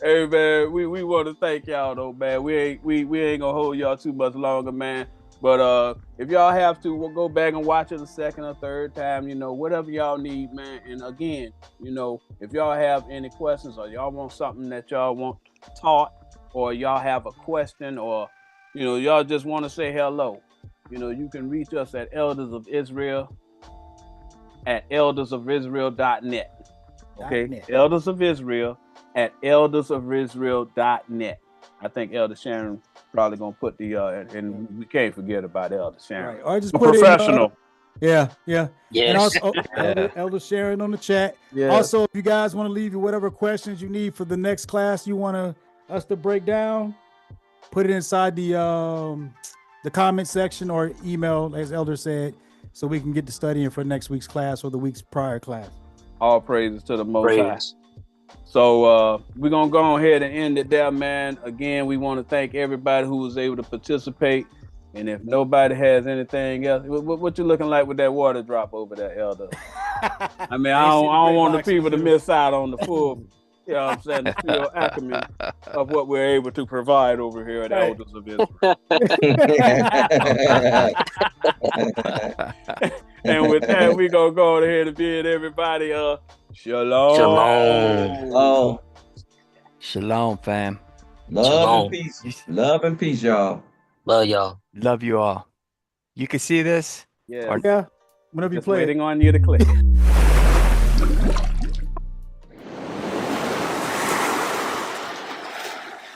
Hey, man, we want to thank y'all, though, man. We ain't gonna hold y'all too much longer, man. But if y'all have to, we'll go back and watch it a second or third time, you know, whatever y'all need, man. And again, you know, if y'all have any questions or y'all want something that y'all want taught, or y'all have a question, or, you know, y'all just want to say hello, you know, you can reach us at Elders of Israel at eldersofisrael.net. Okay, Elders of Israel at eldersofisrael.net. I think Elder Sharon probably gonna put the and we can't forget about Elder Sharon. Right. Or just the put professional. Yeah. Yes. And also Elder Sharon on the chat. Yeah. Also, if you guys want to leave whatever questions you need for the next class you want us to break down, put it inside the comment section or email, as Elder said, so we can get to studying for next week's class or the week's prior class. All praises to the Most High. So we're gonna go ahead and end it there, man. Again, we want to thank everybody who was able to participate. And if nobody has anything else, what you looking like with that water drop over there, Elder? I mean, I don't want the people to miss out on the full, you know what I'm saying, the full acumen of what we're able to provide over here at Elders of Israel. And with that, we gonna go ahead and bid everybody shalom. Oh, Shalom, fam. love and peace. Love and peace, y'all. Love y'all. Love you all. You can see this? Yeah. Yeah. Whenever you Just play. waiting on you to click.